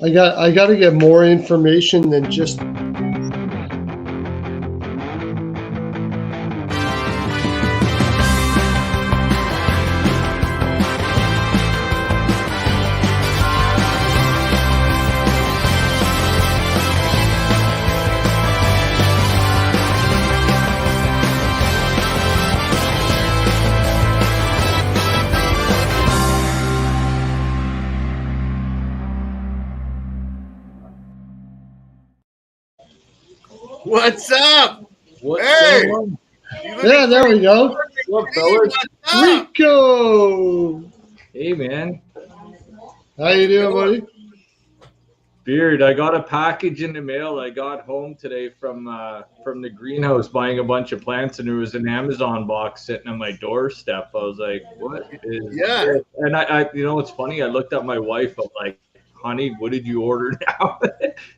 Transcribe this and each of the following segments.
I got to get more information than just. What's up? What's Hey! going on? Yeah, there we go. What up, fellas? What's up? Rico, Hey, man. how you doing, buddy? Beard, I got a package in the mail. I got home today from the greenhouse buying a bunch of plants, and there was an Amazon box sitting on my doorstep. I was like, "What is Yeah. this?" And I it's funny. I looked at my wife. I'm like, "Honey, what did you order now?"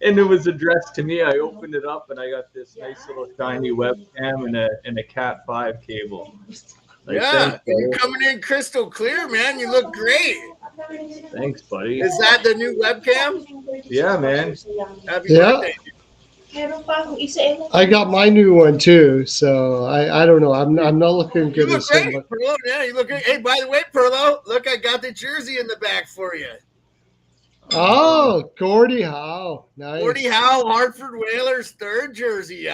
And it was addressed to me. I opened it up, and I got this nice little shiny webcam and a Cat 5 cable. Like, Yeah, thanks, you're brother. coming in crystal clear, man. You look great. Thanks, buddy. Is that the new webcam? Yeah, man. Happy Yeah. birthday. I got my new one too, so I don't know. I'm not looking You good look as him, great, but Pearlo. Yeah, you look great. Hey, by the way, Pearlo, look, I got the jersey in the back for you. oh, Gordie Howe, nice. Gordie Howe, Hartford Whalers, third jersey.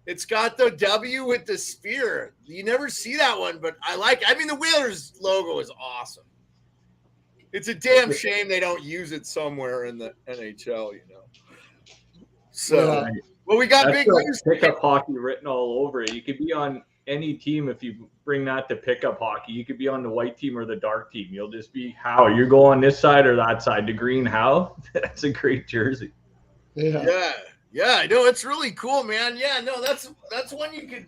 It's got the W with the spear. You never see that one, but I mean, the Whalers logo is awesome. It's a damn shame they don't use it somewhere in the NHL, you know. So, Yeah. well, we got That's big got news. pickup hockey written all over it. You could be on any team if you bring that to pickup hockey. You could be on the white team or the dark team. You'll just be Howe. You go on this side or that side. The green Howe. That's a great jersey. Yeah. Yeah, I know, it's really cool, man. Yeah, no, that's one you can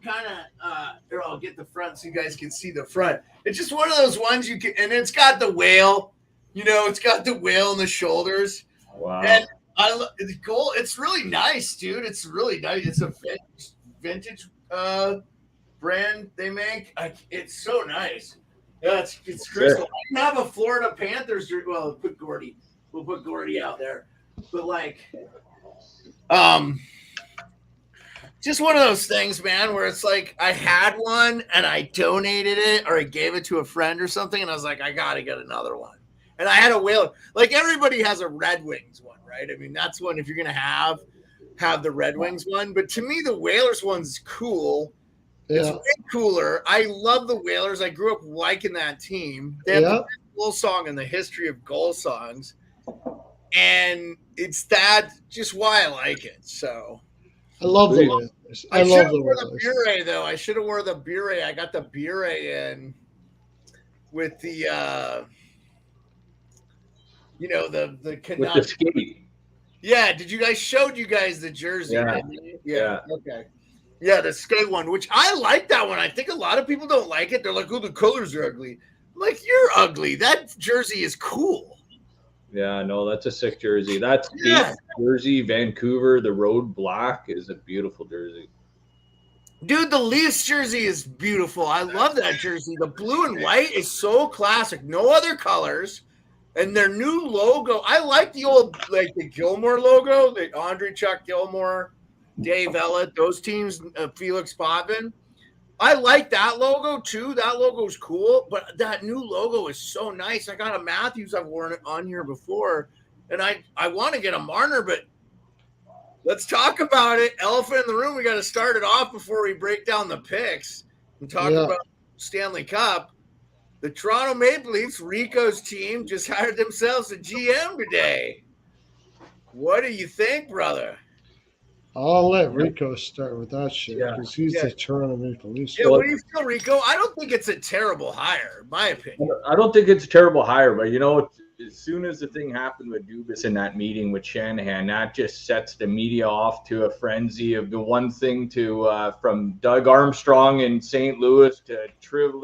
kind of here, I'll get the front so you guys can see the front. It's just one of those ones you can, and it's got the whale, it's got the whale on the shoulders. Wow. And it's cool. It's really nice, dude. It's really nice. It's a vintage brand they make. It's so nice. Yeah, it's crystal. I can have a Florida Panthers jersey. Well, we'll put Gordie out there. But just one of those things, man, where it's like I had one and I donated it or I gave it to a friend or something, and I was like, I gotta get another one. And I had a whale. Like everybody has a Red Wings one, right? I mean, that's one if you're gonna have the Red Wings one. But to me, the Whalers one's cool. Yeah. It's way cooler. I love the Whalers. I grew up liking that team. They have the best goal song in the history of goal songs. And it's that just why I like it. So I love the Whalers. I love should the have worn the Whalers. beret though. I should have worn the beret. I got the beret in with the the With the skate. Yeah, did you guys showed you guys the jersey? Yeah. Okay. Yeah, the skate one, which I like that one. I think a lot of people don't like it. They're like, oh, the colors are ugly. I'm like, you're ugly. That jersey is cool. Yeah, no, that's a sick jersey. That's jersey, Vancouver. The road black is a beautiful jersey. Dude, the Leafs jersey is beautiful. I love that jersey. The blue and white is so classic. No other colors. And their new logo, I like the old, the Gilmore logo, the Andre Chuck Gilmore, Dave Ellett, those teams, Felix Potvin. I like that logo too. That logo is cool, but that new logo is so nice. I got a Matthews. I've worn it on here before, and I want to get a Marner, but let's talk about it. Elephant in the room. We got to start it off before we break down the picks and talk about Stanley Cup. The Toronto Maple Leafs, Rico's team, just hired themselves a GM today. What do you think, brother? I'll let Rico start with that shit because he's the Toronto Maple Leafs. Yeah, what do you feel, Rico? I don't think it's a terrible hire, in my opinion. I don't think it's a terrible hire, but as soon as the thing happened with Dubas in that meeting with Shanahan, that just sets the media off to a frenzy of the one thing to from Doug Armstrong in St. Louis to True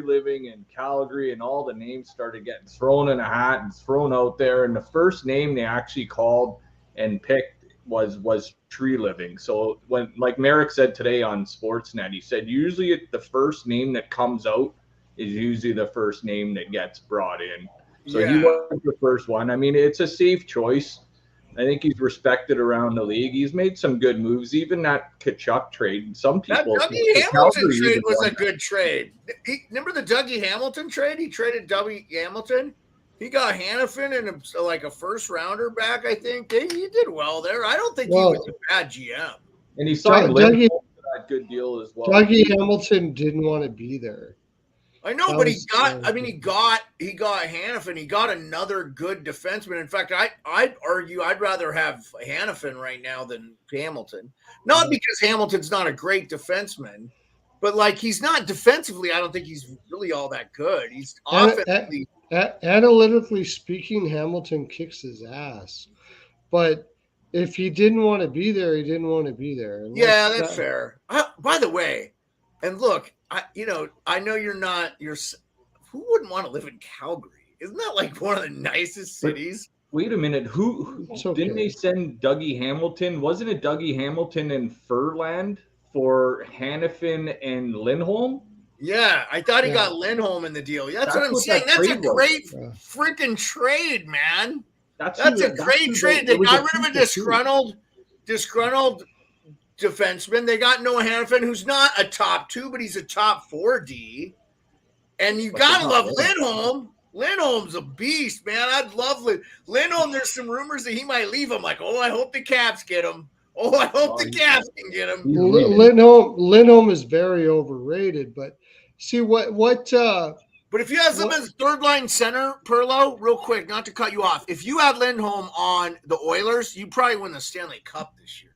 Living in Calgary, and all the names started getting thrown in a hat and thrown out there. And the first name they actually called and picked was Tree Living. So when, like Merrick said today on Sportsnet, he said usually the first name that comes out is usually the first name that gets brought in. So he wasn't the first one. I mean, it's a safe choice. I think he's respected around the league. He's made some good moves, even that Tkachuk trade. Some people. That Dougie Hamilton trade was a good trade. Remember the Dougie Hamilton trade? He traded Dougie Hamilton. He got Hannafin and like a first rounder back, I think. He did well there. I don't think he was a bad GM. And he signed Dougie for that good deal as well. Dougie Hamilton didn't want to be there. I know, but he got Hannafin. He got another good defenseman. In fact, I'd argue I'd rather have Hannafin right now than Hamilton. Not because Hamilton's not a great defenseman, but like he's not defensively. I don't think he's really all that good. He's offensively. Analytically speaking, Hamilton kicks his ass. But if he didn't want to be there, he didn't want to be there. And that's fair. By the way, and look, I know who wouldn't want to live in Calgary? Isn't that like one of the nicest cities? Wait a minute. Didn't they send Dougie Hamilton? Wasn't it Dougie Hamilton and Furland for Hannafin and Lindholm? Yeah, I thought he got Lindholm in the deal. That's what I'm saying. That's a great freaking trade, man. That's a great trade. They got rid of a disgruntled defenseman. They got Noah Hannafin, who's not a top 2, but he's a top 4D. And you gotta love Lindholm. Lindholm's a beast, man. I'd love Lindholm. There's some rumors that he might leave. I'm like, I hope the Caps get him. I hope the Caps can get him. Lindholm is very overrated, but see what. But if you have him as third line center, Pearlo, real quick, not to cut you off, if you had Lindholm on the Oilers, you probably win the Stanley Cup this year.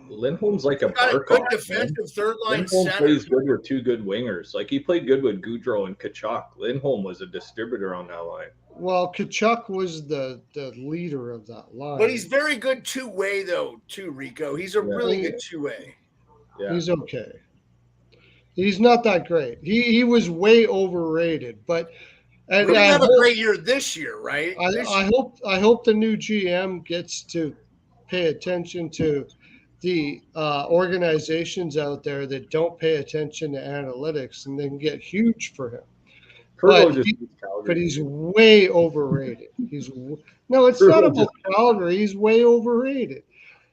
Lindholm's like a good defensive third line Lindholm center. plays good with 2 good wingers. Like he played good with Gaudreau and Tkachuk. Lindholm was a distributor on that line. Well, Tkachuk was the leader of that line. But he's very good two-way, though, too, Rico. He's a really good two-way. Yeah. He's okay. He's not that great. He was way overrated. But we're gonna have a great year this year, right? I hope the new GM gets to pay attention to the organizations out there that don't pay attention to analytics, and they can get huge for him. But he's way overrated. It's not about Calgary. He's way overrated.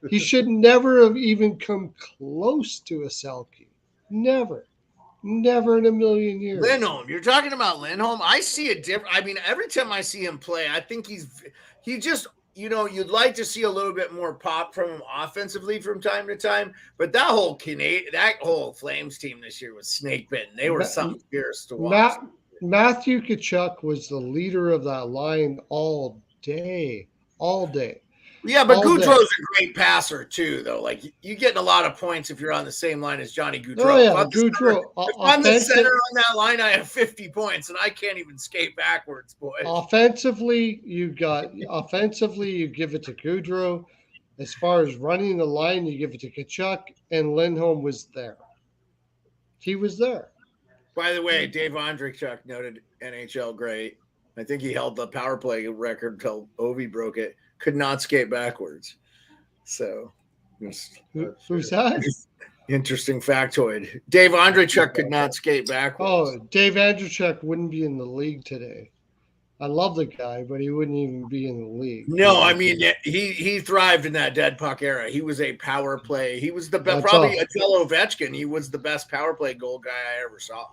He should never have even come close to a Selke. Never in a million years. Lindholm, you're talking about Lindholm. I see a different. I mean, every time I see him play, I think he just. You'd like to see a little bit more pop from him offensively from time to time, but that whole Flames team this year was snake bitten. They were something fierce to watch. Matthew Tkachuk was the leader of that line all day. Yeah, but Gaudreau's a great passer too, though. Like you're getting a lot of points if you're on the same line as Johnny Gaudreau. Oh yeah, Gaudreau. If I'm the center on that line, I have 50 points, and I can't even skate backwards, boys. Offensively, you give it to Gaudreau. As far as running the line, you give it to Tkachuk, and Lindholm was there. He was there. By the way, Dave Ondrejchuk noted NHL great. I think he held the power play record until Ovi broke it. Could not skate backwards. So, who's that? Interesting factoid. Dave Ondrejchuk could not skate backwards. Oh, Dave Ondrejchuk wouldn't be in the league today. I love the guy, but he wouldn't even be in the league. No, I mean he thrived in that dead puck era. He was a power play. He was probably until Ovechkin. He was the best power play goal guy I ever saw.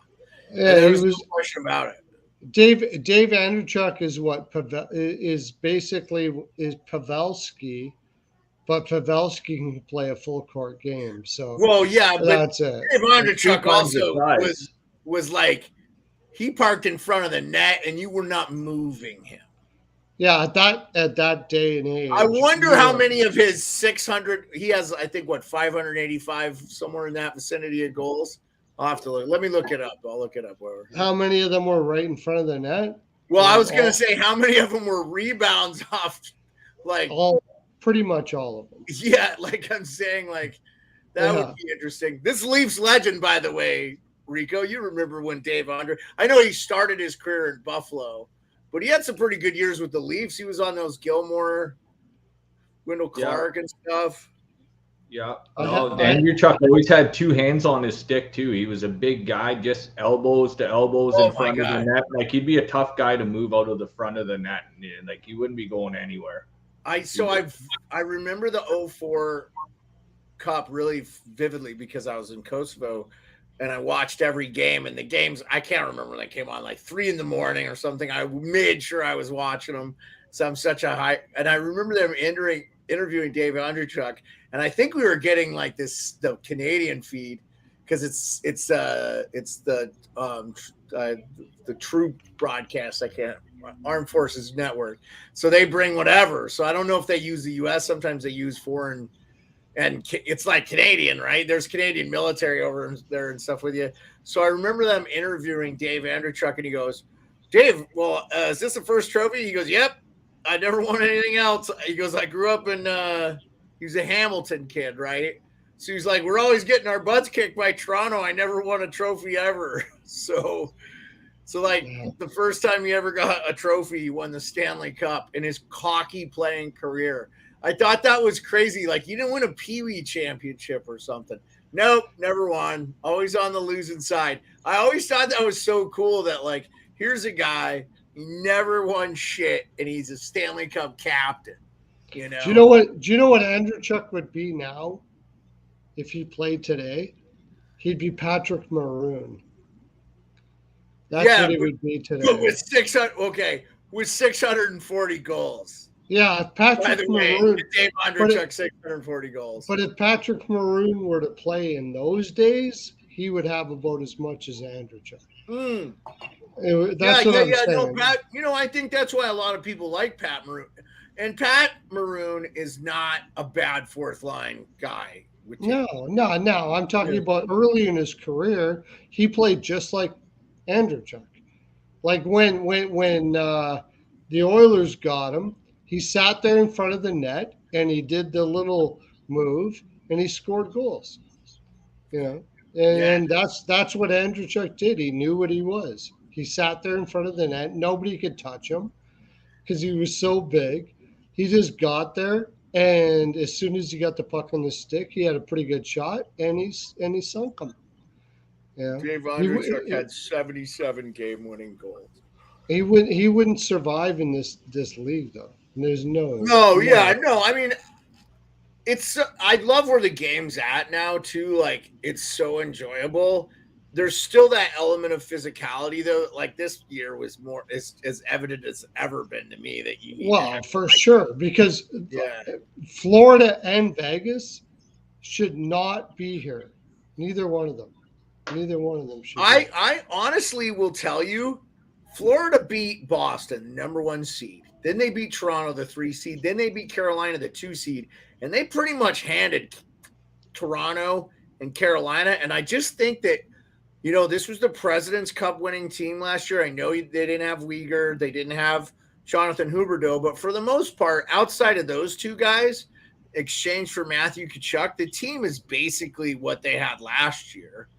Yeah, there was no question about it. Dave Ondrejchuk is Pavelski, but Pavelski can play a full court game. So that's it. Dave Ondrejchuk also was like he parked in front of the net and you were not moving him. Yeah, at that day and age. I wonder how many of his 600 he has. I think 585 somewhere in that vicinity of goals. I'll have to look. Let me look it up. I'll look it up. How many of them were right in front of the net? Well, I was going to say how many of them were rebounds off, pretty much all of them. Yeah, like I'm saying, that would be interesting. This Leafs legend, by the way, Rico, you remember when Dave Ondrejchuk? I know he started his career in Buffalo, but he had some pretty good years with the Leafs. He was on those Gilmore, Wendell Clark and stuff. Yeah. I- Andrew Chuck always had two hands on his stick too. He was a big guy, just elbows to elbows Oh in my front of the God. net. Like he'd be a tough guy to move out of the front of the net. Like he wouldn't be going anywhere. I remember the 04 Cup really vividly because I was in Kosovo and I watched every game, and the games, I can't remember when they came on, like 3 a.m. or something. I made sure I was watching them. So I'm such a high, and I remember them interviewing Dave Andreychuk, and I think we were getting like the Canadian feed because it's the true broadcast. Armed Forces Network. So they bring whatever. So I don't know if they use the US. Sometimes they use foreign, and it's like Canadian, right? There's Canadian military over there and stuff with you. So I remember them interviewing Dave Andreychuk, and he goes, Dave, well, is this the first trophy? He goes, yep. I never won anything else. He goes, I grew up in, he was a Hamilton kid, right? So he's like, we're always getting our butts kicked by Toronto. I never won a trophy ever. So like the first time he ever got a trophy, he won the Stanley Cup in his cocky playing career. I thought that was crazy. Like, he didn't win a Pee Wee championship or something. Nope, never won. Always on the losing side. I always thought that was so cool that, like, here's a guy, he never won shit, and he's a Stanley Cup captain. You know? Do you know what Andrew Chuck would be now if he played today? He'd be Patrick Maroon. That's what he would be today. But with 640 goals. Yeah, if Patrick Maroon. Dave Andreychuk, 640 goals. But if Patrick Maroon were to play in those days, he would have about as much as Andreychuk. That's what I'm saying. No, Pat, I think that's why a lot of people like Pat Maroon. And Pat Maroon is not a bad fourth line guy. No. I'm talking about early in his career, he played just like Andreychuk. Like when the Oilers got him, he sat there in front of the net and he did the little move and he scored goals. And that's what Andreychuk did. He knew what he was. He sat there in front of the net. Nobody could touch him because he was so big. He just got there, and as soon as he got the puck on the stick, he had a pretty good shot, and he sunk him. Yeah. Dave Andreychuk had 77 game-winning goals. He wouldn't survive in this league though. There's no. I mean, I love where the game's at now too. Like, it's so enjoyable. There's still that element of physicality though. Like, this year was more as evident as ever been to me that you need for sure, because Florida and Vegas should not be here. Neither one of them should. I honestly will tell you, Florida beat Boston, number 1 seed. Then they beat Toronto, the 3 seed. Then they beat Carolina, the 2 seed. And they pretty much handed Toronto and Carolina. And I just think that, this was the President's Cup winning team last year. I know they didn't have Weegar. They didn't have Jonathan Huberdeau. But for the most part, outside of those two guys, exchanged for Matthew Tkachuk, the team is basically what they had last year.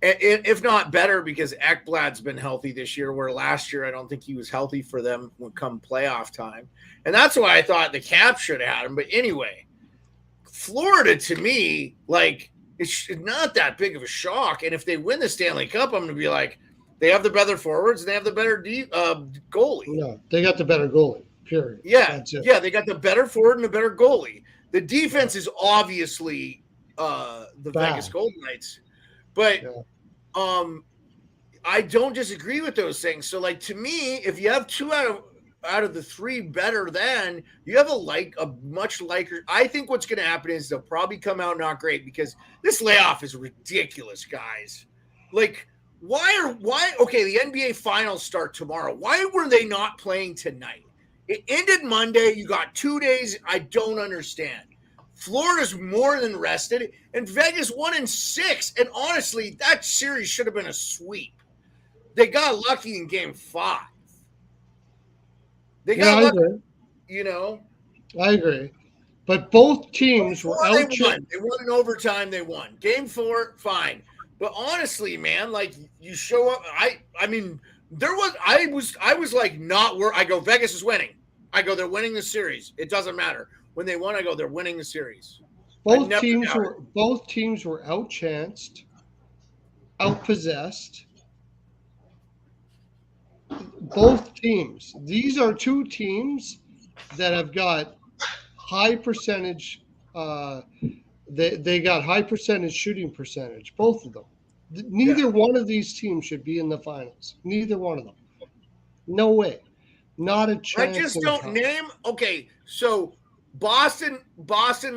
If not better, because Ekblad's been healthy this year, where last year I don't think he was healthy for them when come playoff time. And that's why I thought the Caps should have had him. But anyway, Florida, to me, like, it's not that big of a shock. And if they win the Stanley Cup, I'm going to be like, they have the better forwards and they have the better goalie. No, they got the better goalie, period. Yeah, they got the better forward and the better goalie. The defense is obviously the Vegas Golden Knights. But I don't disagree with those things. So, like, to me, if you have 2 out of the 3 better than, you have a much liker. I think what's going to happen is they'll probably come out not great, because this layoff is ridiculous, guys. Like, okay, the NBA finals start tomorrow. Why were they not playing tonight? It ended Monday. You got 2 days. I don't understand. Florida's more than rested, and Vegas 1-6. And honestly, that series should have been a sweep. They got lucky in Game 5. They got lucky, I agree. But both teams were out. They won in overtime. They won. Game 4, fine. But honestly, man, like, you show up. I mean, I was like, not where I go. Vegas is winning. I go, they're winning the series. It doesn't matter. When they won, I go, they're winning the series. Both teams were outchanced, outpossessed. Both teams. These are two teams that have got high percentage. They got high percentage shooting percentage. Both of them. Neither one of these teams should be in the finals. Neither one of them. No way. Not a chance. I just don't name. Okay, so Boston,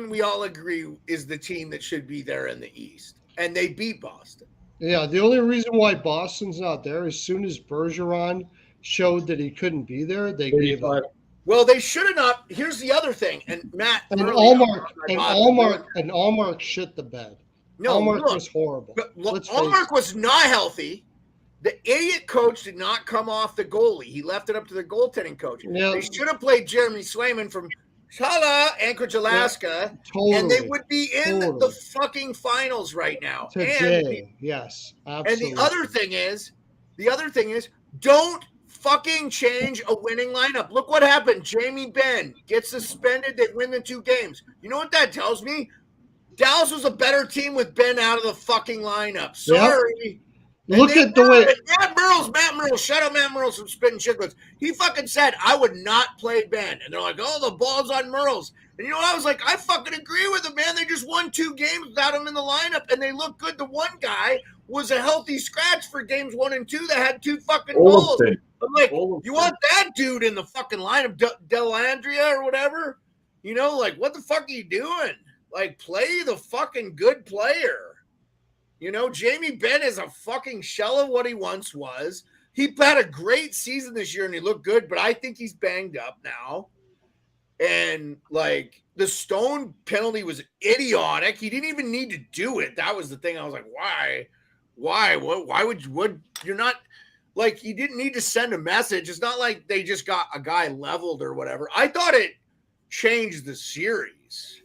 we all agree is the team that should be there in the East, and they beat Boston. Yeah, the only reason why Boston's not there, as soon as Bergeron showed that he couldn't be there, they gave up. Well, they should have not. Here's the other thing, and Matt and Allmark shit the bed. No, Allmark was horrible. Allmark was not healthy. The idiot coach did not come off the goalie. He left it up to the goaltending coach. Yeah. They should have played Jeremy Swayman from Anchorage, Alaska, and they would be in the fucking finals right now. Today, yes, absolutely. And the other thing is, don't fucking change a winning lineup. Look what happened. Jamie Benn gets suspended. They win the 2 games. You know what that tells me? Dallas was a better team with Ben out of the fucking lineup. Sorry. Yep. Look at the way Matt Merles, shout out Matt Merles from Spittin' Chicklets. He fucking said, I would not play Ben. And they're like, oh, the ball's on Merles. And you know what? I was like, I fucking agree with him, man. They just won 2 games without him in the lineup, and they look good. The one guy was a healthy scratch for games 1 and 2 that had 2 fucking goals. I'm like, you want that dude in the fucking lineup, Delandria or whatever? You know, like, what the fuck are you doing? Like, play the fucking good player. You know, Jamie Benn is a fucking shell of what he once was. He had a great season this year and he looked good, but I think he's banged up now. And like the Stone penalty was idiotic. He didn't even need to do it. That was the thing. I was like, why? Why would you're not like, you didn't need to send a message. It's not like they just got a guy leveled or whatever. I thought it changed the series.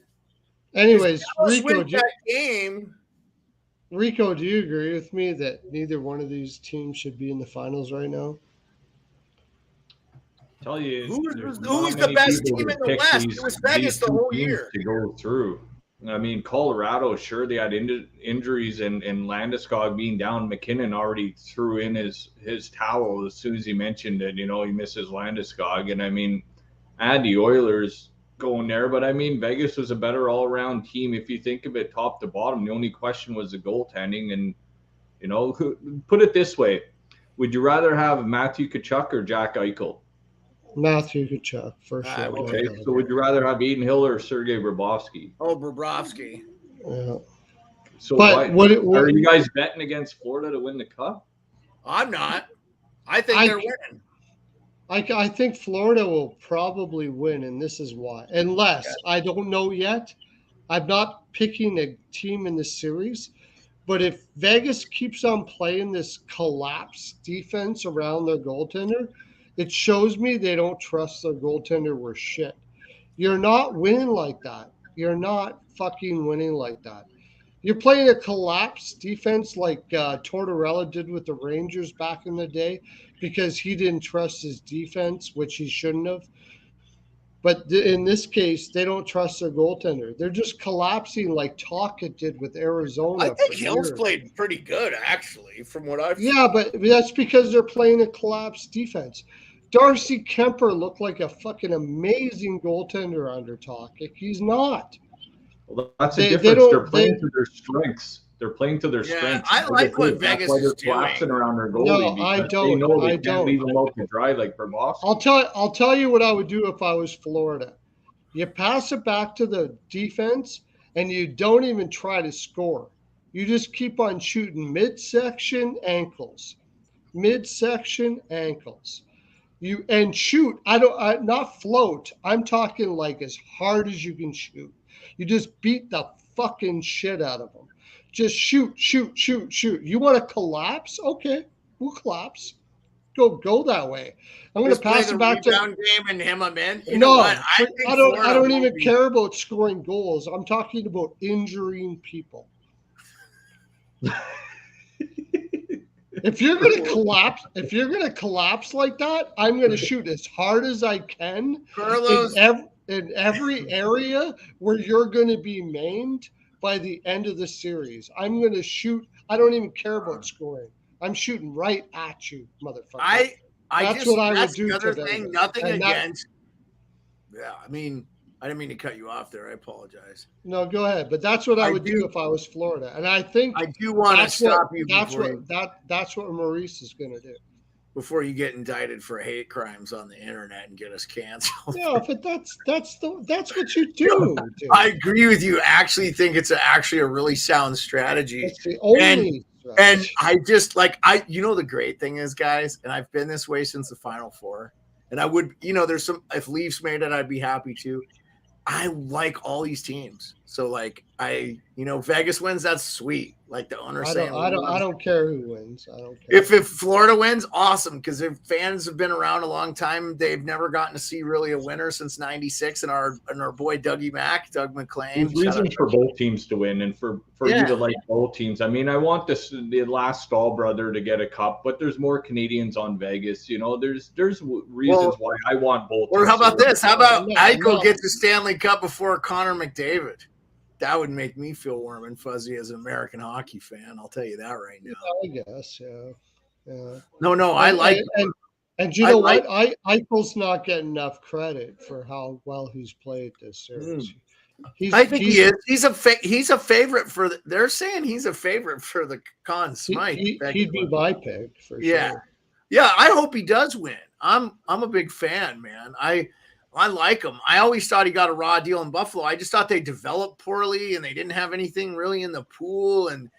Anyways, Rico, do you agree with me that neither one of these teams should be in the finals right now? Tell you, who was the best team in the West? It was Vegas the whole year to go through. I mean, Colorado, sure, they had injuries and Landeskog being down. McKinnon already threw in his towel as soon as he mentioned it. You know, he misses Landeskog, and I mean, add the Oilers going there, but I mean, Vegas was a better all-around team if you think of it top to bottom. The only question was the goaltending, and you know, put it this way: would you rather have Matthew Tkachuk or Jack Eichel? Matthew Tkachuk for sure. Okay, so would you rather have Aiden Hill or Sergei Bobrovsky? Oh, Bobrovsky. Yeah. So are you guys betting against Florida to win the cup? I'm not. I think they're winning. I think Florida will probably win, and this is why. Unless, I don't know yet. I'm not picking a team in the series. But if Vegas keeps on playing this collapse defense around their goaltender, it shows me they don't trust their goaltender worth shit. You're not winning like that. You're not fucking winning like that. You're playing a collapse defense like Tortorella did with the Rangers back in the day because he didn't trust his defense, which he shouldn't have. But in this case, they don't trust their goaltender. They're just collapsing like Tocchet did with Arizona. I think Hill's played pretty good, actually, from what I've seen. Yeah, but that's because they're playing a collapse defense. Darcy Kemper looked like a fucking amazing goaltender under Tocchet. He's not. Well, that's the difference. They're playing to their strengths. They're playing to their strengths. I like what Vegas is doing. Collapsing around their goalie. No, I don't. They know they can't leave them out to dry like Bobrovsky. I'll tell you what I would do if I was Florida. You pass it back to the defense, and you don't even try to score. You just keep on shooting midsection ankles, You and shoot. Not float. I'm talking like as hard as you can shoot. You just beat the fucking shit out of them. Just shoot. You want to collapse? Okay, we'll collapse. Go that way. I'm going to pass it back to game and him in. I don't even care about scoring goals. I'm talking about injuring people. If you're going to collapse like that, I'm going to shoot as hard as I can. Carlos, in every area where you're going to be maimed by the end of the series. I'm going to shoot. I don't even care about scoring. I'm shooting right at you, motherfucker. That's what I would that's do the other to thing. Vegas. Nothing And that, against. Yeah, I mean, I didn't mean to cut you off there. I apologize. no, go ahead. But that's what I would do if I was Florida. And I think I do want to stop you that's what Maurice is going to do. Before you get indicted for hate crimes on the internet and get us canceled. Yeah, but that's what you do. Dude. I agree with you. I actually think it's actually a really sound strategy. It's the only strategy. And I just the great thing is, guys, and I've been this way since the Final Four. And I would, there's some, if Leafs made it, I'd be happy to. I like all these teams. So Vegas wins, that's sweet. Like the owner saying, I don't care who wins. I don't care. If Florida wins, awesome. Because if fans have been around a long time, they've never gotten to see really a winner since '96. And our boy Doug McClain. There's reasons for both teams to win and for you to like both teams. I mean, I want the last Stahl brother to get a cup, but there's more Canadians on Vegas. There's reasons why I want both. Or how about this? How about Eichel gets the Stanley Cup before Connor McDavid? That would make me feel warm and fuzzy as an American hockey fan. I'll tell you that right now. Yeah, I guess, yeah. No, I like and you know what? Eichel's not getting enough credit for how well he's played this series. I think he is. He's a favorite for. They're saying he's a favorite for the Conn Smythe. He'd be my pick for sure. Yeah. I hope he does win. I'm a big fan, man. I like him. I always thought he got a raw deal in Buffalo. I just thought they developed poorly and they didn't have anything really in the pool. And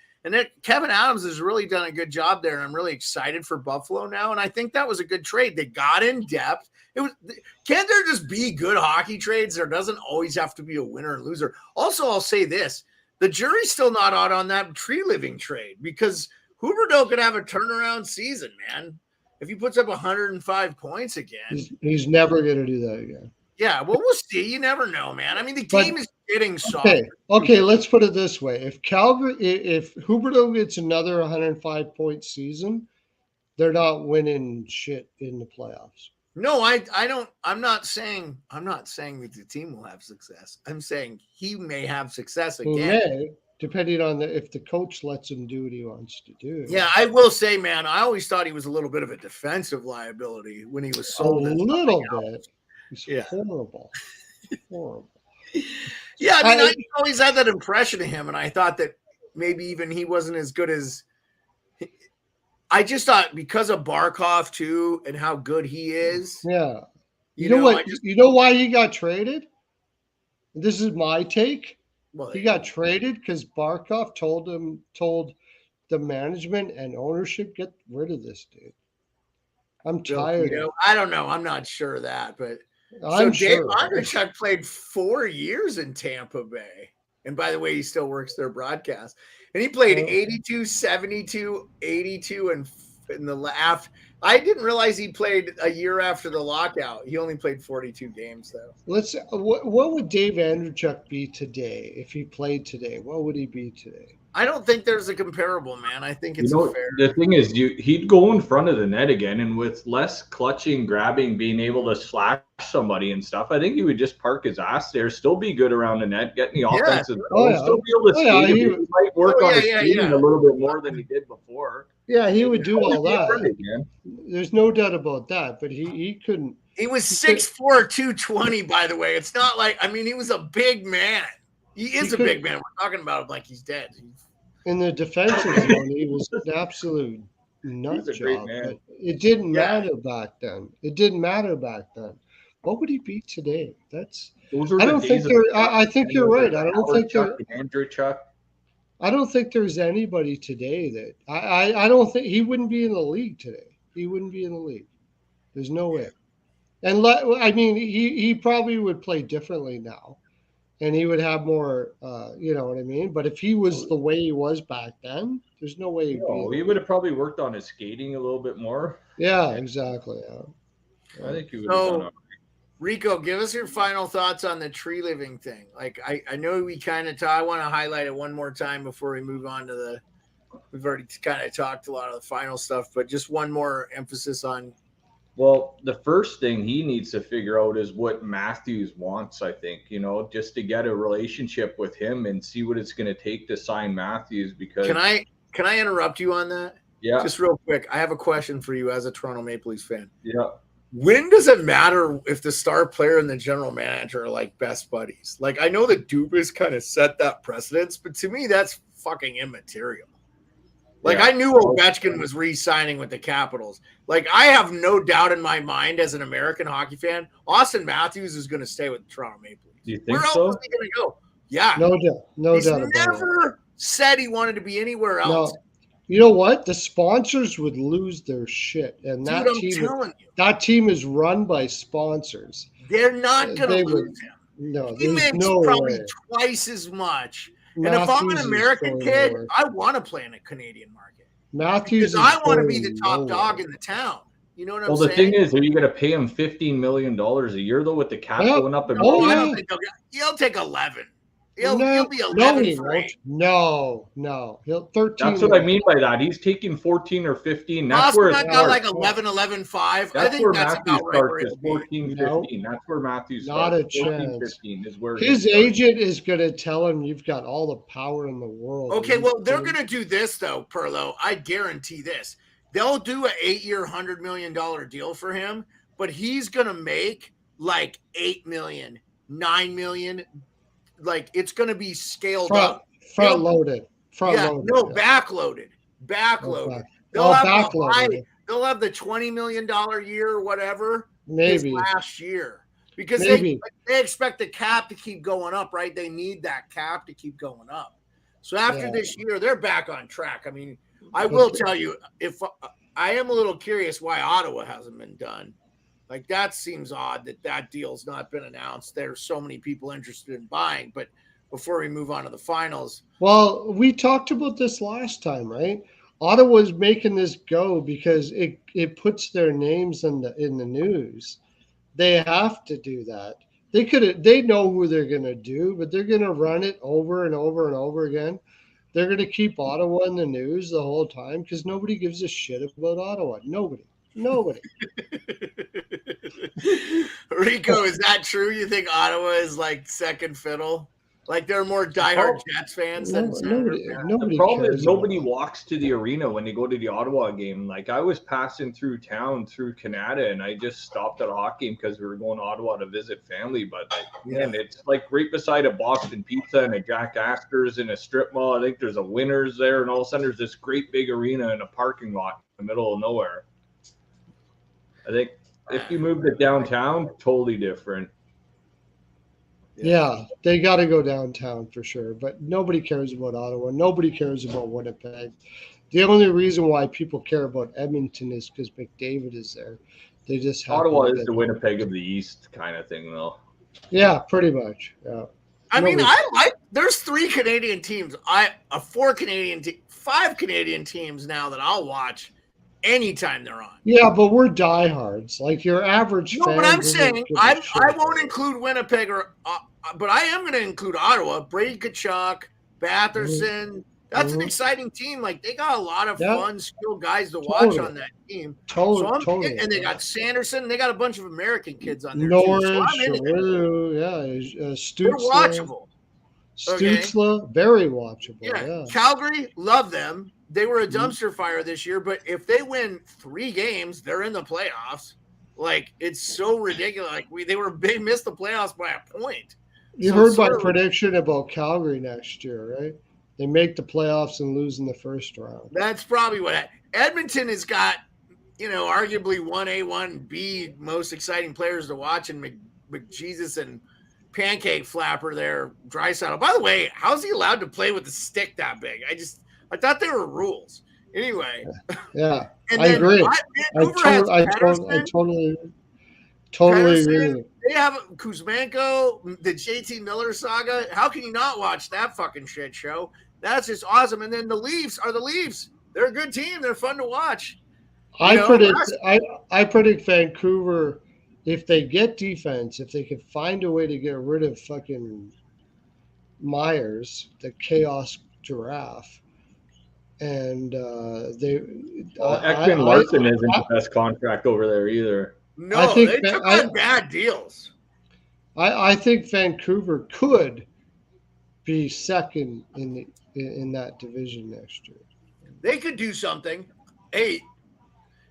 Kevin Adams has really done a good job there. And I'm really excited for Buffalo now. And I think that was a good trade. They got in depth. Can't there just be good hockey trades? There doesn't always have to be a winner and loser. Also, I'll say this. The jury's still not out on that Tree Living trade because Huberdeau could have a turnaround season, man. If he puts up 105 points again, he's never going to do that again. Yeah, well, we'll see. You never know, man. I mean, the game is getting soft. Okay, let's put it this way: if Huberdeau gets another 105-point season, they're not winning shit in the playoffs. No, I don't. I'm not saying that the team will have success. I'm saying he may have success again. Depending on if the coach lets him do what he wants to do. Yeah, I will say, man, I always thought he was a little bit of a defensive liability when he was sold. A little bit. He's horrible. Horrible. Yeah, I mean, I always had that impression of him, and I thought that maybe even he wasn't as good as. I just thought because of Barkov too, and how good he is. Yeah. You know what? You know why he got traded? This is my take. Well, he got traded because Barkov told the management and ownership, get rid of this dude. I'm tired. I don't know. I'm not sure of that, but Dave Andreychuk played 4 years in Tampa Bay. And by the way, he still works their broadcast. And he played 82, 72, 82, and in the last. I didn't realize he played a year after the lockout. He only played 42 games, though. What would Dave Andreychuk be today if he played today? What would he be today? I don't think there's a comparable, man. I think it's fair. The thing is, he'd go in front of the net again, and with less clutching, grabbing, being able to slash somebody and stuff, I think he would just park his ass there, still be good around the net, getting the offensive goal, still be able to skate. He might work on his skating a little bit more than he did before. Yeah, he would do all that. There's no doubt about that, but he couldn't. He was 6'4", 220, by the way. It's not like, I mean, he was a big man. He is a big man. We're talking about him like he's dead. In the defensive zone, he was an absolute nut job. But it didn't matter back then. What would he be today? I think you're right. I don't think there's anybody today that I don't think he wouldn't be in the league today. He wouldn't be in the league. There's no way. And I mean, he probably would play differently now. And he would have more, you know what I mean? But if he was the way he was back then, there's no way he would have probably worked on his skating a little bit more. Yeah, exactly. Yeah. I think he would have done. Rico, give us your final thoughts on the Tree Living thing. Like, I know we kind of I want to highlight it one more time before we move on to we've already kind of talked a lot of the final stuff, but just one more emphasis on Well, the first thing he needs to figure out is what Matthews wants, I think, just to get a relationship with him and see what it's going to take to sign Matthews because Can I interrupt you on that? yeah. Just real quick. I have a question for you as a Toronto Maple Leafs fan. Yeah. When does it matter if the star player and the general manager are like best buddies? Like, I know that Dubas kind of set that precedence, but to me, that's fucking immaterial. Like, I knew Ovechkin was re-signing with the Capitals. Like, I have no doubt in my mind as an American hockey fan, Austin Matthews is going to stay with the Toronto Maple Leafs. Do you think Where so? else is he going to go? Yeah. No doubt. No doubt about it. He's never said he wanted to be anywhere else. No. You know what? The sponsors would lose their shit, and that team is run by sponsors. They're not going to lose him. No, he makes probably twice as much. And if I'm an American kid, I want to play in a Canadian market. Matthews, because I want to be the top dog in the town. You know what I'm saying? Well, the thing is, are you going to pay him $15 million a year though, with the cap going up? I don't think he'll take 11. He'll be 11 for 8. No, he'll 13. That's what I mean by that. He's taking 14 or 15. That's where it's got like 11, 5. That's I think where that's Matthews about right. Starts is 14, 15. That's where Matthews starts. Not a 14, chance. 15 is where his agent is going to tell him you've got all the power in the world. Okay, well, they're going to do this though, Pearlo. I guarantee this. They'll do an 8-year, $100 million deal for him, but he's going to make like $8 million, $9 million. Like, it's going to be scaled up. Front loaded. Backloaded. They'll have the $20 million year or whatever. Maybe last year. Because they expect the cap to keep going up, right? They need that cap to keep going up. So after this year, they're back on track. I mean, I will tell you, if I am a little curious why Ottawa hasn't been done. Like, that seems odd that deal's not been announced. There's so many people interested in buying. But before we move on to the finals. Well, we talked about this last time, right? Ottawa's making this go because it puts their names in the news. They have to do that. They know who they're going to do, but they're going to run it over and over and over again. They're going to keep Ottawa in the news the whole time because nobody gives a shit about Ottawa. Nobody. Rico, is that true? You think Ottawa is like second fiddle? Like, they're more diehard Jets fans than nobody. The problem is nobody walks to the arena when they go to the Ottawa game. Like, I was passing through town through Canada, and I just stopped at a hockey game because we were going to Ottawa to visit family. But man, it's like right beside a Boston Pizza and a Jack Astor's and a strip mall. I think there's a Winners there, and all of a sudden there's this great big arena in a parking lot in the middle of nowhere. I think if you move to downtown, totally different. Yeah, they got to go downtown for sure. But nobody cares about Ottawa. Nobody cares about Winnipeg. The only reason why people care about Edmonton is because McDavid is there. They just Ottawa is the Winnipeg of the East kind of thing, though. Yeah, pretty much. Yeah. I mean, there's 3 Canadian teams. 5 Canadian teams now that I'll watch anytime they're on. Yeah, but we're diehards. Like, your average fan. No, but I'm saying I won't include Winnipeg but I am going to include Ottawa. Brady Tkachuk, Batherson. That's an exciting team. Like, they got a lot of fun, skilled guys to watch on that team. Totally. And they got Sanderson. They got a bunch of American kids on there. Norris, Stutzla. They're watchable. Stutzla, very watchable. Yeah. Calgary, love them. They were a dumpster fire this year, but if they win 3 games, they're in the playoffs. Like, it's so ridiculous. Like, they missed the playoffs by a point. You heard my prediction about Calgary next year, right? They make the playoffs and lose in the first round. That's probably what Edmonton has got. Arguably 1A, 1B most exciting players to watch, and McJesus and Pancake Flapper there, Draisaitl. By the way, how's he allowed to play with the stick that big? I thought there were rules. Anyway. Yeah, I agree. I totally agree. They have Kuzmenko, the JT Miller saga. How can you not watch that fucking shit show? That's just awesome. And then the Leafs are the Leafs. They're a good team. They're fun to watch. I predict Vancouver, if they get defense, if they could find a way to get rid of fucking Myers, the chaos giraffe, and Ekman Larson isn't the best contract over there either. No, they took on bad deals. I think Vancouver could be second in that division next year. They could do something. Hey,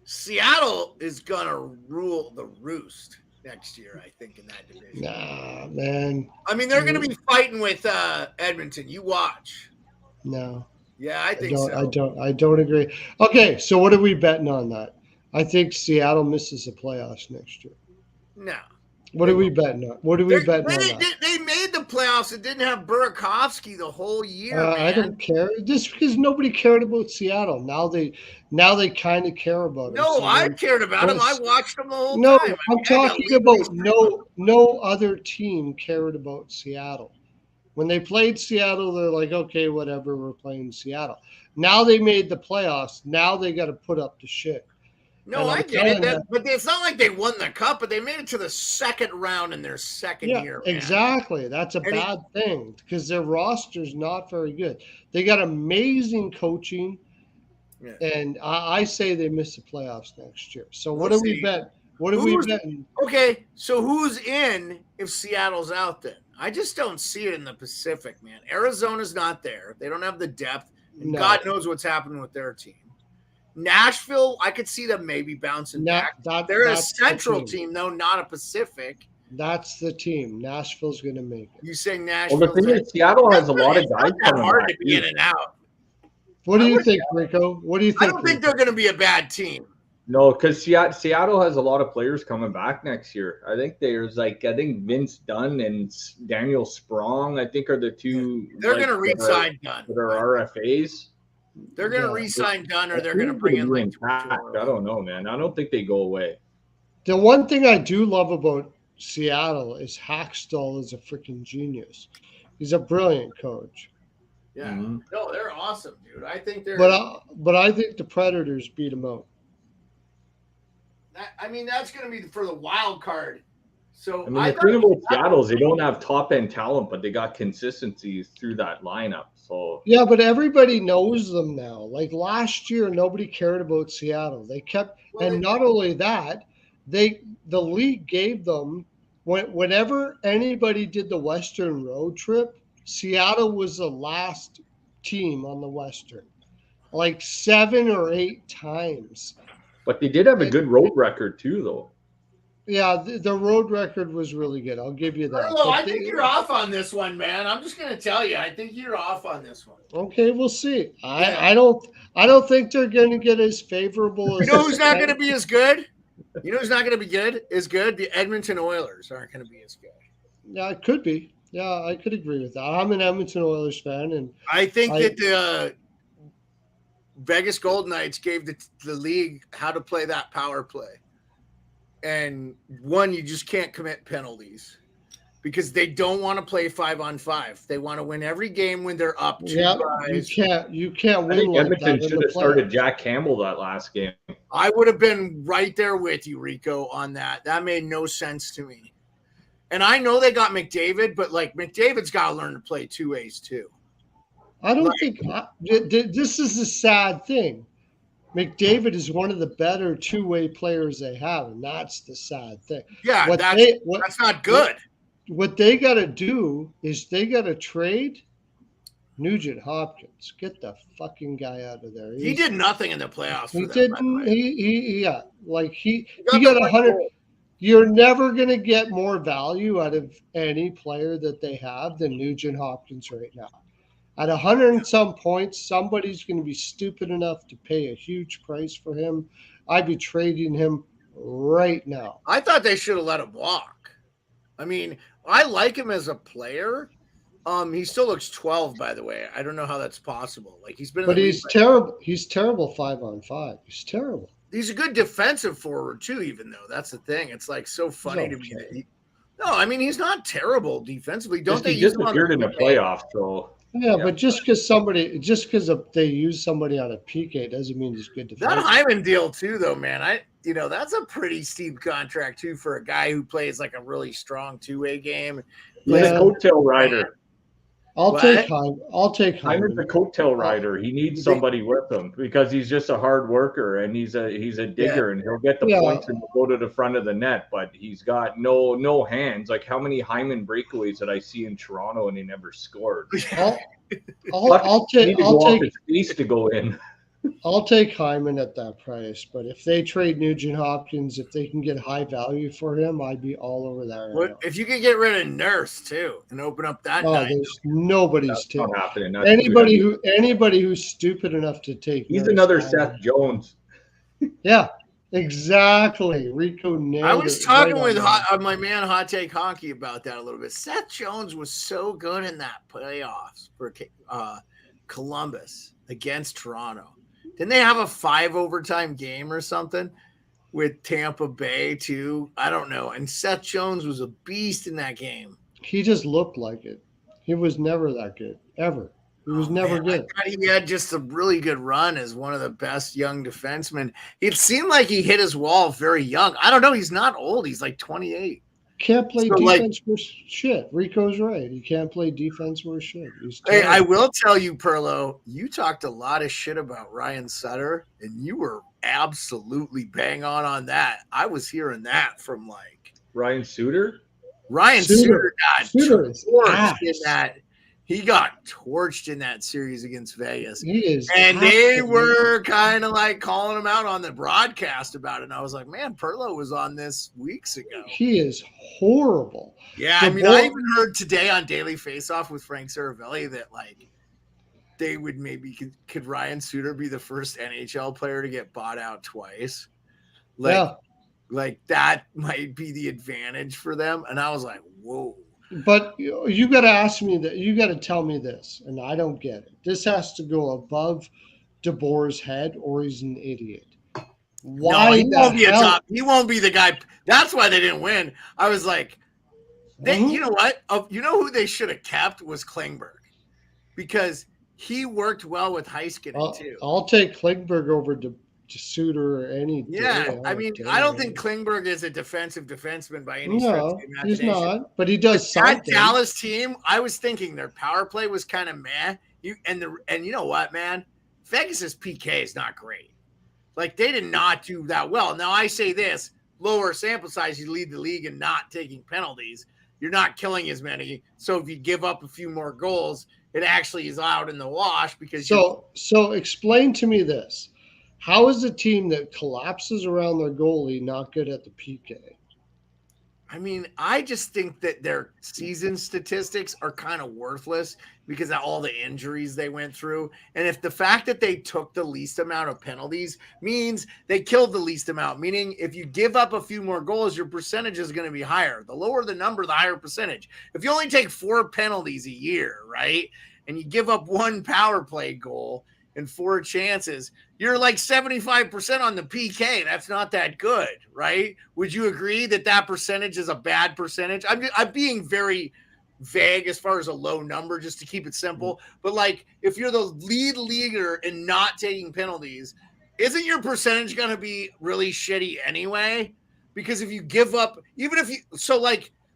Seattle is gonna rule the roost next year, I think, in that division. Nah, man. I mean, they're gonna be fighting with Edmonton. You watch. No. Yeah, I think so. I don't agree. Okay, so what are we betting on that? I think Seattle misses the playoffs next year. No. What are we betting on? What are we betting on that? They made the playoffs and didn't have Burakovsky the whole year, man. I don't care. Just because nobody cared about Seattle. Now they kind of care about him. No, I cared about him. I watched him the whole time. No, I'm talking about no other team cared about Seattle. When they played Seattle, they're like, okay, whatever, we're playing Seattle. Now they made the playoffs. Now they got to put up the shit. No, I get it. But it's not like they won the cup, but they made it to the second round in their second year. Man. Exactly. That's a bad thing because their roster's not very good. They got amazing coaching, and I say they miss the playoffs next year. So what do we bet? What are we betting? Okay, so who's in if Seattle's out then? I just don't see it in the Pacific, man. Arizona's not there. They don't have the depth. And God knows what's happening with their team. Nashville, I could see them maybe bouncing back. They're a Central team, though, not a Pacific. That's the team. Nashville's going to make it. You say Nashville? Well, the thing is, Seattle has a lot of guys coming hard to be in and out. What do you think, Rico? What do you think? I don't think they're going to be a bad team. No, because Seattle has a lot of players coming back next year. I think Vince Dunn and Daniel Sprong, I think, are the two. They're going to re-sign Dunn. That are RFAs. They're going to re-sign Dunn, or they're going to bring in like I don't know, man. I don't think they go away. The one thing I do love about Seattle is Hackstall is a freaking genius. He's a brilliant coach. Yeah. Mm-hmm. No, they're awesome, dude. I think they're. But I think the Predators beat them out. I mean, that's going to be for the wild card. So the thing about Seattle is they don't have top end talent, but they got consistencies through that lineup. So yeah, but everybody knows them now. Like last year, nobody cared about Seattle. They kept, and not only that, the league gave them whenever anybody did the Western road trip, Seattle was the last team on the Western, like 7 or 8 times. But they did have a good road record too, though. Yeah, the road record was really good. I'll give you that. Pearlo, I think you're off on this one, man. I'm just going to tell you. I think you're off on this one. Okay, we'll see. I don't think they're going to get as favorable as. You know who's not going to be as good? You know who's not going to be good? The Edmonton Oilers aren't going to be as good. Yeah, it could be. Yeah, I could agree with that. I'm an Edmonton Oilers fan, and I think that the Vegas Golden Knights gave the league how to play that power play. And one, you just can't commit penalties because they don't want to play 5-on-5. They want to win every game when they're up 2 guys. You can't win. I think like Edmonton that should have started Jack Campbell that last game. I would have been right there with you, Rico, on that. That made no sense to me. And I know they got McDavid, but like McDavid's got to learn to play 2 ways too. I don't think this is the sad thing. McDavid is one of the better 2-way players they have, and that's the sad thing. Yeah, that's not good. What they got to do is they got to trade Nugent Hopkins. Get the fucking guy out of there. He did nothing in the playoffs. He didn't. He got 100. You're never going to get more value out of any player that they have than Nugent Hopkins right now. At 100 and some points, somebody's going to be stupid enough to pay a huge price for him. I'd be trading him right now. I thought they should have let him walk. I mean, I like him as a player. He still looks 12, by the way. I don't know how that's possible. Like he's been, but he's terrible. He's terrible 5-on-5. He's terrible. He's a good defensive forward too. Even though that's the thing, it's like so funny to me. No, I mean he's not terrible defensively. Don't they use him in the playoffs? So. Yeah, but just because they use somebody on a PK doesn't mean he's good defense. That Hyman deal too, though, man. That's a pretty steep contract too for a guy who plays like a really strong 2-way game. He's a coattail rider. I'll take Hyman. Hyman's a coattail rider. He needs somebody with him because he's just a hard worker and he's a digger and he'll get the points and go to the front of the net. But he's got no hands. Like how many Hyman breakaways did I see in Toronto and he never scored? I'll take his face to go in. I'll take Hyman at that price, but if they trade Nugent Hopkins, if they can get high value for him, I'd be all over that. What if you could get rid of Nurse too and open up that? There's nobody's taking happening. Anybody who's stupid enough to take. He's another Seth Jones. Yeah, exactly. Rico nailed it. I was talking with my man Hot Take Honky about that a little bit. Seth Jones was so good in that playoffs for Columbus against Toronto. Didn't they have a 5 overtime game or something with Tampa Bay too? I don't know. And Seth Jones was a beast in that game. He just looked like it. He was never that good, ever. He was never good. I thought he had just a really good run as one of the best young defensemen. It seemed like he hit his wall very young. I don't know. He's not old. He's like 28. Can't play defense worth shit. Rico's right. He can't play defense worth shit. Hey, I will tell you, Pearlo, you talked a lot of shit about Ryan Sutter, and you were absolutely bang on that. I was hearing that from Ryan Suter. Ryan Suter got torched in that. He got torched in that series against Vegas. And they were kind of calling him out on the broadcast about it. And I was like, man, Pearlo was on this weeks ago. He is horrible. Yeah, I even heard today on Daily Faceoff with Frank Saravelli that they would maybe could Ryan Suter be the first NHL player to get bought out twice? That might be the advantage for them. And I was like, whoa. But you got to ask me that. You got to tell me this, and I don't get it. This has to go above DeBoer's head, or he's an idiot. Why? No, he won't be the guy. That's why they didn't win. I was like, you know what? You know who they should have kept was Klingberg, because he worked well with Heiskanen too. I'll take Klingberg over to Suter or any. Yeah, I mean, I don't think Klingberg is a defensive defenseman by any stretch of the imagination. He's not, but he does something. That Dallas team, I was thinking their power play was kind of meh. And you know what, man? Vegas's PK is not great. They did not do that well. Now I say this: lower sample size, you lead the league in not taking penalties. You're not killing as many. So if you give up a few more goals, it actually is out in the wash because. So explain to me this. How is a team that collapses around their goalie not good at the PK? I mean, I just think that their season statistics are kind of worthless because of all the injuries they went through. And if the fact that they took the least amount of penalties means they killed the least amount, meaning if you give up a few more goals, your percentage is going to be higher. The lower the number, the higher percentage. If you only take 4 penalties a year, right, and you give up 1 power play goal and 4 chances, you're 75% on the PK. That's not that good, right? Would you agree that percentage is a bad percentage? I'm being very vague as far as a low number just to keep it simple. But if you're the lead leaguer in not taking penalties, isn't your percentage going to be really shitty anyway? Because if you give up,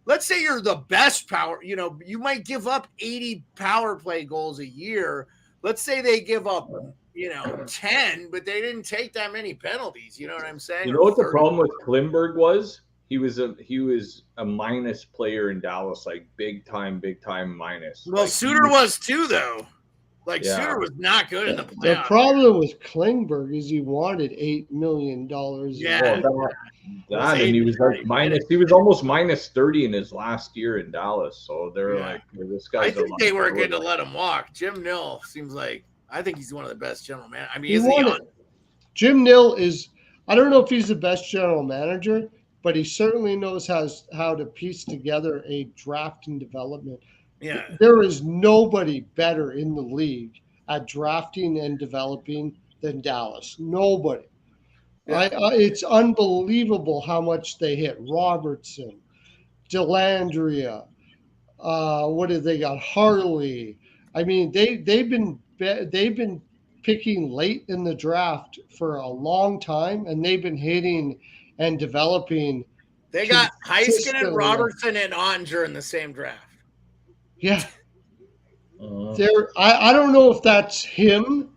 let's say you're the best power, you might give up 80 power play goals a year. Let's say they give up 10, but they didn't take that many penalties. You know what I'm saying? You know what the problem with Klingberg was? He was a minus player in Dallas, big time minus. Well, Suter was too, though. Suter was not good in the playoffs. The problem with Klingberg is he wanted $8 million. Yeah, and he was minus. He was almost minus 30 in his last year in Dallas. So they're this guy's. I think they were going to let him walk. Jim Nill seems like. I think he's one of the best general managers. I mean, Jim Nill is. I don't know if he's the best general manager, but he certainly knows how to piece together a draft and development. Yeah, there is nobody better in the league at drafting and developing than Dallas. Nobody. Yeah. It's unbelievable how much they hit. Robertson, Delandria, what have they got? Harley. I mean, they've been picking late in the draft for a long time, and they've been hitting and developing. They got Heiskanen, Robertson, and Onger in the same draft. Yeah. I don't know if that's him,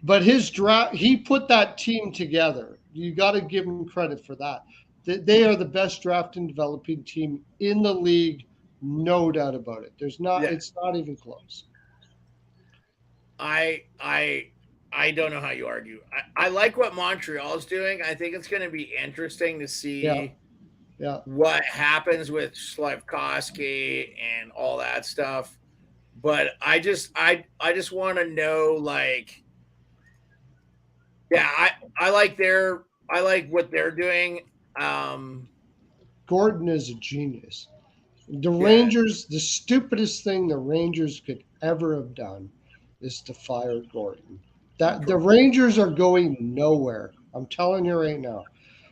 but his draft, he put that team together. You got to give him credit for that. They are the best draft and developing team in the league, no doubt about it. It's not even close. I don't know how you argue. I like what Montreal is doing. I think it's going to be interesting to see what happens with Slafkovsky and all that stuff. But I just want to know, like, I like what they're doing. Gordon is a genius. The Rangers, the stupidest thing the Rangers could ever have done is to fire Gordon. The Rangers are going nowhere. I'm telling you right now.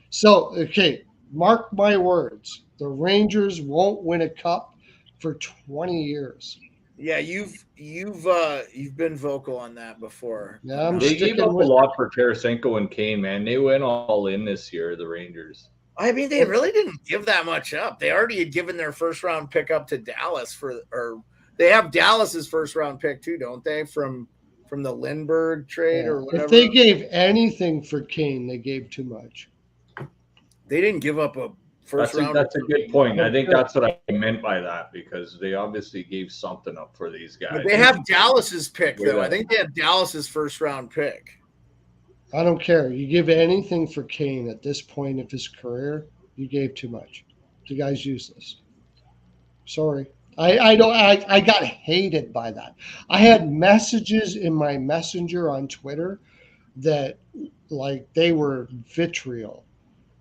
So, okay, mark my words. The Rangers won't win a cup for 20 years. Yeah, you've been vocal on that before. Yeah, they gave up a lot for Tarasenko and Kane, man. They went all in this year, the Rangers. I mean, they really didn't give that much up. They already had given their first round pick up to Dallas or they have Dallas's first round pick too, don't they? From the Lindbergh trade or whatever. If they gave anything for Kane, they gave too much. They didn't give up a first round. That's a good point. I think that's what I meant by that, because they obviously gave something up for these guys. But they have Dallas's pick though. I think they have Dallas's first round pick. I don't care. You give anything for Kane at this point of his career, you gave too much. The guy's useless. Sorry. I got hated by that. I had messages in my messenger on Twitter that, like, they were vitriol.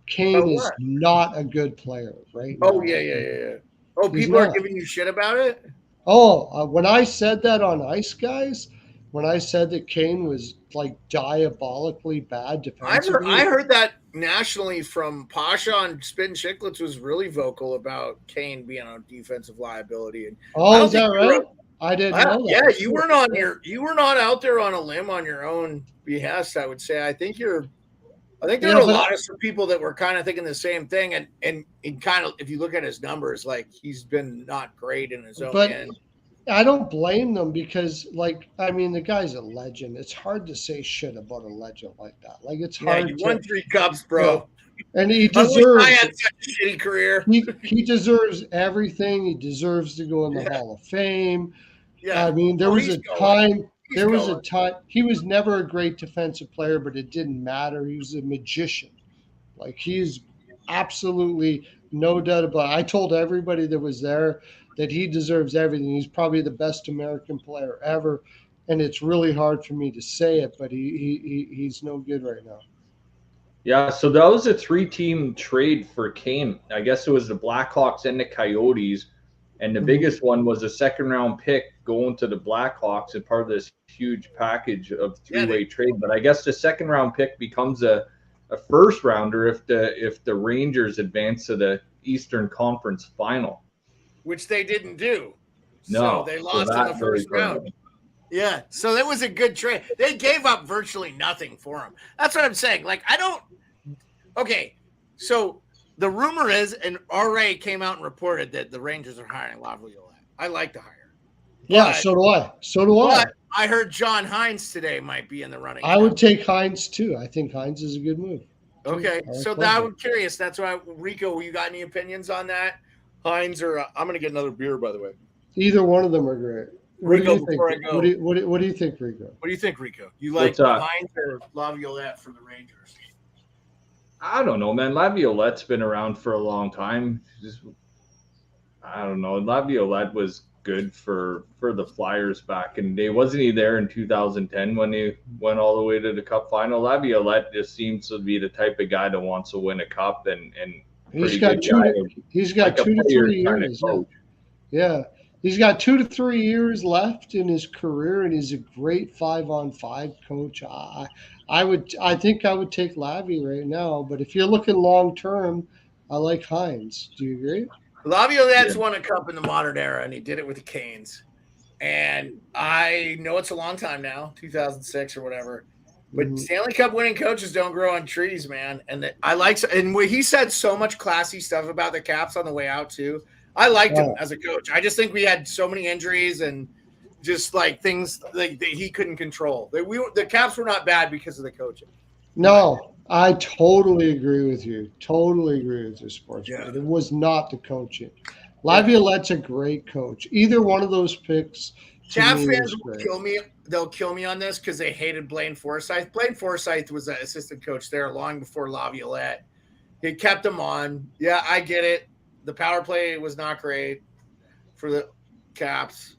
Kane is not a good player right now. Oh, yeah. Oh, people are giving you shit about it? Oh, when I said that on Ice Guys, when I said that Kane was, like, diabolically bad defensively. I heard that nationally from Pasha on Spin Chicklets was really vocal about Kane being a defensive liability. And is that right? I didn't know that. Yeah, you were not out there on a limb on your own behest, I would say. I think there are a lot of people that were kind of thinking the same thing, and kind of, if you look at his numbers, like, he's been not great in his own end. I don't blame them because, like, I mean, the guy's a legend. It's hard to say shit about a legend like that. Like, it's hard. Yeah, you won 3 cups, bro. And he deserves. I had such a shitty career. He deserves everything. He deserves to go in the Hall of Fame. Yeah, I mean, there was a time. He was never a great defensive player, but it didn't matter. He was a magician. Like, he's absolutely no doubt about it. I told everybody that was there that he deserves everything. He's probably the best American player ever, and it's really hard for me to say it, but he's no good right now. Yeah, so that was a 3-team trade for Kane. I guess it was the Blackhawks and the Coyotes, and the biggest one was a second-round pick going to the Blackhawks and part of this huge package of 3-way trade. But I guess the second-round pick becomes a first-rounder if the Rangers advance to the Eastern Conference Final. Which they didn't do. No. So they lost in the first round. Yeah. So that was a good trade. They gave up virtually nothing for him. That's what I'm saying. Like, okay. So the rumor is, and RA came out and reported that the Rangers are hiring Laviolette. I like to hire. Yeah, so do I. I heard John Hines today might be in the running. I would take Hines too. I think Hines is a good move. Okay. So now I'm curious. That's why, Rico, you got any opinions on that? Hines or I'm going to get another beer, by the way. Either one of them are great. Rico, before I go. What do you think, Rico? What do you think, Rico? You like Hines or Laviolette for the Rangers? I don't know, man. Laviolette's been around for a long time. I don't know. Laviolette was good for the Flyers back in the day. Wasn't he there in 2010 when he went all the way to the Cup final? Laviolette just seems to be the type of guy that wants to win a cup and he's got 2 to 3 years. Yeah. He's got 2 to 3 years left in his career, and he's a great 5-on-5 coach. I think I would take Lavi right now, but if you're looking long term, I like Hines. Do you agree? Laviolette's won a cup in the modern era, and he did it with the Canes. And I know it's a long time now, 2006 or whatever. But Stanley Cup winning coaches don't grow on trees, man. And he said so much classy stuff about the Caps on the way out too. I liked him as a coach. I just think we had so many injuries and just like things like that he couldn't control. The Caps were not bad because of the coaching. No, I totally agree with you. Totally agree with you, sports. Yeah. It was not the coaching. Laviolette's a great coach. Either one of those picks to Caps me fans is will great. kill me. They'll kill me on this because they hated Blaine Forsyth. Blaine Forsyth was an assistant coach there long before Laviolette. He kept him on. Yeah, I get it. The power play was not great for the Caps.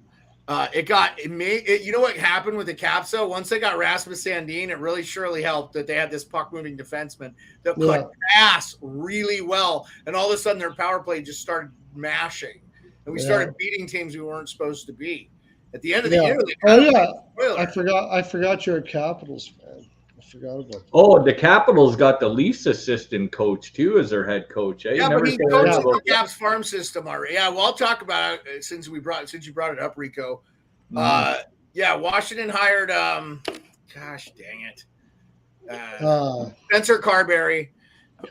You know what happened with the Caps though? Once they got Rasmus Sandin, it really surely helped that they had this puck moving defenseman that could pass really well, and all of a sudden their power play just started mashing, and we started beating teams we weren't supposed to beat. At the end of the year, I forgot you're a Capitals fan. I forgot about that. Oh, the Capitals got the Leafs assistant coach too as their head coach. Yeah, but he coached the Caps farm system already. Yeah, well, I'll talk about it since you brought it up, Rico. Washington hired gosh dang it. Spencer Carberry.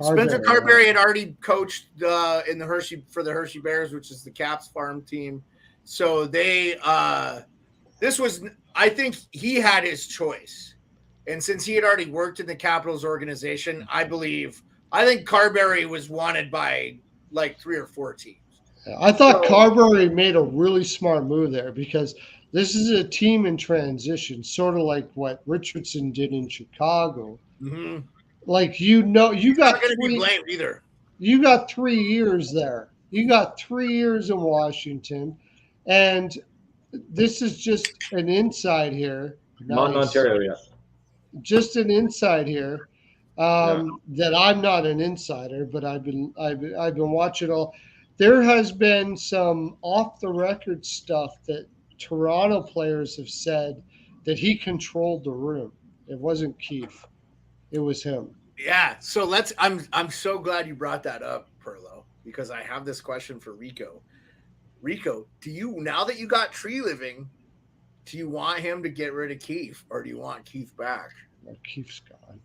Spencer Carberry had already coached in the Hershey Bears, which is the Caps farm team. So I think he had his choice. And since he had already worked in the Capitals organization, I think Carberry was wanted by like 3 or 4 teams. I thought Carberry made a really smart move there because this is a team in transition, sort of like what Richardson did in Chicago. Mm-hmm. Like you got not be blamed either. You got 3 years there. You got 3 years in Washington, and this is just an insight here. Mountain, Ontario, yeah. Just an insight here. That I'm not an insider, but I've been watching all. There has been some off the record stuff that Toronto players have said that he controlled the room. It wasn't Keefe. It was him. Yeah. So I'm so glad you brought that up, Pearlo, because I have this question for Rico. Rico, now that you got Tree Living, do you want him to get rid of Keefe or do you want Keefe back? Well, Keefe's gone.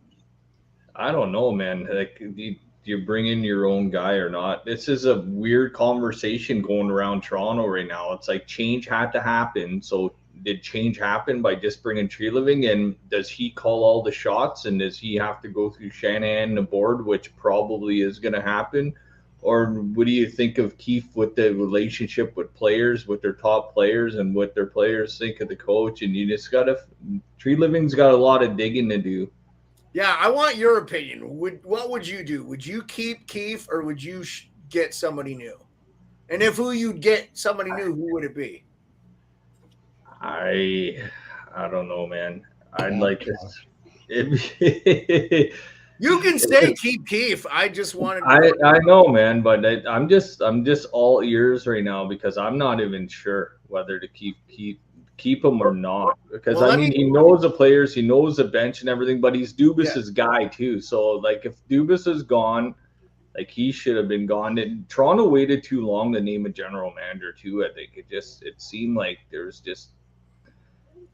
I don't know, man. Like, do you bring in your own guy or not? This is a weird conversation going around Toronto right now. It's like change had to happen. So did change happen by just bringing Tree Living? And does he call all the shots? And does he have to go through Shanahan and the board, which probably is going to happen? Or what do you think of Keefe with the relationship with players, with their top players, and what their players think of the coach? And you just Tree Living's got a lot of digging to do. Yeah, I want your opinion. What would you do? Would you keep Keefe or would you get somebody new? And if you'd get somebody new, who would it be? I don't know, man. I'd like this. You can say keep Keefe. I just wanted. I know, man, but I'm just all ears right now because I'm not even sure whether to keep him or not. Because he knows the players, he knows the bench and everything, but he's Dubas's guy too. So like, if Dubas is gone, like he should have been gone. And Toronto waited too long to name a general manager too. I think it seemed like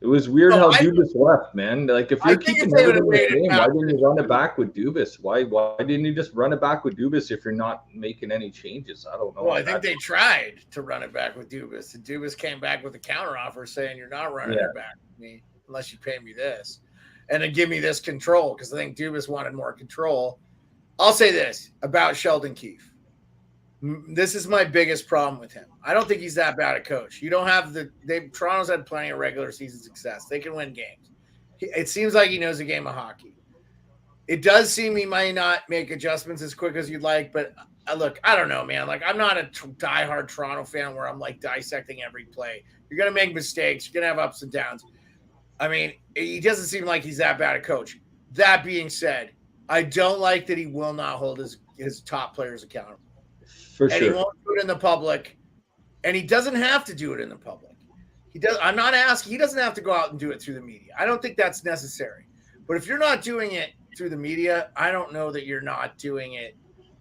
it was weird how Dubas left, man. Like, if you're keeping everything the same, why didn't you run it back with Dubas? Why didn't you just run it back with Dubas if you're not making any changes? I don't know. Well, I think they tried to run it back with Dubas, and Dubas came back with a counteroffer saying, "You're not running it back with me unless you pay me this, and then give me this control." Because I think Dubas wanted more control. I'll say this about Sheldon Keefe. This is my biggest problem with him. I don't think he's that bad a coach. You don't have Toronto's had plenty of regular season success. They can win games. It seems like he knows the game of hockey. It does seem he might not make adjustments as quick as you'd like, but look, I don't know, man. Like, I'm not a diehard Toronto fan where I'm like dissecting every play. You're going to make mistakes. You're going to have ups and downs. I mean, he doesn't seem like he's that bad a coach. That being said, I don't like that he will not hold his top players accountable. For sure. And he won't do it in the public, and he doesn't have to do it in the public. He doesn't have to go out and do it through the media. I don't think that's necessary. But if you're not doing it through the media, I don't know that you're not doing it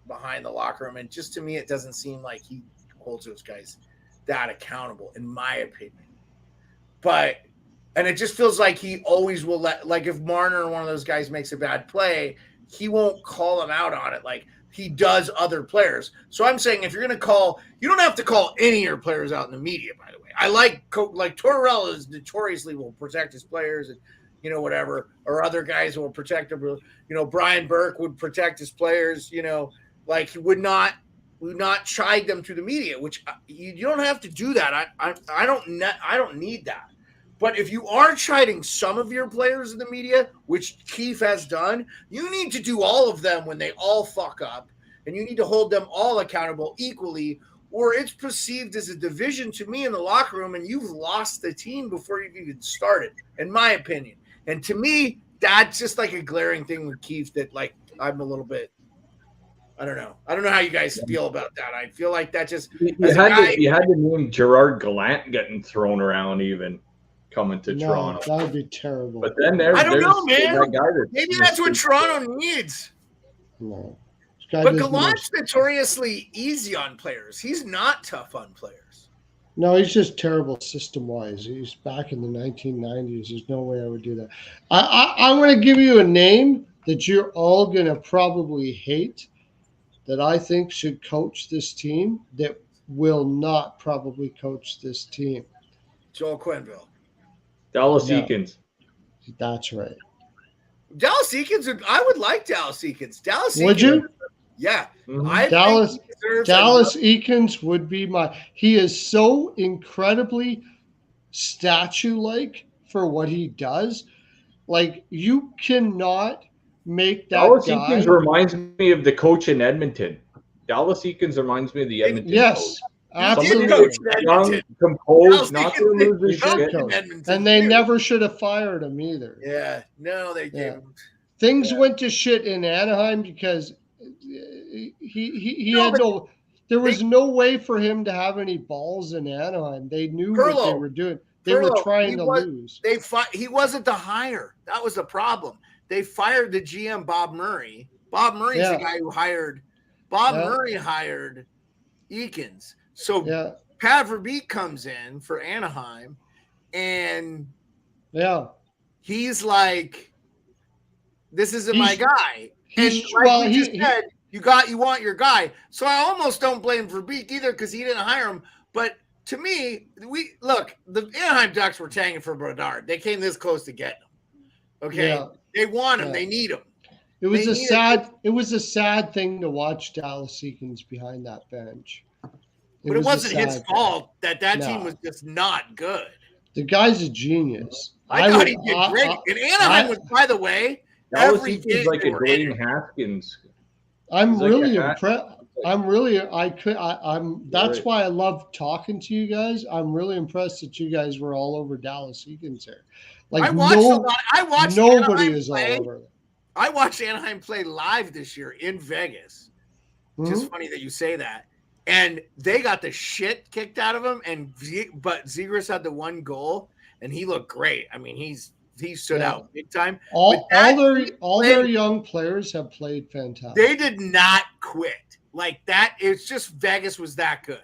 behind the locker room. And just to me, it doesn't seem like he holds those guys that accountable, in my opinion. And it just feels like he always will if Marner or one of those guys makes a bad play, he won't call him out on it. Like, he does other players. So I'm saying if you're going to call, you don't have to call any of your players out in the media, by the way. I like Tortorella is notoriously will protect his players and, whatever, or other guys will protect them. Brian Burke would protect his players, he would not chide them through the media, which you don't have to do that. I don't need that. But if you are chiding some of your players in the media, which Keefe has done, you need to do all of them when they all fuck up, and you need to hold them all accountable equally, or it's perceived as a division to me in the locker room, and you've lost the team before you've even started, in my opinion. And to me, that's just like a glaring thing with Keefe that, I'm a little bit, I don't know. I don't know how you guys feel about that. I feel like that just you had the name Gerard Gallant getting thrown around even coming to Toronto. That would be terrible. But then I don't know, man. That guy maybe that's what Toronto needs. No. But Gallant's notoriously easy on players. He's not tough on players. No, he's just terrible system-wise. He's back in the 1990s. There's no way I would do that. I'm going to give you a name that you're all going to probably hate, that I think should coach this team, that will not probably coach this team. Joel Quenneville. Dallas Eakins. That's right. Dallas Eakins, I would like Dallas Eakins. Would you? Yeah. Mm-hmm. Dallas Eakins would be he is so incredibly statue-like for what he does. You cannot make that Dallas guy. Eakins reminds me of the coach in Edmonton. Dallas Eakins reminds me of the Edmonton coach. Absolutely. Young, composed, not to lose his shit. And they never should have fired him either. Yeah. No, they didn't. Things went to shit in Anaheim because there was no way for him to have any balls in Anaheim. They knew what they were doing. They were trying to lose. He wasn't the hire. That was the problem. They fired the GM, Bob Murray. Bob Murray's the guy who hired. Murray hired Eakins. So Pat Verbeek comes in for Anaheim, and he's like, "This isn't my guy." And you said, you want your guy. So I almost don't blame Verbeek either because he didn't hire him. But to me, the Anaheim Ducks were tanking for Bedard. They came this close to getting him. Okay, they want him. They need him. It was a sad thing to watch Dallas Eakins behind that bench. But it wasn't his fault that team was just not good. The guy's a genius. I thought he did great. And Anaheim was, by the way, every game like a Dwayne Haskins. I'm really impressed. That's why I love talking to you guys. I'm really impressed that you guys were all over Dallas Eakins here. I watched a lot. I watched nobody is all over them. I watched Anaheim play live this year in Vegas. Mm-hmm. Just funny that you say that. And they got the shit kicked out of him. But Zegras had the one goal, and he looked great. I mean, he stood out big time. All their young players have played fantastic. They did not quit like that. It's just Vegas was that good.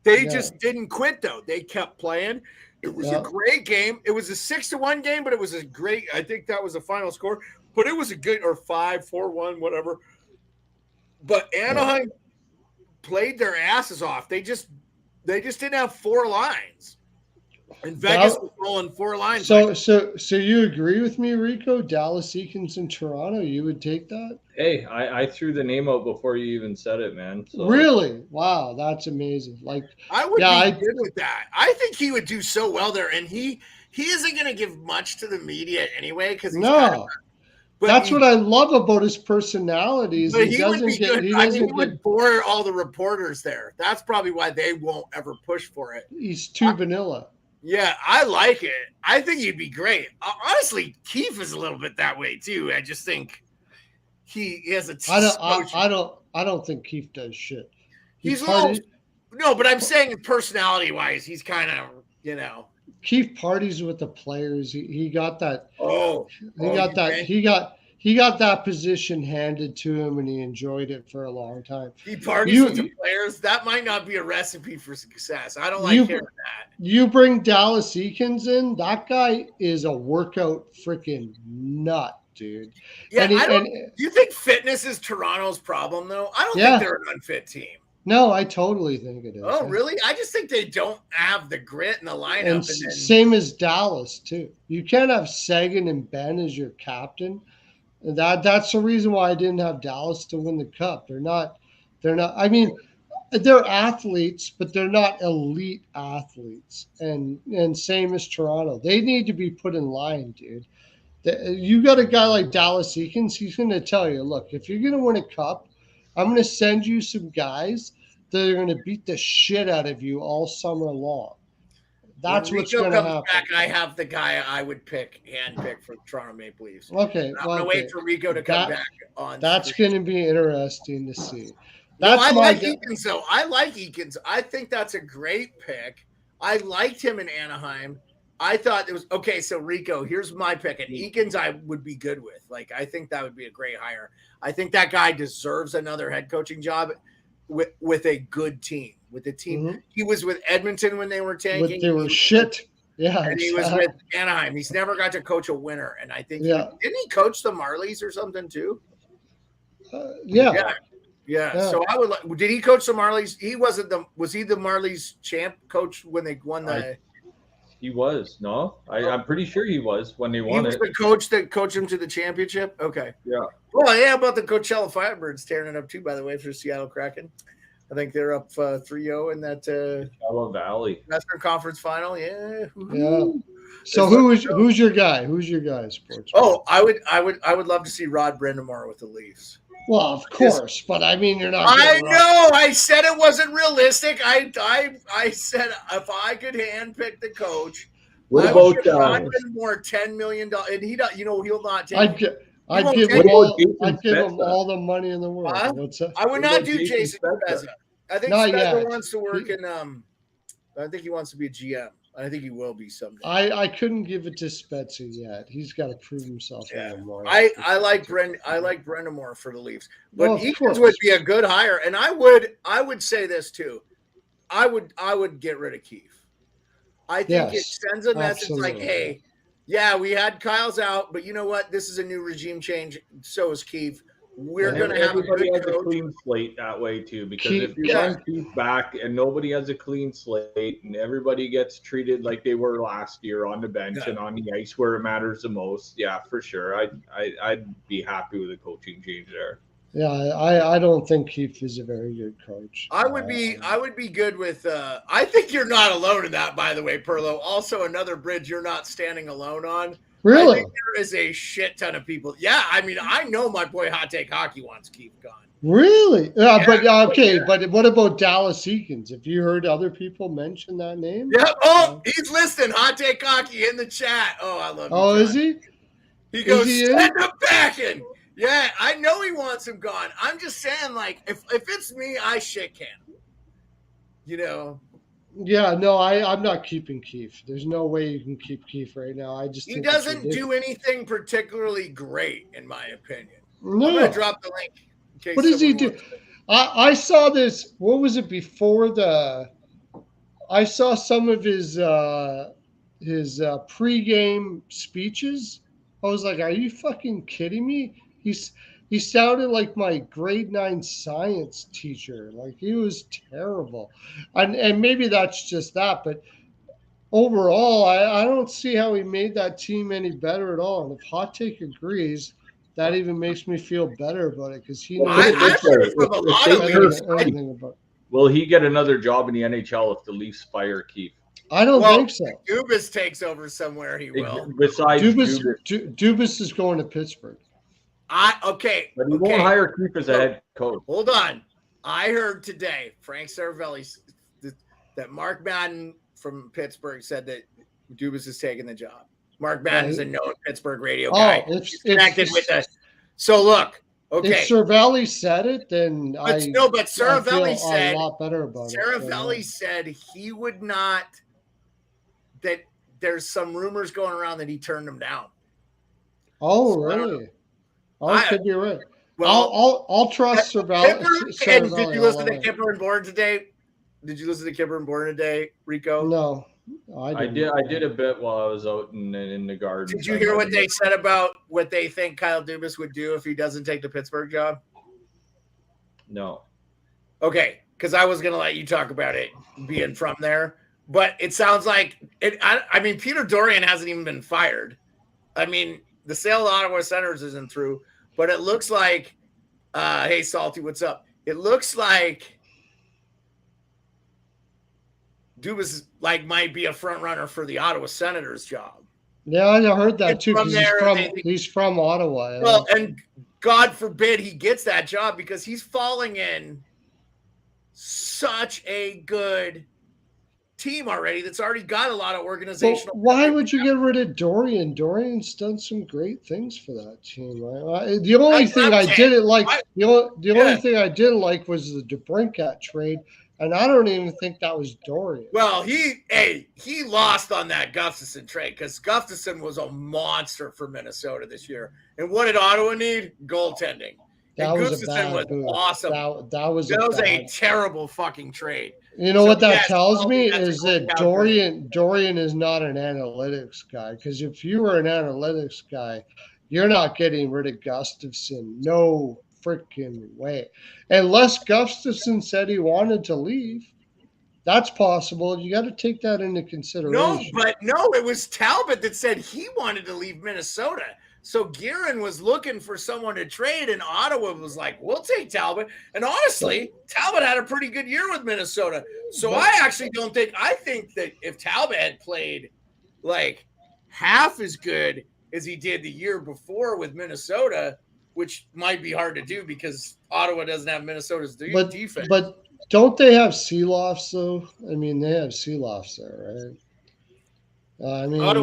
They just didn't quit though. They kept playing. It was a great game. It was a 6-1 game, but it was a great. I think that was the final score. But it was a good 5-4-1, whatever. But Anaheim played their asses off. They just didn't have four lines. And Vegas was rolling four lines. So you agree with me, Rico? Dallas Eakins in Toronto, you would take that? Hey, I threw the name out before you even said it, man. So. Really? Wow, that's amazing. I would be good with that. I think he would do so well there, and he isn't going to give much to the media anyway because that's what I love about his personality. Is he would bore all the reporters there. That's probably why they won't ever push for it. He's too vanilla. Yeah, I like it. I think he'd be great. Honestly, Keefe is a little bit that way too. I just think he has a. I don't think Keefe does shit. No, but I'm saying personality wise, he's kind of Keefe parties with the players. He got that. He got that position handed to him, and he enjoyed it for a long time. He parties with the players. That might not be a recipe for success. I don't like hearing that. You bring Dallas Eakins in. That guy is a workout freaking nut. dude. Yeah, And do you think fitness is Toronto's problem though? I don't Yeah. think they're an unfit team. no, I totally think it is. Oh, really? I just think they don't have the grit in the lineup. And same as Dallas too. You can't have Sagan and Ben as your captain. That's the reason why I didn't have Dallas to win the cup. They're not. I mean, they're athletes, but they're not elite athletes. And same as Toronto. They need to be put in line, dude. You got a guy like Dallas Eakins, he's going to tell you, look, if you're going to win a cup, I'm going to send you some guys that are going to beat the shit out of you all summer long. That's when what's Rico going to comes happen. back, I have the guy I would hand pick for Toronto Maple Leafs. Okay, I'm going to wait for Rico to come back on. That's going to be interesting to see. I like Eakins, though. I like Eakins. I think that's a great pick. I liked him in Anaheim. I thought it was okay. So Rico, here's my pick, and Eakins I would be good with. Like, I think that would be a great hire. I think that guy deserves another head coaching job with a good team. With the team, Mm-hmm. He was with Edmonton when they were tanking. They were shit. Yeah, and he was with Anaheim. He's never got to coach a winner, and I think didn't he coach the Marlies or something too? Yeah. So I would. Did he coach the Marlies? He wasn't the. Was he the Marlies champ coach when they won the? He was. No, I'm pretty sure he was when they won. He was the coach that coached him to the championship. Okay. Yeah. Well, yeah. About the Coachella Firebirds tearing it up too. By the way, for Seattle Kraken, I think they're up 3-0 in that Coachella Valley Western Conference Final. Yeah. Yeah. So who's your guy? Who's your guy? Sports. Oh, I would love to see Rod Brindamore with the Leafs. Well, of course, but I mean, you're not. I know. I said it wasn't realistic. I said if I could handpick the coach, what I would about give Rod Brindamore $10 million, and he'll not take. I'd give him all the money in the world. What's that? I would not do Jason Spezza. I think Spezza wants to work in. I think he wants to be a GM. I think he will be someday. I couldn't give it to Spezza yet. He's got to prove himself a little more. I like Brindamore for the Leafs, but Eakins would be a good hire. And I would say this too. I would get rid of Keefe. I think it sends a message like, hey, yeah, we had Kyle's out, but you know what? This is a new regime change. So is Keefe. We're going to have a clean slate that way too, because if you run Keefe back and nobody has a clean slate and everybody gets treated like they were last year on the bench and on the ice where it matters the most, yeah, for sure, I'd be happy with a coaching change there. Yeah, I don't think Keefe is a very good coach. I would be good with. I think you're not alone in that, by the way, Pearlo. Also, another bridge you're not standing alone on. Really? I think there is a shit ton of people. Yeah, I mean, I know my boy Hot Take Hockey wants Keefe gone. Really? But what about Dallas Eakins? Have you heard other people mention that name? Yeah. Oh, he's listening. Hot Take Hockey in the chat. Oh, I love you. Oh, is he? He goes, send him back in. Yeah, I know he wants him gone. I'm just saying, like, if it's me, I shit can. You know. Yeah, no, I'm not keeping Keefe. There's no way you can keep Keefe right now. He doesn't do anything particularly great, in my opinion. No. I'm gonna drop the link. In case what does he do? I saw this. What was it before the? I saw some of his pregame speeches. I was like, "Are you fucking kidding me?" He sounded like my grade 9 science teacher. Like, he was terrible. And maybe that's just that, but overall, I don't see how he made that team any better at all. And if Hot Take agrees, that even makes me feel better about it, because he knows anything about it. Will he get another job in the NHL if the Leafs fire Keefe? I don't think so. If Dubas takes over somewhere, he will. Besides Dubas is going to Pittsburgh. But he won't hire Keefe as a head coach. Hold on. I heard today, Frank Saravelli, that Mark Madden from Pittsburgh said that Dubas is taking the job. Mark Madden's a known Pittsburgh radio guy. He's connected with us. So look, if Saravelli said it, then but Saravelli said a lot better about Saravelli said he would not. That there's some rumors going around that he turned them down. Oh, really? Could be right. Well, I'll trust Saravelli. Did you listen to Kipper and Bourne today? Did you listen to Kipper and Bourne today, Rico? No. I did a bit while I was out in the garden. Did you hear what they said about what they think Kyle Dubas would do if he doesn't take the Pittsburgh job? No. Okay, because I was going to let you talk about it being from there, but it sounds like it. I mean, Peter Dorian hasn't even been fired. I mean, the sale of Ottawa Senators isn't through, but it looks like, hey, Salty, what's up? It looks like Dubas might be a front runner for the Ottawa Senators job. Yeah, I heard that too. He's from Ottawa. Yeah. Well, and God forbid he gets that job because he's falling in such a good team already that's already got a lot of organizational. Well, why would you get rid of Dorian? Dorian's done some great things for that team. The only thing I didn't like, the only thing I didn't like was the DeBrincat trade, and I don't even think that was Dorian. Well, he lost on that Gustafsson trade because Gustafsson was a monster for Minnesota this year. And what did Ottawa need? Goaltending. That was awesome. That was a terrible fucking trade. You know what that tells me is that Dorian is not an analytics guy. Because if you were an analytics guy, you're not getting rid of Gustafsson. No freaking way. Unless Gustafsson said he wanted to leave. That's possible. You got to take that into consideration. No, it was Talbot that said he wanted to leave Minnesota. So Guerin was looking for someone to trade, and Ottawa was like, we'll take Talbot. And honestly, Talbot had a pretty good year with Minnesota. So I think that if Talbot had played half as good as he did the year before with Minnesota, which might be hard to do because Ottawa doesn't have Minnesota's defense. But don't they have Seelofts, though? I mean, they have Seelofts there, right? I mean, that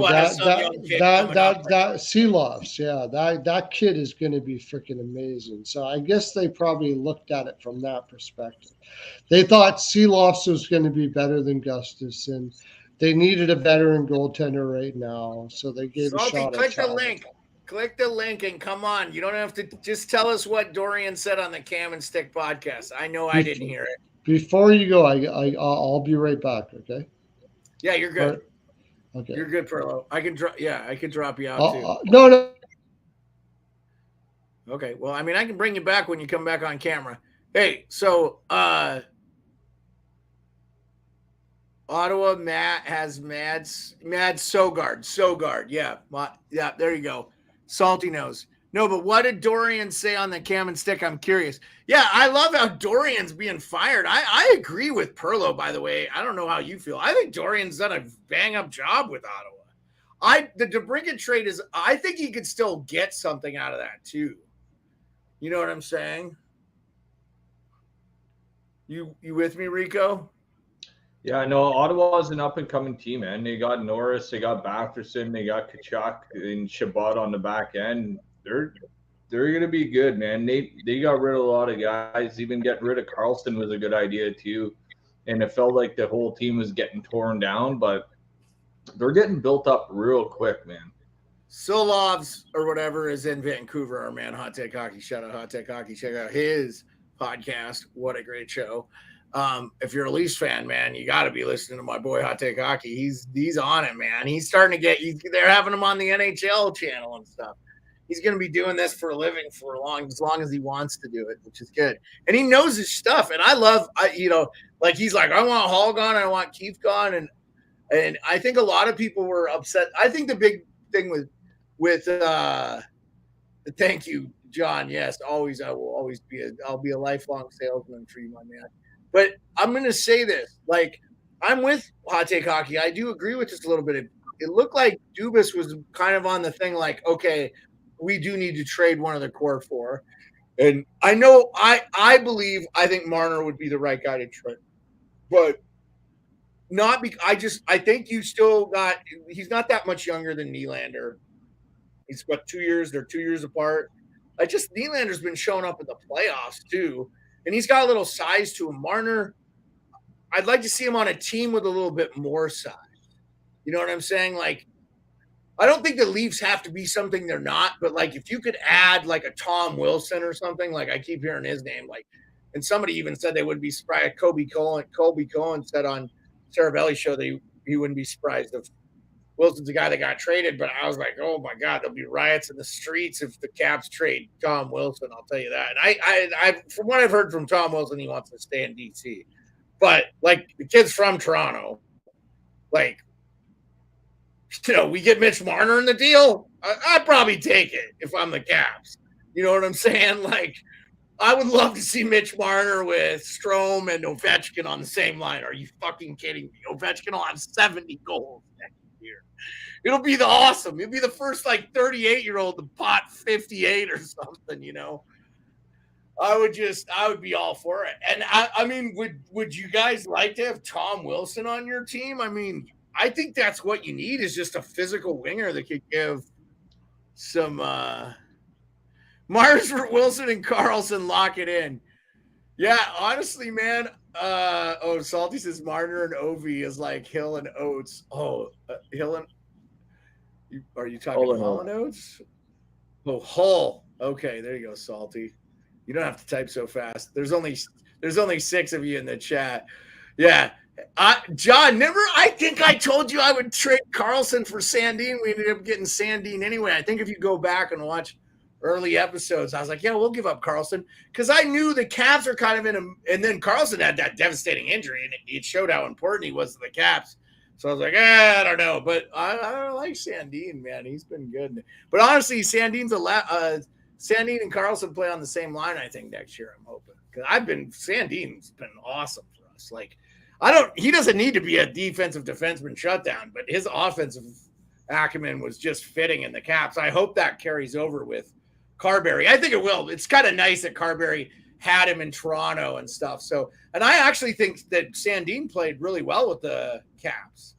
Seelofts, yeah, that kid is going to be freaking amazing. So I guess they probably looked at it from that perspective. They thought Seelofts was going to be better than Gustafsson. They needed a veteran goaltender right now, so they gave a shot. Click the link and come on. You don't have to just tell us what Dorian said on the Cam and Stick podcast. I know I didn't hear it. Before you go, I'll be right back. Okay. Yeah, you're good. Right. Okay. You're good, Pearlo. I can drop you out too. No. Okay. Well, I mean, I can bring you back when you come back on camera. Hey, so Ottawa Matt has Mad Sogard. Yeah, there you go. Salty nose. No, but what did Dorian say on the Cam and Stick? I'm curious. Yeah, I love how Dorian's being fired. I agree with Pearlo, by the way. I don't know how you feel. I think Dorian's done a bang-up job with Ottawa. The DeBrincat trade is – I think he could still get something out of that too. You know what I'm saying? You with me, Rico? Yeah, no, Ottawa's an up-and-coming team, man. They got Norris, they got Batherson, they got Kachuk and Shabbat on the back end. They're going to be good, man. They got rid of a lot of guys. Even getting rid of Carlson was a good idea, too. And it felt like the whole team was getting torn down, but they're getting built up real quick, man. Silovs or whatever is in Vancouver, our man, Hot Take Hockey. Shout out Hot Take Hockey. Check out his podcast. What a great show. If you're a Leafs fan, man, you got to be listening to my boy Hot Take Hockey. He's on it, man. He's starting to they're having him on the NHL channel and stuff. He's going to be doing this for a living for as long as he wants to do it, which is good. And he knows his stuff. And I love, he's like, I want Hall gone. I want Keith gone. And I think a lot of people were upset. I think the big thing with thank you, John. Yes, always. I'll be a lifelong salesman for you, my man. But I'm going to say this, I'm with Hot Take Hockey. I do agree with this a little bit. It looked like Dubas was kind of on the thing okay, we do need to trade one of the core four. And I know I think Marner would be the right guy to trade. But not because I think you still got – he's not that much younger than Nylander. He's got 2 years. They're 2 years apart. Nylander's been showing up in the playoffs too. And he's got a little size to him. Marner, I'd like to see him on a team with a little bit more size. You know what I'm saying? I don't think the Leafs have to be something they're not, but if you could add a Tom Wilson or something, I keep hearing his name, and somebody even said they would be surprised. Colby Cohen said on Saravelli's show that he wouldn't be surprised if Wilson's the guy that got traded. But I was like, oh my God, there'll be riots in the streets if the Caps trade Tom Wilson. I'll tell you that. And I from what I've heard from Tom Wilson, he wants to stay in DC. But like the kid's from Toronto, like, you know, we get Mitch Marner in the deal. I'd probably take it if I'm the Caps. You know what I'm saying? Like, I would love to see Mitch Marner with Strome and Ovechkin on the same line. Are you fucking kidding me? Ovechkin will have 70 goals next year. It'll be awesome. It'll be the first like 38-year-old to pot 58 or something, you know. I would be all for it. And I mean, would you guys like to have Tom Wilson on your team? I mean, I think that's what you need is just a physical winger that could give some Mars for Wilson and Carlson, lock it in. Yeah, honestly, man. Salty says Marner and Ovi is like Hill and Oates. Hill and are you talking Hull and Oates? Oh, Hull. Okay, there you go, Salty. You don't have to type so fast. There's only 6 of you in the chat. Yeah. John, I think I told you I would trade Carlson for Sandin. We ended up getting Sandin anyway. I think if you go back and watch early episodes, I was like, yeah, we'll give up Carlson because I knew the Caps are kind of in a, and then Carlson had that devastating injury and it showed how important he was to the Caps. So I was like, I don't know, but I like Sandin, man. He's been good. But honestly, Sandin and Carlson play on the same line, I think, next year. I'm hoping because Sandin's been awesome for us. Like, he doesn't need to be a defensive defenseman shutdown, but his offensive acumen was just fitting in the Caps. I hope that carries over with Carberry. I think it will. It's kind of nice that Carberry had him in Toronto and stuff. So, and I actually think that Sandin played really well with the Caps.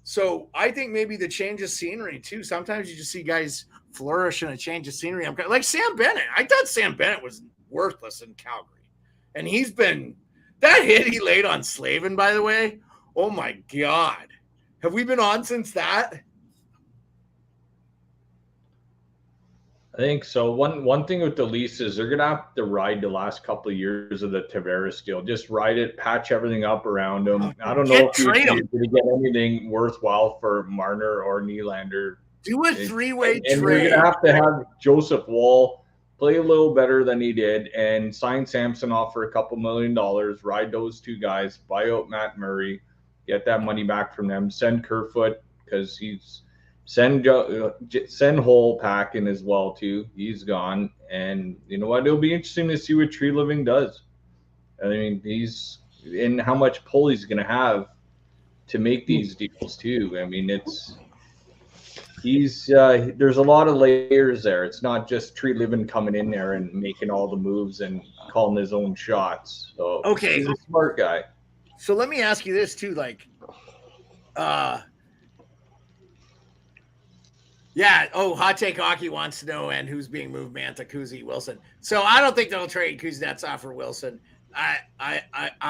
So I think maybe the change of scenery too. Sometimes you just see guys flourish in a change of scenery. I'm like Sam Bennett. I thought Sam Bennett was worthless in Calgary, and he's been that hit he laid on Slavin. By the way, oh my God, have we been on since that? I think so. One thing with the Leafs is they're gonna have to ride the last couple of years of the Tavares deal. Just ride it, patch everything up around him. I don't know if you're going to get anything worthwhile for Marner or Nylander. Do a three-way trade. And you're gonna have to have Joseph Woll play a little better than he did, and sign Samsonov for a couple $1 million. Ride those two guys, buy out Matt Murray, get that money back from them. Send Kerfoot because he's. Send Hull packing as well too. He's gone, and you know what? It'll be interesting to see what Tree Living does. I mean, he's and how much pull he's going to have to make these deals too. I mean, there's a lot of layers there. It's not just Tree Living coming in there and making all the moves and calling his own shots. So okay, he's a smart guy. So let me ask you this too, like, yeah. Oh, Hot Take Hockey wants to know and who's being moved, Mantha, Kuzi, Wilson. So I don't think they'll trade Kuznetsov for Wilson. I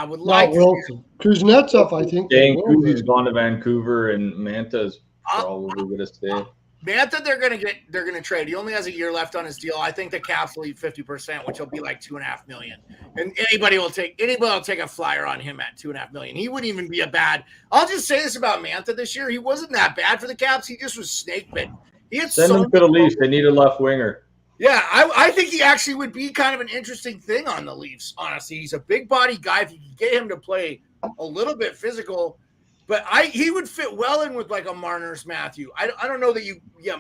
would like Wilson. Kuznetsov, I think. Kuzi's gone to Vancouver, and Manta's probably going to stay. Mantha, they're going to trade. He only has a year left on his deal. I think the Caps will eat 50%, which will be like $2.5 million. And anybody will take a flyer on him at $2.5 million. He wouldn't even be a bad. I'll just say this about Mantha this year: he wasn't that bad for the Caps. He just was snake bitten. Send him to the Leafs. They need a left winger. Yeah, I think he actually would be kind of an interesting thing on the Leafs, honestly. He's a big body guy. If you could get him to play a little bit physical, but he would fit well in with like a Marner's Matthew. I don't know that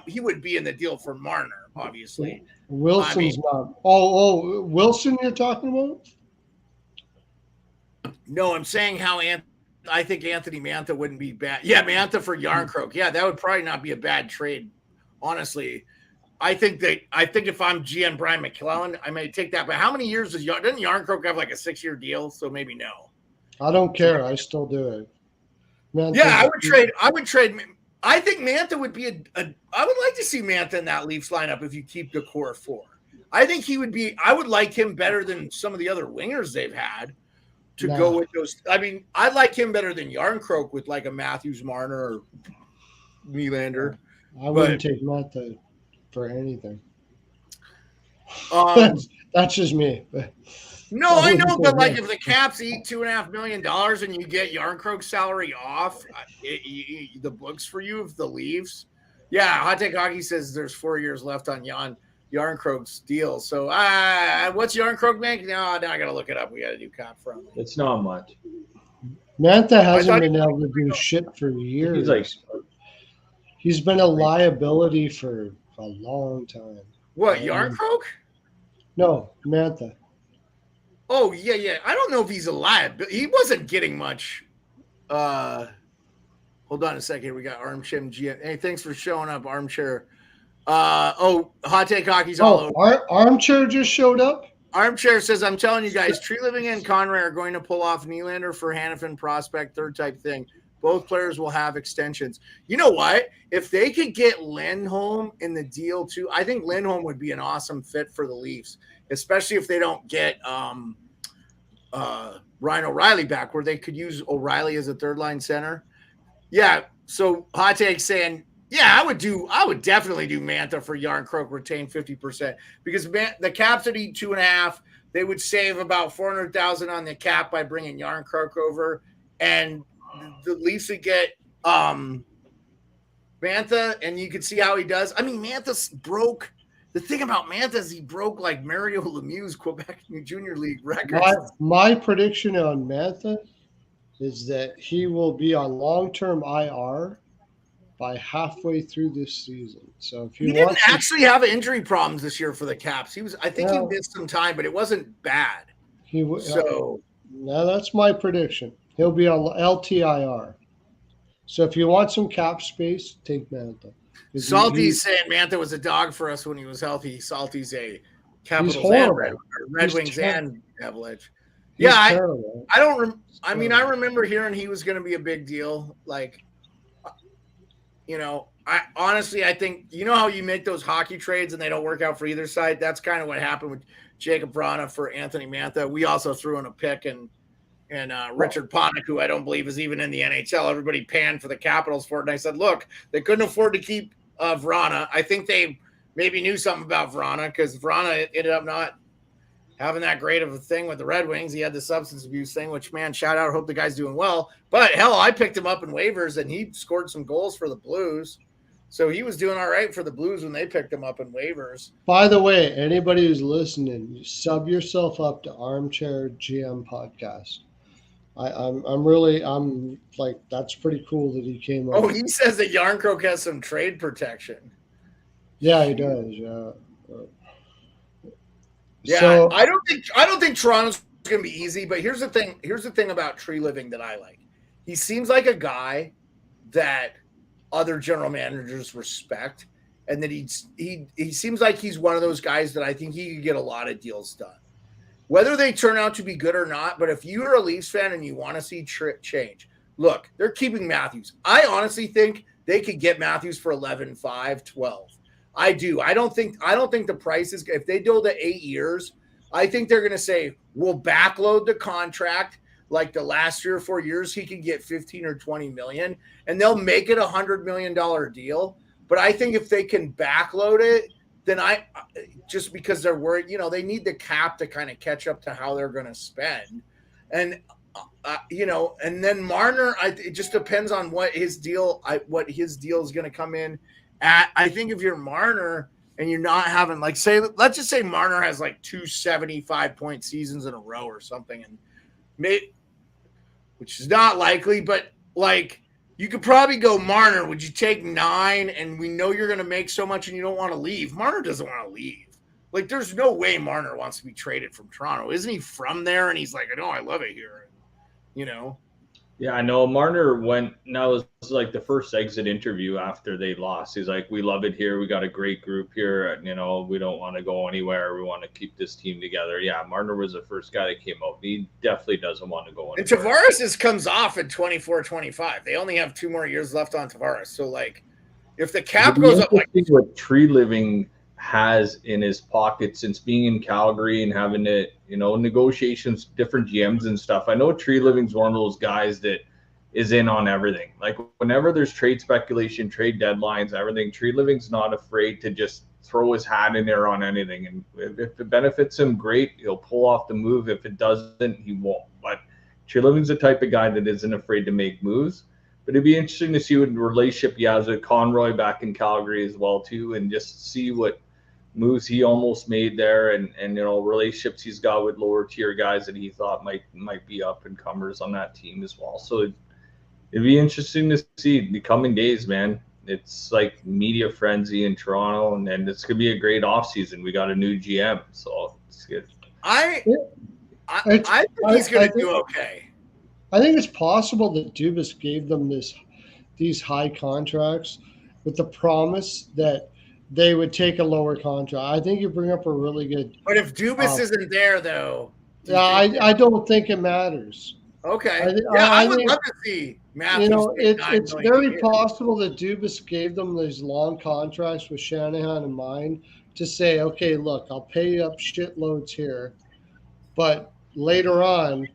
he would be in the deal for Marner, obviously. Wilson's not. Oh, Wilson you're talking about? No, I'm saying how I think Anthony Mantha wouldn't be bad. Yeah, Mantha for Yarncroke. Yeah, that would probably not be a bad trade. Honestly, I think if I'm GM Brian McClellan, I may take that. But how many years doesn't Yarncroke have like a 6-year deal? So maybe no. I don't care. I still do it. Yeah, I would trade. I think Mantha would be I would like to see Mantha in that Leafs lineup if you keep the core 4. I think he would be. I would like him better than some of the other wingers they've had to go with those. I mean, I like him better than Yarncroke with like a Matthews, Marner, or Nylander. I wouldn't take Mantha for anything. That's just me. But No, I know, but like if the Caps eat $2.5 million and you get Yarncroke's salary off, the books for you of the Leafs. Yeah, Hot Take Hockey says there's 4 years left on Yarncroke's deal. So what's Yarncroke make? No, now I got to look it up. We got to do cap friendly. It's not much. Mantha hasn't been able to do shit for years. He's been a liability for a long time. What, Yarncroke? No, Mantha. Oh, yeah. I don't know if he's alive, but he wasn't getting much. Hold on a second. We got Armchair GM. Hey, thanks for showing up, Armchair. Hot Take Hockey's all over. Armchair just showed up? Armchair says, I'm telling you guys, Tree Living and Conrad are going to pull off Nylander for Hanifin prospect, third type thing. Both players will have extensions. You know what? If they could get Lindholm in the deal too, I think Lindholm would be an awesome fit for the Leafs, especially if they don't get Ryan O'Reilly back, where they could use O'Reilly as a third line center. Yeah. So Hot Take saying, yeah, I would definitely do Mantha for Yarncroke, retain 50%, because the Caps would eat 2.5. They would save about $400,000 on the cap by bringing Yarncroke over, and the Leafs would get Mantha, and you could see how he does. I mean, Mantha's broke. The thing about Mantha is he broke like Mario Lemieux's Quebec Junior League record. My prediction on Mantha is that he will be on long-term IR by halfway through this season. So if he didn't actually have injury problems this year for the Caps. I think he missed some time, but it wasn't bad. That's my prediction. He'll be on LTIR. So if you want some cap space, take Mantha. Salty's saying Mantha was a dog for us when he was healthy. Salty's a Capitals and Red Wings and Avalanche. Yeah, I remember hearing he was going to be a big deal. Like, I think, how you make those hockey trades and they don't work out for either side? That's kind of what happened with Jacob Vrana for Anthony Mantha. We also threw in a pick and Richard Panik, who I don't believe is even in the NHL. Everybody panned for the Capitals for it. And I said, look, they couldn't afford to keep Vrana. I think they maybe knew something about Vrana, because Vrana ended up not having that great of a thing with the Red Wings. He had the substance abuse thing, which, man, shout out. Hope the guy's doing well. But, hell, I picked him up in waivers, and he scored some goals for the Blues. So he was doing all right for the Blues when they picked him up in waivers. By the way, anybody who's listening, sub yourself up to Armchair GM Podcast. I'm like, that's pretty cool that he came up. Oh, he says that Yarncroke has some trade protection. Yeah, he does. Yeah. Yeah, so, I don't think Toronto's going to be easy, but here's the thing. Here's the thing about Tree Living that I like. He seems like a guy that other general managers respect, and that he seems like he's one of those guys that I think he could get a lot of deals done. Whether they turn out to be good or not, but if you're a Leafs fan and you want to see change, look, they're keeping Matthews. I honestly think they could get Matthews for 11, 5, 12. I do. I don't think the price is, if they do the 8 years, I think they're going to say, we'll backload the contract. Like the last 3 or 4 years, he could get 15 or 20 million, and they'll make it $100 million deal. But I think if they can backload it, then just because they're worried, they need the cap to kind of catch up to how they're going to spend. And, and then Marner, it just depends on what his deal is going to come in at. I think if you're Marner and you're not having, like, let's just say Marner has like 2 75-point seasons in a row or something, and which is not likely, but like, you could probably go, Marner, would you take 9? And we know you're going to make so much and you don't want to leave. Marner doesn't want to leave. Like, there's no way Marner wants to be traded from Toronto. Isn't he from there? And he's like, I know, I love it here. Yeah, I know. Marner was like the first exit interview after they lost. He's like, we love it here. We got a great group here. And, we don't want to go anywhere. We want to keep this team together. Yeah, Marner was the first guy that came out. He definitely doesn't want to go anywhere. And Tavares comes off at 24-25. They only have 2 more years left on Tavares. So, like, if the cap goes up, like, what Tree Living has in his pocket since being in Calgary and having to, negotiations, different GMs and stuff. I know Tree Living's one of those guys that is in on everything. Like, whenever there's trade speculation, trade deadlines, everything, Tree Living's not afraid to just throw his hat in there on anything. And if it benefits him, great. He'll pull off the move. If it doesn't, he won't. But Treliving's the type of guy that isn't afraid to make moves. But it'd be interesting to see what relationship he has with Conroy back in Calgary as well too, and just see what moves he almost made there, and relationships he's got with lower tier guys that he thought might be up and comers on that team as well. So it'd be interesting to see the coming days, man. It's like media frenzy in Toronto, and then it's gonna be a great offseason. We got a new GM, so it's good. I think he's gonna do okay. I think it's possible that Dubas gave them these high contracts with the promise that they would take a lower contract. I think you bring up a really good. But if Dubas isn't there, though, I don't think it matters. Okay. I would love to see Matthews. It's very possible that Dubas gave them these long contracts with Shanahan in mind to say, okay, look, I'll pay you up shitloads here, but later on,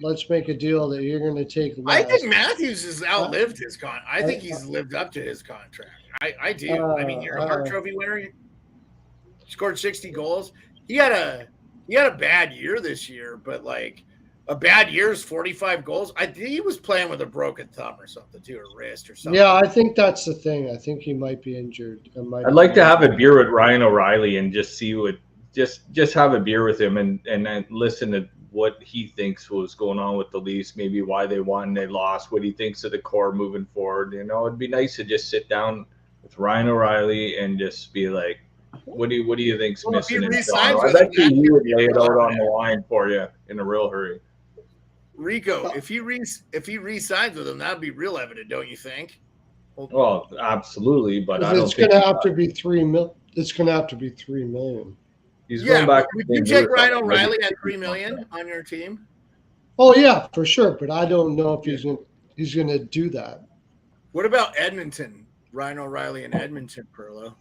let's make a deal that you're going to take less. I think Matthews has outlived his contract. I think he's lived up to his contract. I do. I mean, you're a Hart Trophy winner. He scored 60 goals. He had a bad year this year, but like a bad year is 45 goals. I think he was playing with a broken thumb or something too, or wrist or something. Yeah, I think that's the thing. I think he might be injured. I'd like to have a beer with Ryan O'Reilly and just see what just have a beer with him and listen to what he thinks was going on with the Leafs, maybe why they won, they lost, what he thinks of the core moving forward. It'd be nice to just sit down with Ryan O'Reilly and just be like, what do you think's missing? I bet he would lay it out on the line for you in a real hurry. Rico, if he re-signs with him, that'd be real evident, don't you think? Well, absolutely, but I don't think it's going to have to be $3 million. It's going to have to be $3 million. He's going back. Would you take Ryan O'Reilly at $3 million on your team? Oh yeah, for sure. But I don't know if he's going to do that. What about Edmonton? Ryan O'Reilly in Edmonton, Pearlo.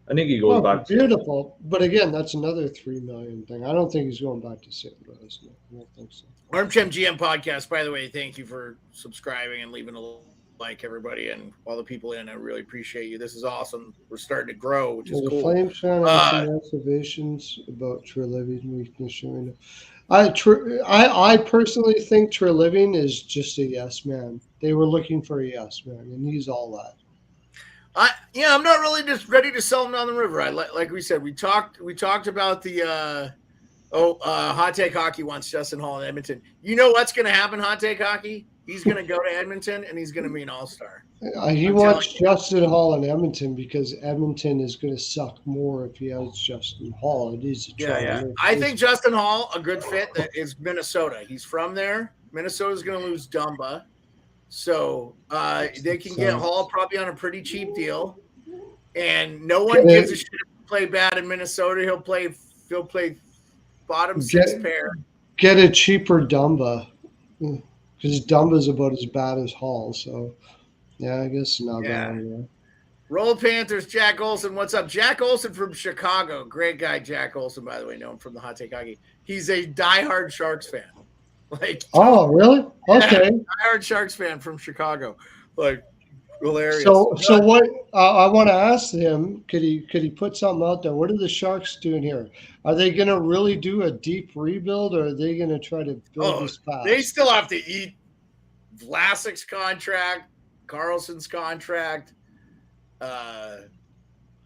I think he goes back. Beautiful, but again, that's another $3 million thing. I don't think he's going back to St. Louis. No, I don't think so. Armchair GM podcast. By the way, thank you for subscribing and leaving a like, everybody, and all the people in. I really appreciate you. This is awesome. We're starting to grow, which is cool. The Flames fan has some observations about Treliving weakness. I personally think Treliving is just a yes man. They were looking for a yes man, and he's all that. I'm not really just ready to sell him down the river. Like we said, we talked about the Hot Take Hockey wants Justin Hall in Edmonton. You know what's going to happen, Hot Take Hockey? He's going to go to Edmonton, and he's going to be an all-star. He wants Justin Hall in Edmonton because Edmonton is going to suck more if he has Justin Hall. It is a trouble. I think Justin Hall, a good fit, that is Minnesota. He's from there. Minnesota's going to lose Dumba. So they can get Hall probably on a pretty cheap deal. And no one gives a shit if he play bad in Minnesota. He'll play bottom six pair. Get a cheaper Dumba. Because Dumba's about as bad as Hall, so yeah, I guess not bad. Yeah. Roll Panthers, Jack Olson. What's up? Jack Olson from Chicago. Great guy, Jack Olson, by the way, known from the Hot Take Hockey. He's a diehard Sharks fan. Oh, really? Okay. Diehard Sharks fan from Chicago. Hilarious. So what I want to ask him, could he put something out there? What are the Sharks doing here? Are they going to really do a deep rebuild, or are they going to try to build this fast? They still have to eat Vlasic's contract, Carlson's contract. I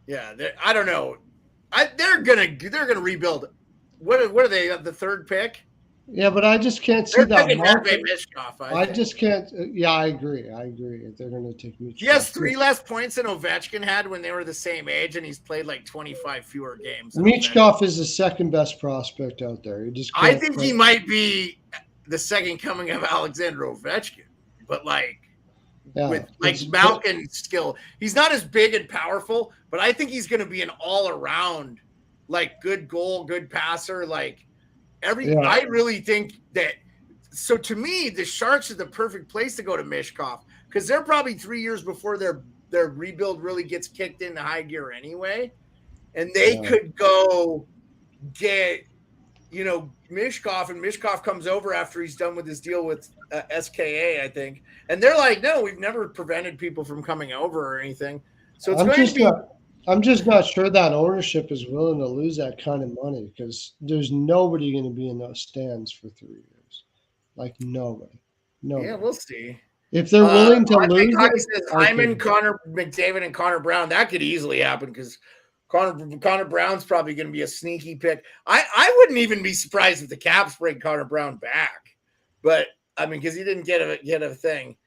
don't know. They're gonna rebuild. What are they? The third pick? Yeah, but I just can't see that market. I just can't. Yeah, I agree. They're going to take Michkov. He has 3 less points than Ovechkin had when they were the same age, and he's played like 25 fewer games. Michkov is the second best prospect out there. I think he might be the second coming of Alexander Ovechkin, but with Malkin's skill, he's not as big and powerful, but I think he's going to be an all-around, good goal, good passer, I really think that. So to me, the Sharks are the perfect place to go to Michkov because they're probably 3 years before their rebuild really gets kicked into high gear anyway, and they could go get Michkov, and Michkov comes over after he's done with his deal with SKA, I think, and they're like, no, we've never prevented people from coming over or anything. So it's going to be. I'm just not sure that ownership is willing to lose that kind of money because there's nobody going to be in those stands for 3 years. Like nobody. Yeah, Nobody. we'll see. If they're willing to I think lose Hockey it, says I Hyman, can. Connor McDavid, and Connor Brown. That could easily happen because Connor Brown's probably going to be a sneaky pick. I wouldn't even be surprised if the Caps bring Connor Brown back, but I mean because he didn't get a thing.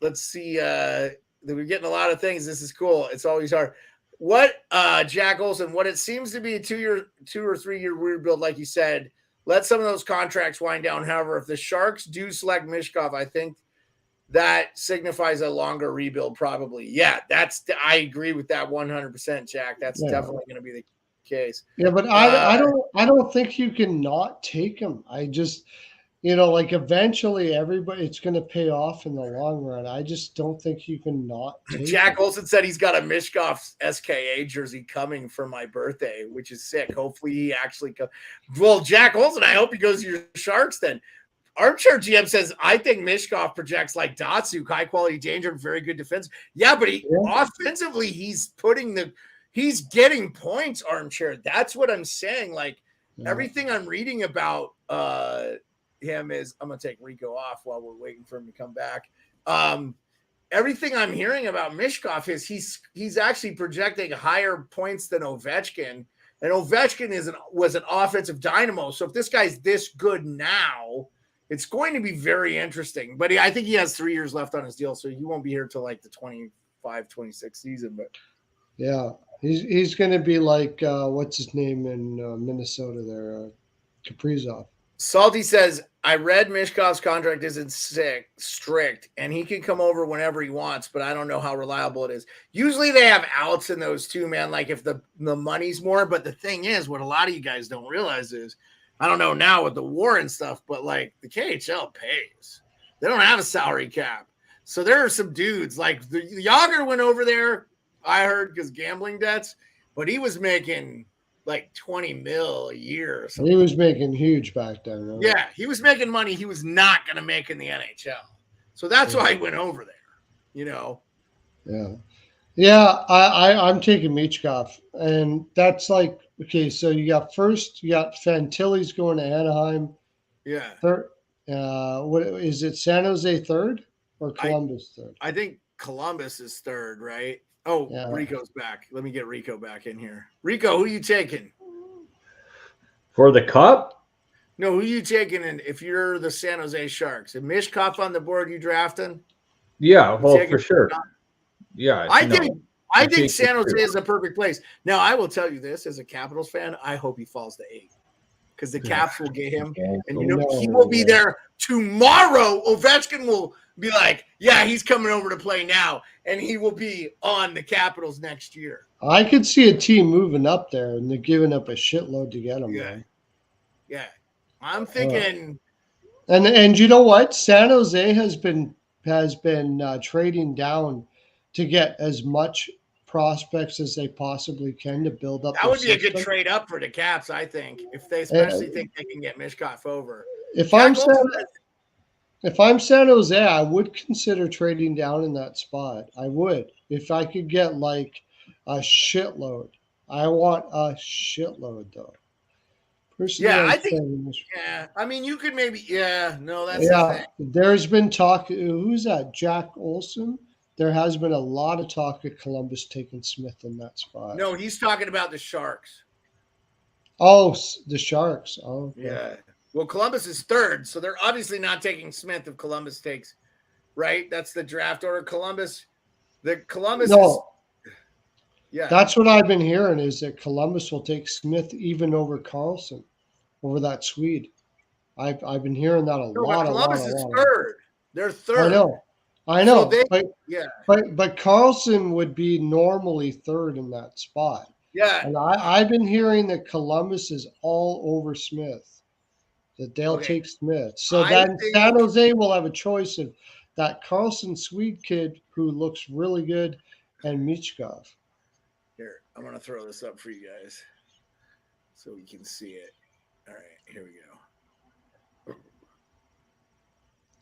Let's see. We're getting a lot of things. This is cool. It's always hard. What Jack Olson? What it seems to be a 2 or 3 year rebuild, like you said. Let some of those contracts wind down. However, if the Sharks do select Mishkov, I think that signifies a longer rebuild, probably. Yeah, I agree with that 100%, Jack. That's definitely going to be the case. Yeah, but I don't think you can not take him. I just like eventually it's going to pay off in the long run. I just don't think you can not take Jack him. Olson said he's got a Mishkov SKA jersey coming for my birthday, which is sick. Hopefully he actually comes. Well, Jack Olson, I hope he goes to your Sharks then. Armchair GM says, I think Mishkov projects like Datsuk, high quality danger, very good defense. Yeah, but offensively, he's getting points, Armchair. That's what I'm saying. Like everything I'm reading about him is, I'm going to take Rico off while we're waiting for him to come back. Everything I'm hearing about Mishkov is he's actually projecting higher points than Ovechkin. And Ovechkin was an offensive dynamo. So if this guy's this good now, it's going to be very interesting. But I think he has 3 years left on his deal, so he won't be here till like the 25-26 season. But yeah, he's going to be like what's his name in Minnesota there, Kaprizov. Salty says, I read Mishkov's contract isn't strict, and he can come over whenever he wants, but I don't know how reliable it is. Usually they have outs in those too, man, like if the money's more. But the thing is, what a lot of you guys don't realize is, I don't know now with the war and stuff, but like the KHL pays. They don't have a salary cap. So there are some dudes, like the Yager went over there, I heard, because gambling debts, but he was making like 20 mil a year or something. He was making huge back then. Right? Yeah, he was making money he was not going to make in the NHL. So that's why he went over there, Yeah, I'm taking Michkov. And that's like, okay, so you got Fantilli's going to Anaheim. Yeah. Third, what is it, San Jose third or Columbus third? I think Columbus is third, right? Oh, yeah. Rico's back. Let me get Rico back in here. Rico, who are you taking? For the Cup? No, who are you taking in if you're the San Jose Sharks? Is Mishkov on the board you drafting? Yeah, well, for sure. Yeah. I think San Jose is a perfect place. Now, I will tell you this, as a Capitals fan, I hope he falls to 8. Because the Caps will get him. And he will be there tomorrow. Ovechkin will be like, yeah, he's coming over to play now. And he will be on the Capitals next year. I could see a team moving up there and they're giving up a shitload to get him. Yeah. Man. Yeah. I'm thinking. And you know what? San Jose has been trading down to get as much prospects as they possibly can to build up. That would be a good trade up for the Caps, I think, if they especially think they can get Mishkov over. If I'm San Jose, I would consider trading down in that spot. I would, if I could get like a shitload. I want a shitload though. Personally, yeah, I think. Yeah, I mean, you could maybe. Yeah, no, that's. Yeah, there's been talk. Who's that? Jack Olson. There has been a lot of talk of Columbus taking Smith in that spot. No, he's talking about the Sharks. Oh, the Sharks. Oh, okay. Yeah. Well, Columbus is third, so they're obviously not taking Smith if Columbus takes, right? That's the draft order. Columbus. No. Yeah. That's what I've been hearing is that Columbus will take Smith even over Carlson, over that Swede. I've been hearing that a lot. Columbus is third. They're third. I know. So but Carlson would be normally third in that spot. Yeah. And I've been hearing that Columbus is all over Smith, that they'll take Smith. So then San Jose will have a choice of that Carlson Swede kid who looks really good and Michkov. Here, I'm going to throw this up for you guys so we can see it. All right, here we go.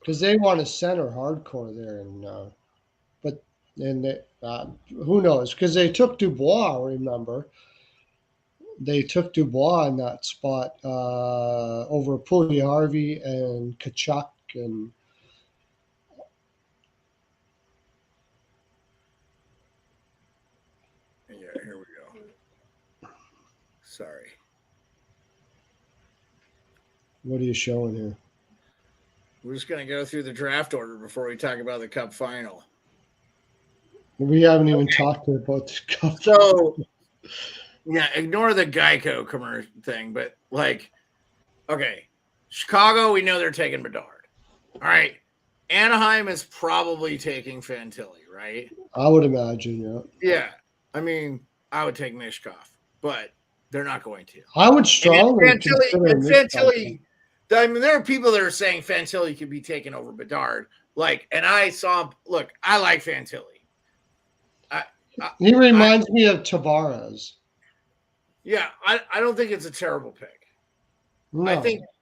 Because they want to center hardcore there, and but And who knows? Because they took Dubois, remember? They took Dubois in that spot over Pugliarvi and Kachuk. And Yeah, here we go. Sorry. what are you showing here? We're just going to go through the draft order before we talk about the Cup final. We haven't even talked about the Cup. So, yeah, ignore the Geico commercial thing, but like, okay, Chicago, we know they're taking Bedard. All right, Anaheim is probably taking Fantilli, right? I would imagine, yeah. Yeah, I mean, I would take Mishkov, but they're not going to. I would strongly And consider Fantilli, I mean, there are people that are saying Fantilli could be taken over Bedard. Like, and I saw, look, I like Fantilli. He reminds me of Tavares. Yeah, I don't think it's a terrible pick. No.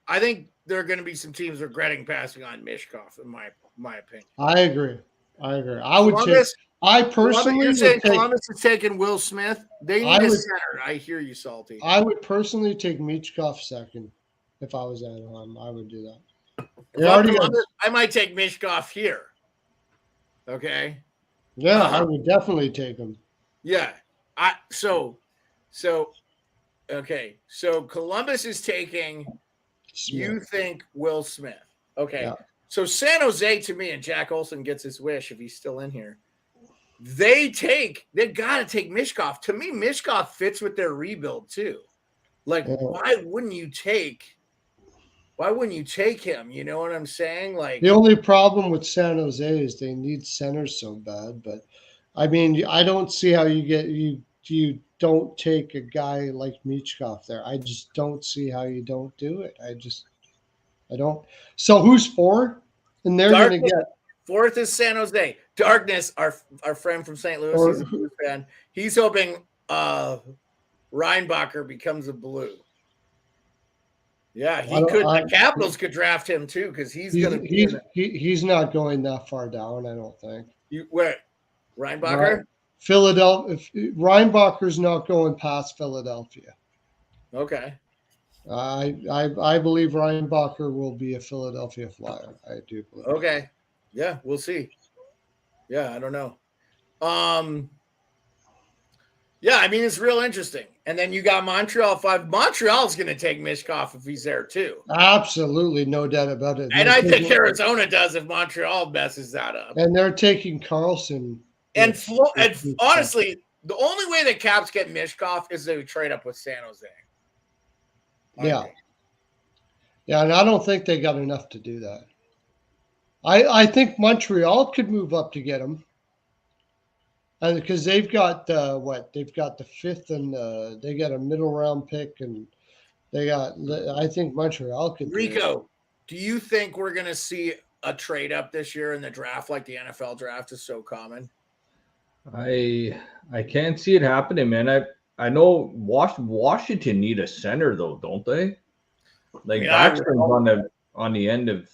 I think there are going to be some teams regretting passing on Mishkov, in my opinion. I agree. I would take. I personally You're saying would take, Columbus is taking Will Smith. They need a center. I hear you, Salty. I would personally take Michkov second if I was Anaheim. I would do that. I might take Mishkov here. Okay. Yeah, I would definitely take him. Yeah. Okay. So Columbus is taking Smith. You think Will Smith. Okay. Yeah. So San Jose, to me, and Jack Olson gets his wish if he's still in here. They got to take Mishkov. To me, Mishkov fits with their rebuild too. Like, why wouldn't you take him? You know what I'm saying? Like, the only problem with San Jose is they need centers so bad. But I mean, I don't see how you don't take a guy like Michkov there. I just don't see how you don't do it. I don't. So who's fourth? And they're going to get fourth is San Jose. Darkness, our friend from St. Louis, he's a Blue fan. He's hoping Reinbacher becomes a Blue. Yeah, the Capitals could draft him too because he's going to. He's not going that far down. I don't think. Where Reinbacher? Philadelphia. Reinbacher's not going past Philadelphia. Okay. I believe Reinbacher will be a Philadelphia Flyer. I do believe. Okay. Yeah, we'll see. Yeah, I don't know. Yeah, I mean, it's real interesting. And then you got Montreal 5. Montreal's going to take Mishkov if he's there too. Absolutely, no doubt about it. And I think Arizona does if Montreal messes that up. And they're taking Carlson. And honestly, the only way the Caps get Mishkov is they would trade up with San Jose. Yeah. Yeah, and I don't think they got enough to do that. I think Montreal could move up to get him. And because they've got they've got the fifth and they got a middle round pick and they got. I think Montreal could. Rico, do you think we're going to see a trade up this year in the draft like the NFL draft is so common? I can't see it happening, man. I know Washington need a center though, don't they? Like Backstrom's on the end of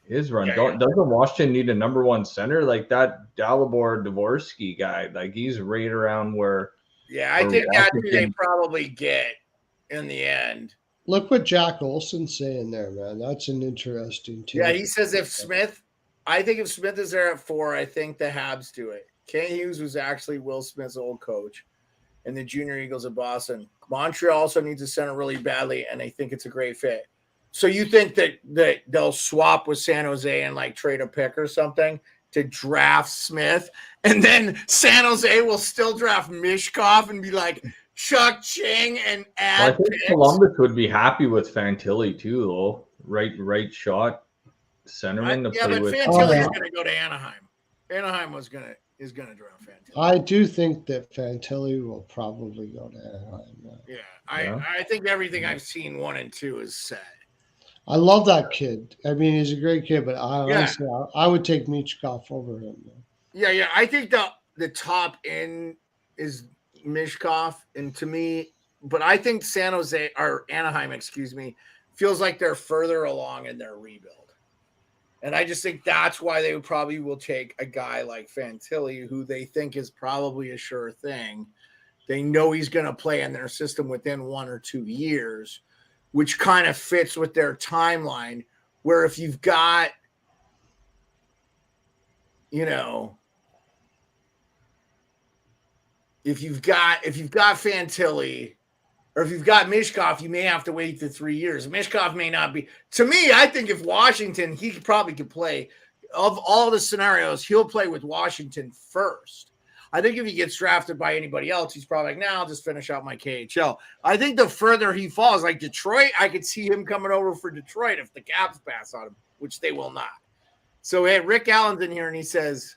his run. Doesn't Washington need a number one center like that Dalibor Dvorsky guy? Like he's right around where. Yeah, I think that's who they probably get in the end. Look what Jack Olson's saying there, man. That's an interesting team. Yeah, he says if Smith is there at 4, I think the Habs do it. Kent Hughes was actually Will Smith's old coach and the Junior Eagles of Boston. Montreal also needs a center really badly, and I think it's a great fit. So you think that they'll swap with San Jose and like trade a pick or something to draft Smith, and then San Jose will still draft Mishkov and be like Chuck Ching and add. I think picks. Columbus would be happy with Fantilli too, though. Right shot centerman to play with. Yeah, but Fantilli is going to go to Anaheim. Anaheim is going to draft Fantilli. I do think that Fantilli will probably go to Anaheim. Yeah, I think everything I've seen 1 and 2 is set. I love that kid. I mean, he's a great kid, but honestly, I would take Michkov over him. Yeah. I think the top end is Mishkov, and to me, but I think San Jose or Anaheim, feels like they're further along in their rebuild. And I just think that's why they probably will take a guy like Fantilli, who they think is probably a sure thing. They know he's going to play in their system within 1 or 2 years, which kind of fits with their timeline, where if you've got, if you've got Fantilli, or if you've got Mishkov, you may have to wait the 3 years. Mishkov may not be. To me, I think if Washington, he probably could play. Of all the scenarios, he'll play with Washington first. I think if he gets drafted by anybody else, he's probably like, I'll just finish out my KHL. I think the further he falls, like Detroit, I could see him coming over for Detroit if the Caps pass on him, which they will not. So Rick Allen's in here, and he says,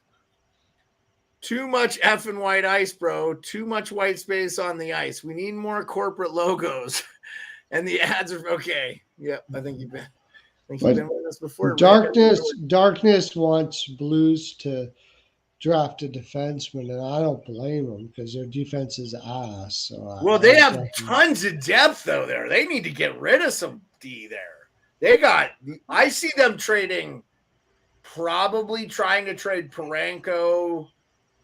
too much effing white ice, bro. Too much white space on the ice. We need more corporate logos. And the ads are okay. Yep, I think you've been with us before. Darkness wants Blues to draft a defenseman, and I don't blame them because their defense is ass. So they have tons of depth though there. They need to get rid of some D there. I see them probably trying to trade Parenko,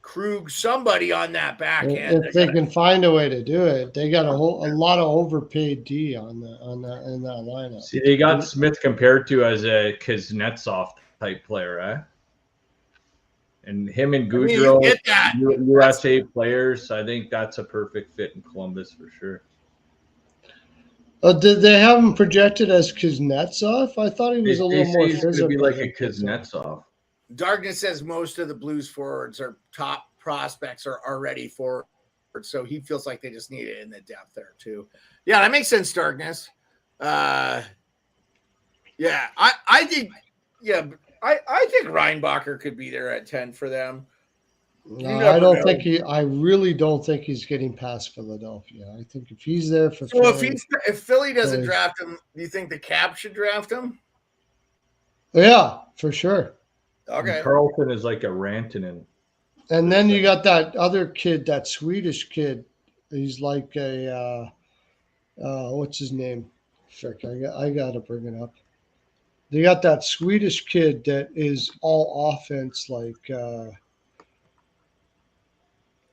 Krug, somebody on that back end. If they can find a way to do it, they got a lot of overpaid D in that lineup. See, they got Smith compared to as a Kuznetsov type player, eh? And him and Goudreau, USA players, I think that's a perfect fit in Columbus for sure. Did they have him projected as Kuznetsov? I thought he was a little more physical. He's going to be like a Kuznetsov. Darkness says most of the Blues forwards are top prospects are already forward, so he feels like they just need it in the depth there too. Yeah, that makes sense, Darkness. I think Reinbacher could be there at 10 for them. I really don't think he's getting past Philadelphia. I think if he's there for if Philly doesn't draft him, do you think the Cap should draft him? Yeah, for sure. Okay. And Carlton is like a Rantanen. And then you got that other kid, that Swedish kid. He's like a what's his name? Frick, I gotta bring it up. They got that Swedish kid that is all offense, like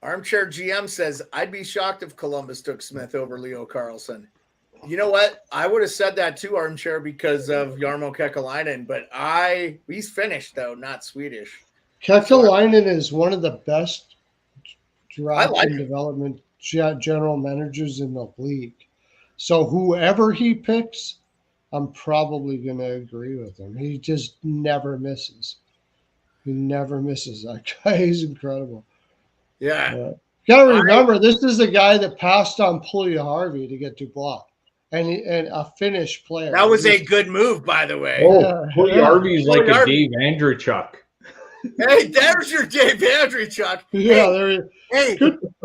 Armchair GM says, I'd be shocked if Columbus took Smith over Leo Carlson. You know what? I would have said that too, Armchair, because of Jarmo Kekalainen, but he's Finnish though, not Swedish. Kekalainen is one of the best draft and development general managers in the league. So whoever he picks, I'm probably going to agree with him. He just never misses. He never misses. That guy is incredible. Yeah. Got to remember, this is the guy that passed on Puljujärvi to get Dubois. And a Finnish player. That was a good move, by the way. Puljujärvi is like a Dave Andreychuk. Hey, there's your Dave Andreychuk. Yeah, hey,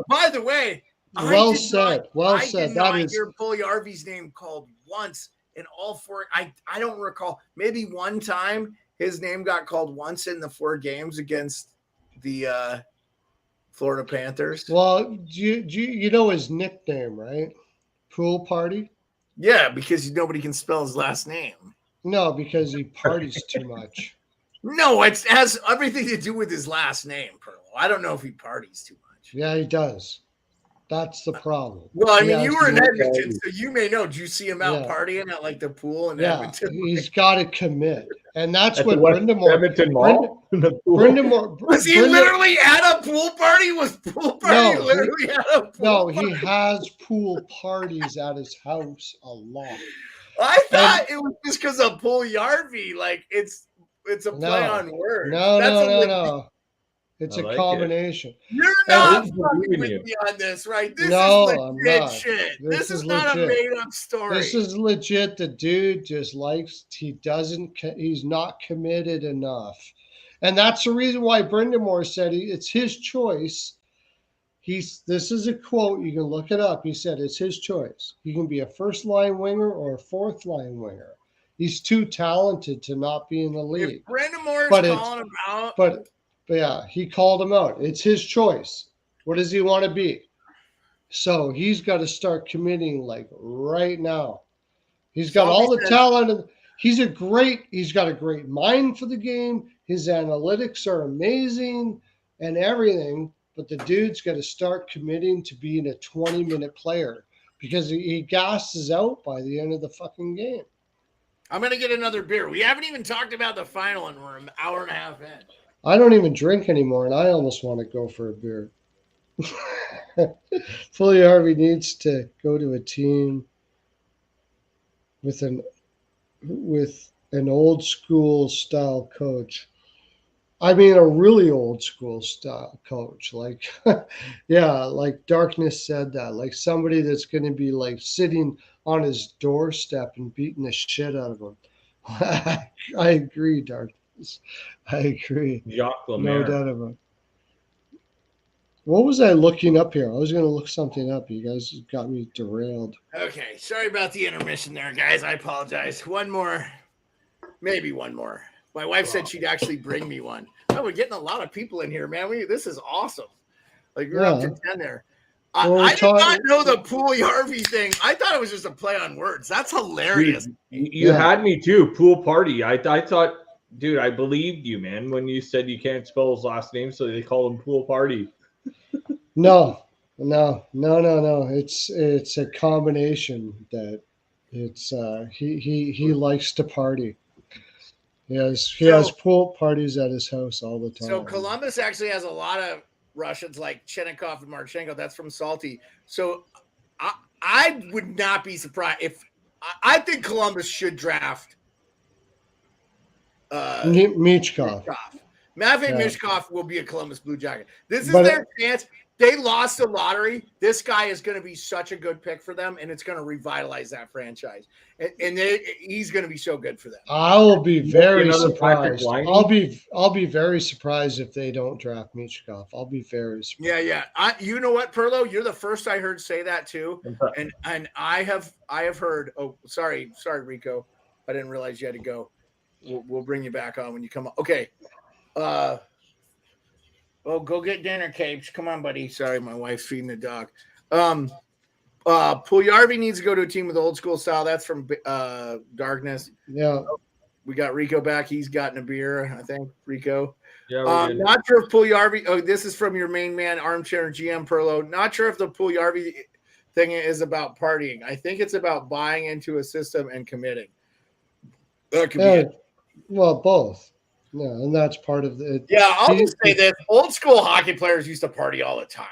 by the way, well said. I did not hear Puljujärvi's name called once in all 4. I don't recall. Maybe one time his name got called once in the 4 games against the Florida Panthers. Well, you know his nickname, right? Pool Party? Yeah, because nobody can spell his last name. No, because he parties too much. No, it has everything to do with his last name, Pearlo. I don't know if he parties too much. Yeah, he does. That's the problem. Well, I mean, you were in Edmonton, so you may know. Did you see him out partying at like the pool in Edmonton? He's got to commit, and that's what Brind'Amour. Edmonton Mall. Brind'Amour was he literally at a pool party? Was pool party literally at a pool? No, he has pool parties at his house a lot. I thought it was just because of Puljujärvi. Like it's a play on words. No. It's a combination. You're not fucking with me on this, right? This is legit shit. This is not a made-up story. This is legit. The dude just he's not committed enough. And that's the reason why Brind'Amour said it's his choice. This is a quote. You can look it up. He said it's his choice. He can be a first-line winger or a fourth-line winger. He's too talented to not be in the league. If Brind'Amour is calling him out. But yeah, he called him out. It's his choice. What does he want to be? So he's got to start committing like right now. He's got all the talent. he's got a great mind for the game. His analytics are amazing and everything, but the dude's got to start committing to being a 20-minute player because he gasses out by the end of the fucking game. I'm going to get another beer. We haven't even talked about the final, and we're an hour and a half in. I don't even drink anymore, and I almost want to go for a beer. Puljujärvi needs to go to a team with an old school style coach. I mean, a really old school style coach. Like, yeah, like Darkness said that. Like somebody that's going to be like sitting on his doorstep and beating the shit out of him. I agree, Darkness. I agree. Jacques No Lemaire. doubt about it. What was I looking up here? I was going to look something up. You guys got me derailed. Okay, sorry about the intermission there, guys. I apologize. One more, maybe one more. My wife said she'd actually bring me one. Oh, we're getting a lot of people in here, man. This is awesome. Like we're up to 10 there. I did not know the Puljujärvi thing. I thought it was just a play on words. That's hilarious. Dude, you had me too. Pool party. I thought, dude, I believed you, man, when you said you can't spell his last name, so they call him Pool Party. No. It's a combination that it's he likes to party. He has pool parties at his house all the time. So Columbus actually has a lot of Russians like Chenikov and Marchenko. That's from Salty. So I would not be surprised if I think Columbus should draft Michkov. Matvei Michkov will be a Columbus Blue Jacket. This is their chance. They lost the lottery. This guy is going to be such a good pick for them, and it's going to revitalize that franchise. And he's going to be so good for them. I will be very surprised. I'll be very surprised if they don't draft Michkov. I'll be very surprised. Yeah. You know what, Pearlo? You're the first I heard say that too. And I have heard. Oh, sorry, Rico. I didn't realize you had to go. We'll bring you back on when you come on. Okay. Well, go get dinner, Capes. Come on, buddy. Sorry, my wife's feeding the dog. Puljujärvi needs to go to a team with old school style. That's from Darkness. Yeah. We got Rico back. He's gotten a beer, I think, Rico. Yeah, not sure if Puljujärvi – oh, this is from your main man, Armchair GM Pearlo. Not sure if the Puljujärvi thing is about partying. I think it's about buying into a system and committing. That could be it. Well, both. Yeah, and that's part of it. Yeah, I'll just say this. Old school hockey players used to party all the time.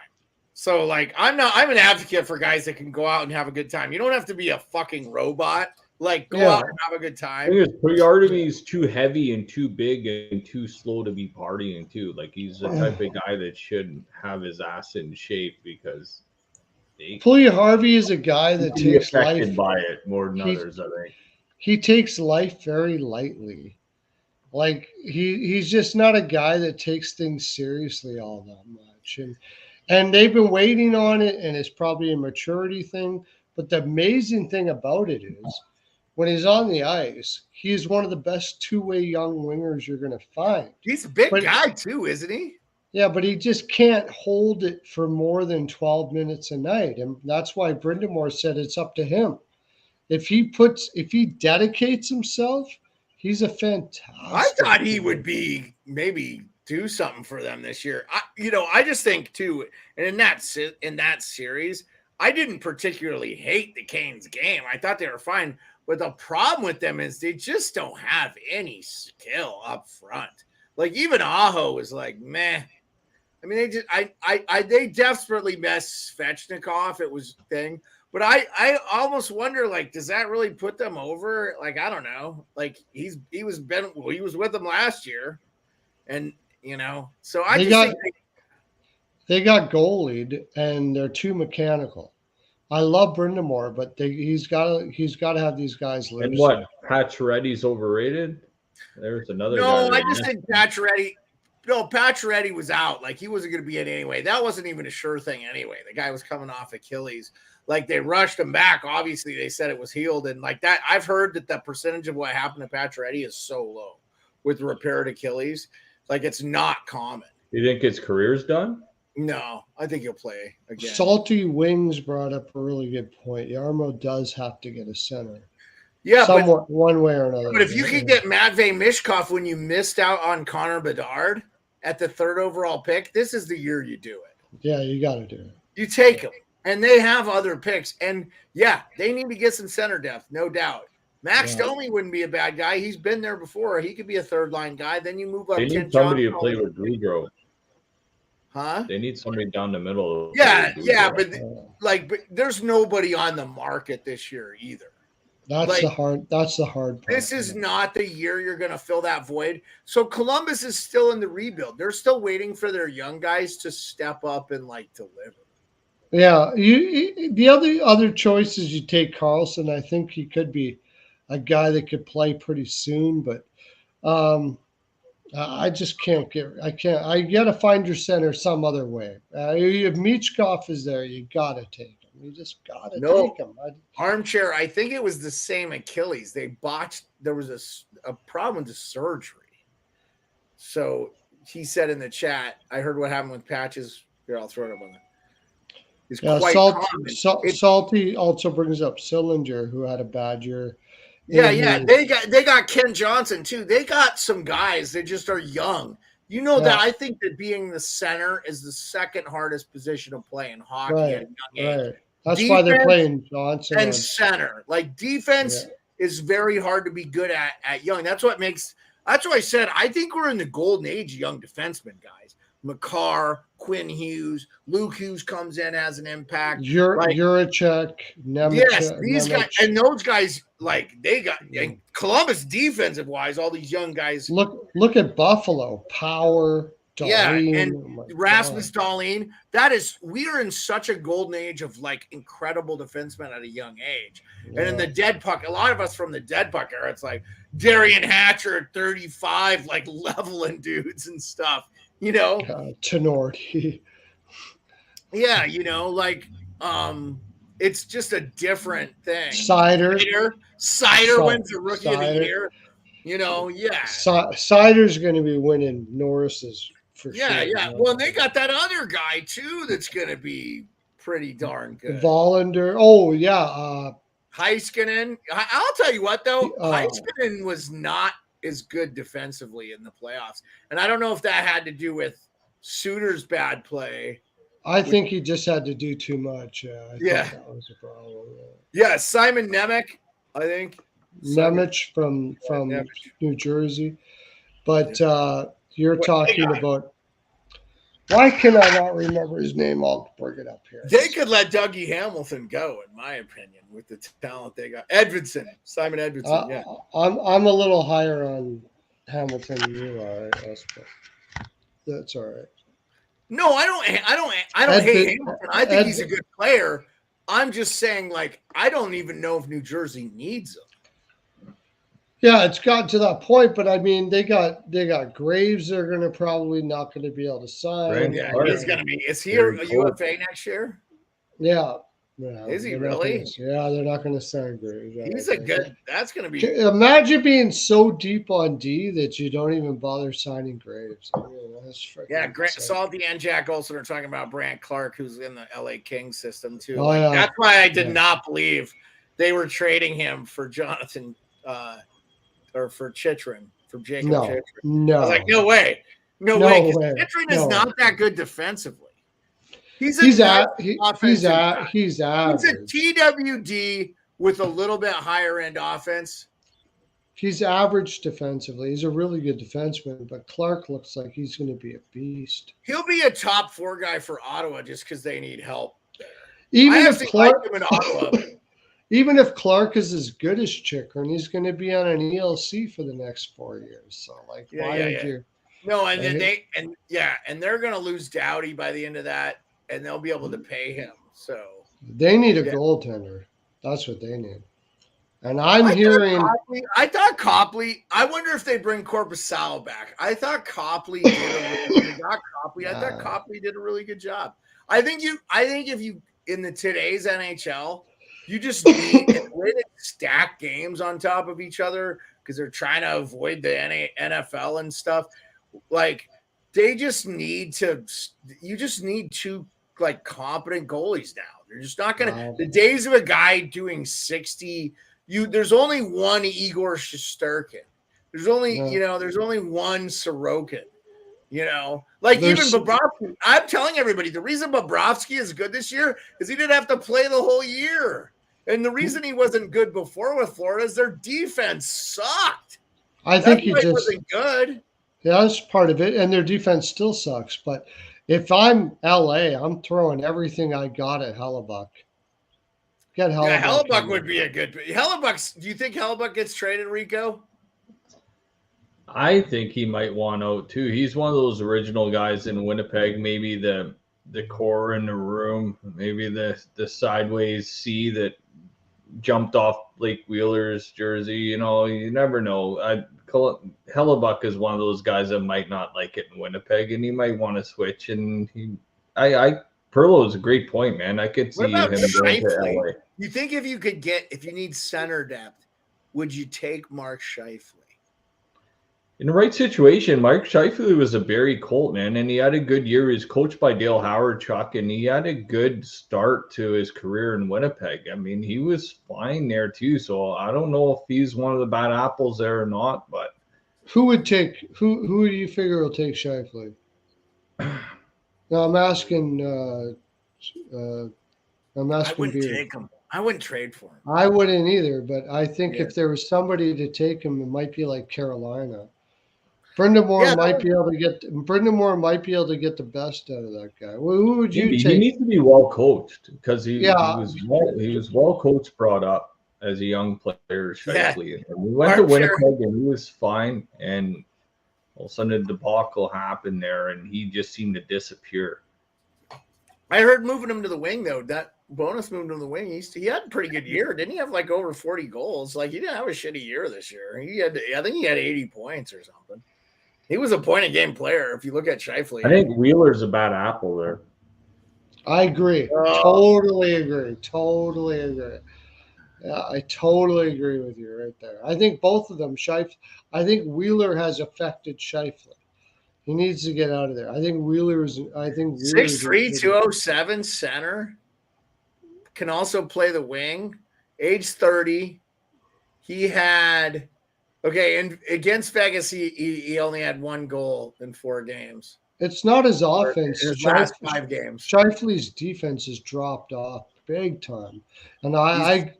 So, like, I'm an advocate for guys that can go out and have a good time. You don't have to be a fucking robot. Like, go out and have a good time. Puljujärvi is too heavy and too big and too slow to be partying, too. Like, he's the type of guy that should have his ass in shape because Puljujärvi is a guy that takes life by it more than others, I think. He takes life very lightly. Like he's just not a guy that takes things seriously all that much. And they've been waiting on it, and it's probably a maturity thing. But the amazing thing about it is when he's on the ice, he's one of the best two-way young wingers you're going to find. He's a big guy too, isn't he? Yeah, but he just can't hold it for more than 12 minutes a night. And that's why Brindamore said it's up to him. If he dedicates himself, he's a fantastic. I thought he would be maybe do something for them this year. I just think too, and in that series, I didn't particularly hate the Canes game. I thought they were fine. But the problem with them is they just don't have any skill up front. Like even Aho was like, meh. I mean, they desperately messed Svechnikov. It was thing. But I almost wonder, like, does that really put them over? Like, I don't know. Like, he was with them last year, and so they got goalied, and they're too mechanical. I love Brindamore, but he's got to have these guys loose. And what? Pacioretty's overrated? There's another. No, I just think Pacioretty. No, Pacioretty was out. Like he wasn't going to be in anyway. That wasn't even a sure thing anyway. The guy was coming off Achilles. Like they rushed him back. Obviously, they said it was healed, and like that, I've heard that the percentage of what happened to Pacioretty is so low with repaired Achilles. Like it's not common. You think his career's done? No, I think he'll play again. Salty Wings brought up a really good point. Yarmo does have to get a center. Yeah, somewhat one way or another. But if you could get Matvey Mishkov when you missed out on Connor Bedard at the 3rd overall pick, this is the year you do it. Yeah, you got to do it. You take them. And they have other picks. And, yeah, they need to get some center depth, no doubt. Max Domi wouldn't be a bad guy. He's been there before. He could be a third-line guy. Then you move up. They need somebody to play with Gaudreau. Huh? They need somebody down the middle. Yeah, but there's nobody on the market this year either. That's the hard part. This is not the year you're going to fill that void. So Columbus is still in the rebuild. They're still waiting for their young guys to step up and deliver. Yeah, the other choices you take Carlson. I think he could be a guy that could play pretty soon, but I just can't get. I got to find your center some other way. If Michkov is there, you got to take him. You just got to take him. Armchair, I think it was the same Achilles. They botched. There was a problem with the surgery. So he said in the chat, I heard what happened with Patches. Here, I'll throw it up on there. It's quite common. Salty also brings up Sillinger, who had a bad year. Yeah. They got Ken Johnson too. They got some guys that just are young. You know that I think that being the center is the second hardest position to play in hockey at a young age. Right. That's why they're playing Johnson and center. Defense is very hard to be good at young. That's why I said I think we're in the golden age of young defensemen, guys. Makar, Quinn Hughes, Luke Hughes comes in as an impact. Juracek, Nemec. Yes, these guys and those guys, they got Columbus defensive wise, all these young guys. Look at Buffalo, Power, Dahlin, and Rasmus Dahlin. We are in such a golden age of incredible defensemen at a young age. Yeah. And in the dead puck, a lot of us from the dead puck era, it's Darian Hatcher at 35, leveling dudes and stuff. Tenorti. Yeah, it's just a different thing. Cider wins the Rookie of the Year. Cider's going to be winning Norris's for sure. Yeah. Well, they got that other guy too that's going to be pretty darn good. Vollander. Oh yeah. Heiskanen. I'll tell you what though, Heiskanen was not as good defensively in the playoffs, and I don't know if that had to do with Suter's bad play. I think he just had to do too much. I think that was a problem. Yeah, Simon Nemec, I think. Nemec from New Jersey, but you're talking about. Why can I not remember his name? I'll bring it up here. They could let Dougie Hamilton go, in my opinion, with the talent they got. Simon Edvinsson. Yeah, I'm a little higher on Hamilton than you are, I guess, but that's all right. No, I don't hate Hamilton. I think he's a good player. I'm just saying, I don't even know if New Jersey needs him. Yeah, it's gotten to that point, but I mean, they got Graves. They're going to probably not going to be able to sign. Yeah, he's going to be. Is he a UFA next year? Yeah. Is he really? They're not going to sign Graves. He's a good. That's going to be. Imagine being so deep on D that you don't even bother signing Graves. I mean, that's Salty and Jack Olson are talking about Brant Clark, who's in the LA Kings system too. Oh, yeah. That's why I did not believe they were trading him for Jonathan. Or for Chychrun, from Jacob Chychrun. No. I was no way. No way. Chychrun is not that good defensively. He's average. He's average. He's a TWD with a little bit higher end offense. He's average defensively. He's a really good defenseman, but Clark looks like he's going to be a beast. He'll be a top 4 guy for Ottawa just because they need help there. Even if Clark him in Ottawa. Even if Clark is as good as Chychrun, he's going to be on an ELC for the next 4 years. So, why would you? No, and then they're going to lose Doughty by the end of that, and they'll be able to pay him. So they need a goaltender. That's what they need. And I thought Copley. I wonder if they bring Korpisalo back. I thought Copley did I thought Copley did a really good job. I think if you in today's NHL. You just need the way they stack games on top of each other because they're trying to avoid the NFL and stuff. They just need to. You just need 2 competent goalies now. They're just not gonna. The days of a guy doing 60 there's only one Igor Shesterkin. There's only there's only one Sorokin. Like even Bobrovsky. I'm telling everybody the reason Bobrovsky is good this year is he didn't have to play the whole year. And the reason he wasn't good before with Florida is their defense sucked. I think he just wasn't good. Yeah, that's part of it, and their defense still sucks. But if I'm LA, I'm throwing everything I got at Hellebuck. Get Hellebuck. Yeah, Hellebuck would be a good. Hellebuck. Do you think Hellebuck gets traded, Rico? I think he might want out too. He's one of those original guys in Winnipeg. Maybe the core in the room. Maybe the sideways C that jumped off Blake Wheeler's jersey. You never know. Hellebuck is one of those guys that might not like it in Winnipeg, and he might want to switch. And Pearlo is a great point, man. I could see him going to LA. You think if you need center depth, would you take Mark Scheifele? In the right situation, Mark Scheifele was a Barrie Colt, man, and he had a good year. He was coached by Dale Howard, Chuck, and he had a good start to his career in Winnipeg. I mean, he was fine there too. So I don't know if he's one of the bad apples there or not. But who do you figure will take Scheifele? No, I'm asking. I wouldn't take him. I wouldn't trade for him. I wouldn't either. But I think if there was somebody to take him, it might be like Carolina. Brind'Amour might be able to get the best out of that guy. Well, who would you take? He needs to be well coached because he was well coached, brought up as a young player. Scheifele. And we went to Winnipeg and he was fine, and all of a sudden a debacle happened there, and he just seemed to disappear. I heard moving him to the wing though. That bonus moved him to the wing. He had a pretty good year, didn't he? Have like over 40 goals. Like he didn't have a shitty year this year. I think he had 80 points or something. He was a point-a-game player. If you look at Scheifele, I think Wheeler's a bad apple there. I agree. Totally agree. Yeah, I totally agree with you right there. I think both of them. I think Wheeler has affected Scheifele. He needs to get out of there. I think Wheeler's 6'3", 207 center. Can also play the wing. Age 30. He had. Okay, and against Vegas, he only had 1 goal in 4 games. It's not his offense. His last 5 games. Scheifele's defense has dropped off big time. And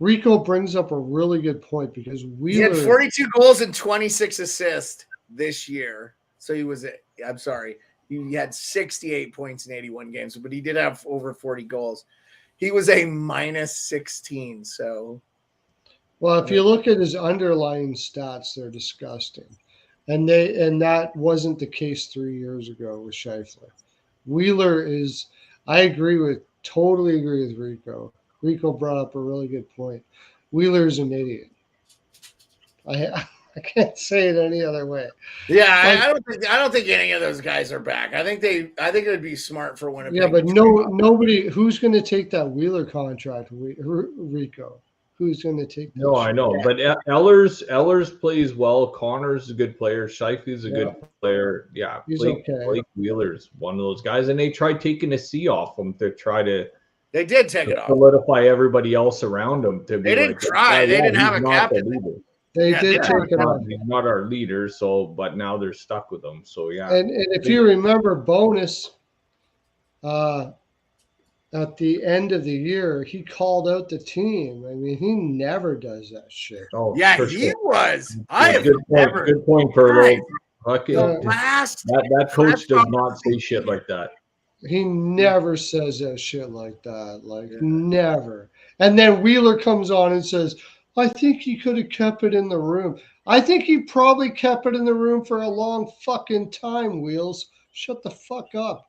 Rico brings up a really good point because Wheeler... He had 42 goals and 26 assists this year. So he had 68 points in 81 games, but he did have over 40 goals. He was a minus 16, so... Well, if you look at his underlying stats, they're disgusting. And that wasn't the case 3 years ago with Scheifele. Wheeler is, totally agree with Rico. Rico brought up a really good point. Wheeler's an idiot. I can't say it any other way. Yeah, I don't think any of those guys are back. I think it would be smart for Winnipeg. Yeah, but nobody who's going to take that Wheeler contract, Rico. Who's going to take that? No, I know. But Ehlers plays well. Connor's a good player. Scheifele's a good player. Yeah, Blake Wheeler's one of those guys. And they tried taking a C off him to try to They did take it off. Solidify everybody else around him. They didn't try. They didn't have a captain. They did take it off. He's not our leader, but now they're stuck with him. So, yeah. And if you remember, Bonus at the end of the year, he called out the team. I mean, he never does that shit. Oh, yeah, he was. Good point, Pearlo. That coach does not say shit like that. He never says that shit like that. Never. And then Wheeler comes on and says, I think he could have kept it in the room. I think he probably kept it in the room for a long fucking time, Wheels. Shut the fuck up.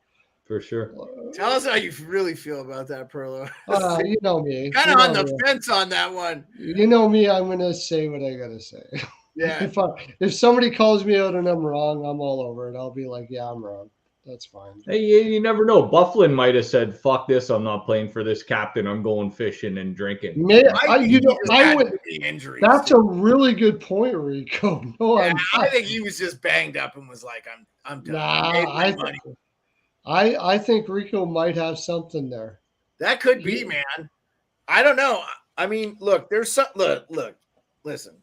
For sure. Tell us how you really feel about that, Pearlo. You know me. Kind of on the fence on that one. You know me. I'm going to say what I got to say. Yeah. If somebody calls me out and I'm wrong, I'm all over it. I'll be like, yeah, I'm wrong. That's fine. Hey, you never know. Bufflin might have said, fuck this. I'm not playing for this captain. I'm going fishing and drinking. That's a really good point, Rico. No, yeah, I think he was just banged up and was like, I'm done. I think Rico might have something there. That could be, man. I don't know. I mean, look, there's some look, listen.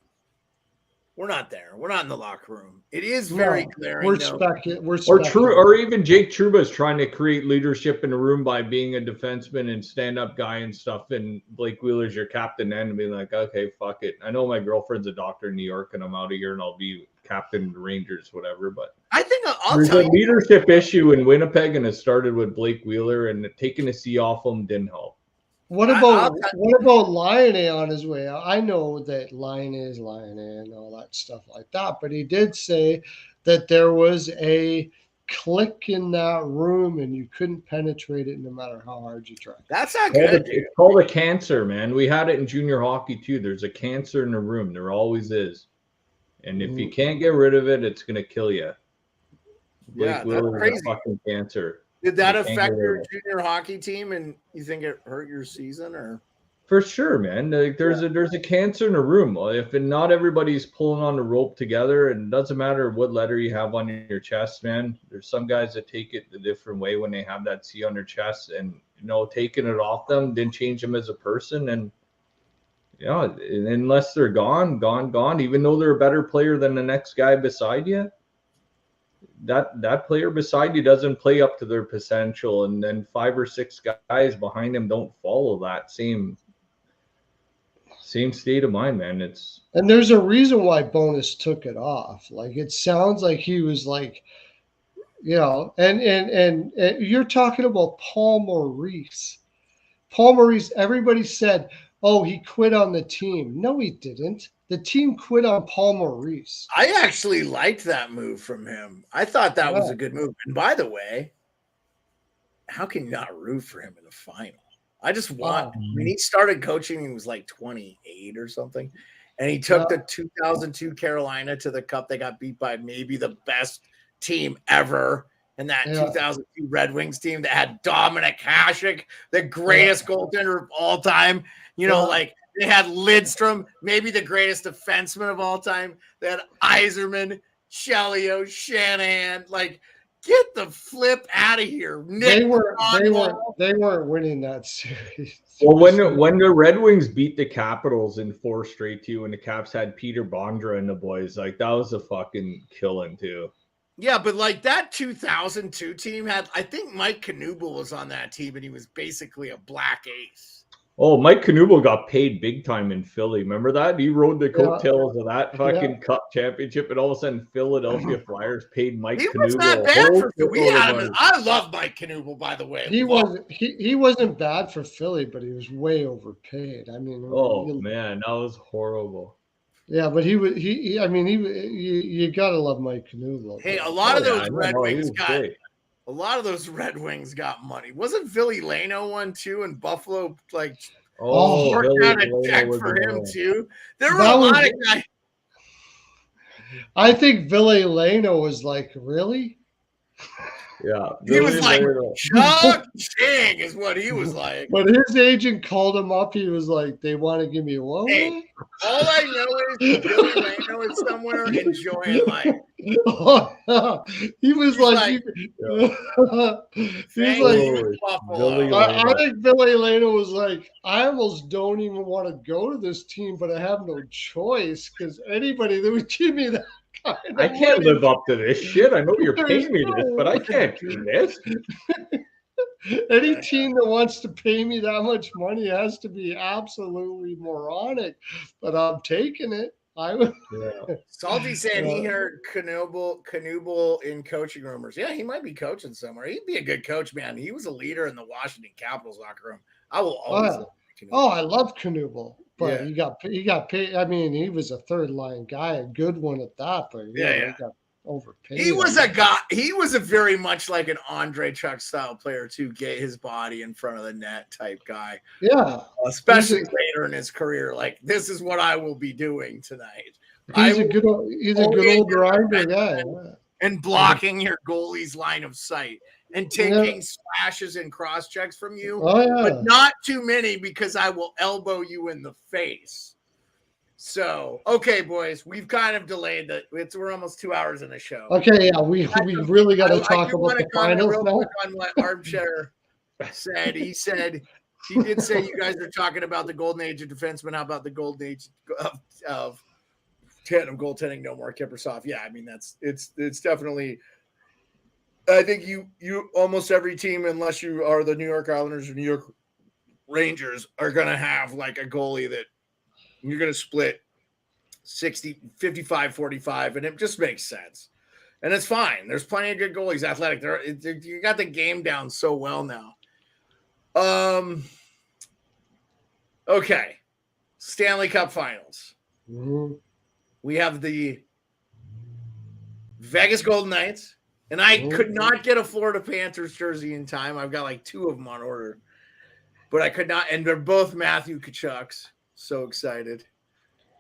We're not there. We're not in the locker room. It is very glaring. We're speculating. Or even Jake Trouba's trying to create leadership in the room by being a defenseman and stand-up guy and stuff. And Blake Wheeler's your captain and being like, okay, fuck it. I know my girlfriend's a doctor in New York and I'm out of here and I'll be captain of the Rangers, whatever. But I think there's a leadership issue in Winnipeg, and it started with Blake Wheeler, and taking the C off him didn't help. What about Lion on his way out? I know that Lion and all that stuff like that, but he did say that there was a click in that room and you couldn't penetrate it no matter how hard you tried. That's not good. It's called a cancer, man. We had it in junior hockey too. There's a cancer in the room. There always is. And if you can't get rid of it, it's going to kill you. Blake Wheeler is a fucking cancer. Did that affect your junior hockey team, and you think it hurt your season, or? For sure, man. Like, there's a cancer in the room. If not everybody's pulling on the rope together, and it doesn't matter what letter you have on your chest, man. There's some guys that take it a different way when they have that C on their chest, and taking it off them didn't change them as a person. And unless they're gone, even though they're a better player than the next guy beside you. That player beside you doesn't play up to their potential, and then 5 or 6 guys behind him don't follow that same state of mind, man. And there's a reason why Bonus took it off. Like, it sounds like he was like, and you're talking about Paul Maurice. Paul Maurice, everybody said, oh, he quit on the team. No, he didn't. The team quit on Paul Maurice. I actually liked that move from him. I thought that was a good move. And by the way, how can you not root for him in the final? I just want. When he started coaching, he was like 28 or something, and he took the 2002 Carolina to the Cup. They got beat by maybe the best team ever, and that 2002 Red Wings team that had Dominic Hasek, the greatest goaltender of all time. Like. They had Lidstrom, maybe the greatest defenseman of all time. They had Yzerman, Chelios, Shanahan. Like, get the flip out of here. They weren't winning that series. Well, when the Red Wings beat the Capitals in 4 straight too, and the Caps had Peter Bondra and the boys, like, that was a fucking killing too. Yeah, but like that 2002 team had, I think Mike Knuble was on that team, and he was basically a black ace. Oh, Mike Knuble got paid big time in Philly. Remember that? He rode the coattails of that fucking Cup championship, and all of a sudden Philadelphia Flyers paid Mike Knuble. He was not bad for Philly. I love Mike Knuble, by the way. He wasn't bad for Philly, but he was way overpaid. I mean, man, that was horrible. Yeah, but you gotta love Mike Knuble. Hey, a lot of those Red Wings got. A lot of those Red Wings got money. Wasn't Philly Lano one too? And Buffalo worked out a check for him too. There were a lot of guys. I think Ville Lano was like, really? Yeah. He was like, Chuck-ching is what he was like. But his agent called him up. He was like, they want to give me what? Hey, all I know is Ville Lano is somewhere enjoying life. He was like, he's like, I think Ville Lano was like, I almost don't even want to go to this team, but I have no choice because anybody that would give me that. I can't live up to this shit. I know you're paying me this, but I can't do this. Any team that wants to pay me that much money has to be absolutely moronic, but I'm taking it. Salty said he heard Knuble in coaching rumors. Yeah, he might be coaching somewhere. He'd be a good coach, man. He was a leader in the Washington Capitals locker room. I will always love Knuble. Oh, I love Knuble. But he got paid. I mean, he was a third line guy, a good one at that. But he got overpaid. He was a guy. He was a very much like an Andre Chuck style player to get his body in front of the net type guy. Yeah, especially later in his career. Like, this is what I will be doing tonight. He's a good old grinder guy. And blocking your goalie's line of sight. And taking slashes and cross checks from you, but not too many because I will elbow you in the face. So, okay, boys, we've kind of delayed that. We're almost 2 hours in the show. Okay, yeah, we really got to talk about the finals real now. quick on what Armchair said. He said He did say you guys are talking about the golden age of defensemen. How about the golden age of tandem goaltending? No more Kiprusoff. Yeah, I mean it's definitely. I think you almost every team, unless you are the New York Islanders or New York Rangers, are going to have like a goalie that you're going to split 60, 55, 45, and it just makes sense. And it's fine. There's plenty of good goalies, athletic. You got the game down so well now. Okay. Stanley Cup Finals. Mm-hmm. We have the Vegas Golden Knights. And I could not get a Florida Panthers jersey in time. I've got like 2 of them on order. But I could not. And they're both Matthew Tkachuk's. So excited.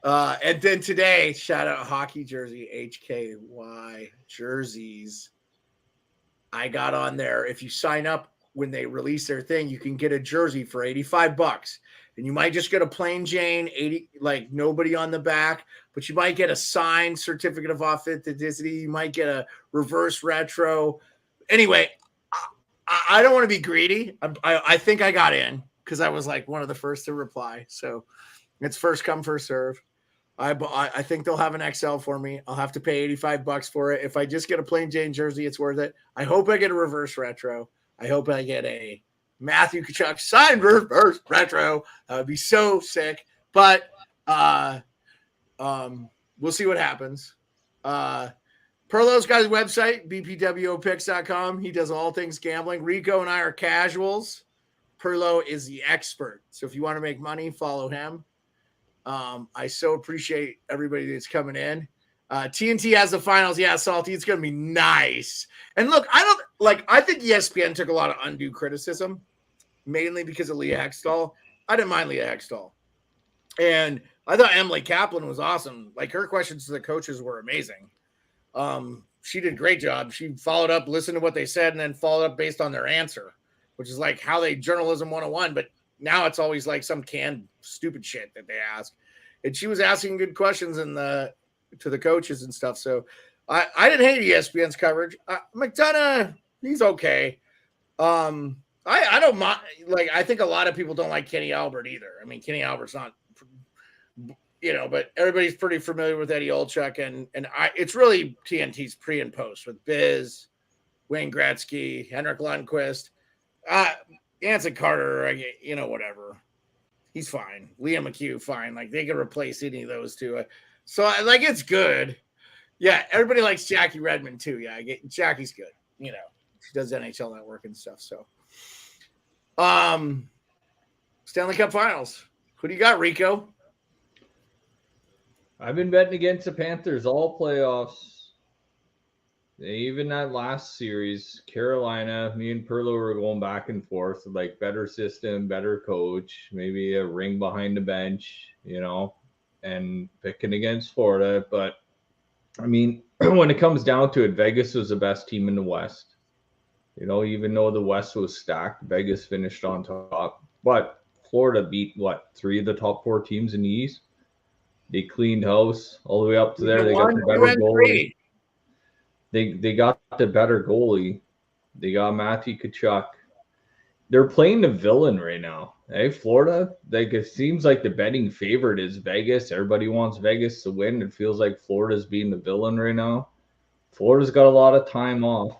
And then today, shout out hockey jersey, HKY jerseys. I got on there. If you sign up when they release their thing, you can get a jersey for $85. And you might just get a plain Jane, 80, like nobody on the back, but you might get a signed certificate of authenticity. You might get a reverse retro. Anyway, I don't want to be greedy. I think I got in because I was like one of the first to reply. So it's first come, first serve. I think they'll have an XL for me. I'll have to pay $85 for it. If I just get a plain Jane jersey, it's worth it. I hope I get a reverse retro. I hope I get a Matthew Tkachuk signed reverse retro. That would be so sick. But we'll see what happens. Pearlo's got his website, bpwopicks.com. He does all things gambling. Rico and I are casuals. Pearlo is the expert. So if you want to make money, follow him. I so appreciate everybody that's coming in. TNT has the finals. Yeah, Salty, it's going to be nice. And look, I think ESPN took a lot of undue criticism, mainly because of Leah Hextall. I didn't mind Leah Hextall. And I thought Emily Kaplan was awesome. Like, her questions to the coaches were amazing. She did a great job. She followed up, listened to what they said, and then followed up based on their answer, which is like how they journalism 101. But now it's always like some canned stupid shit that they ask. And she was asking good questions to the coaches and stuff. So I didn't hate ESPN's coverage. McDonough, he's okay. I don't mind. Like, I think a lot of people don't like Kenny Albert either. I mean, Kenny Albert's not, but everybody's pretty familiar with Eddie Olczyk, and it's really TNT's pre and post with Biz, Wayne Gretzky, Henrik Lundqvist, Anson Carter, whatever. He's fine. Liam McHugh, fine. Like, they could replace any of those two. So, it's good. Yeah, everybody likes Jackie Redmond, too. Yeah, Jackie's good. She does NHL Network and stuff. So, Stanley Cup Finals. Who do you got, Rico? I've been betting against the Panthers all playoffs. Even that last series, Carolina, me and Pearlo were going back and forth, like better system, better coach, maybe a ring behind the bench, and picking against Florida. But, I mean, when it comes down to it, Vegas was the best team in the West. Even though the West was stacked, Vegas finished on top. But Florida beat, 3 of the top 4 teams in the East? They cleaned house all the way up to there. They got the better goalie. They got the better goalie. They got Matthew Tkachuk. They're playing the villain right now. Hey, Florida, it seems like the betting favorite is Vegas. Everybody wants Vegas to win. It feels like Florida's being the villain right now. Florida's got a lot of time off.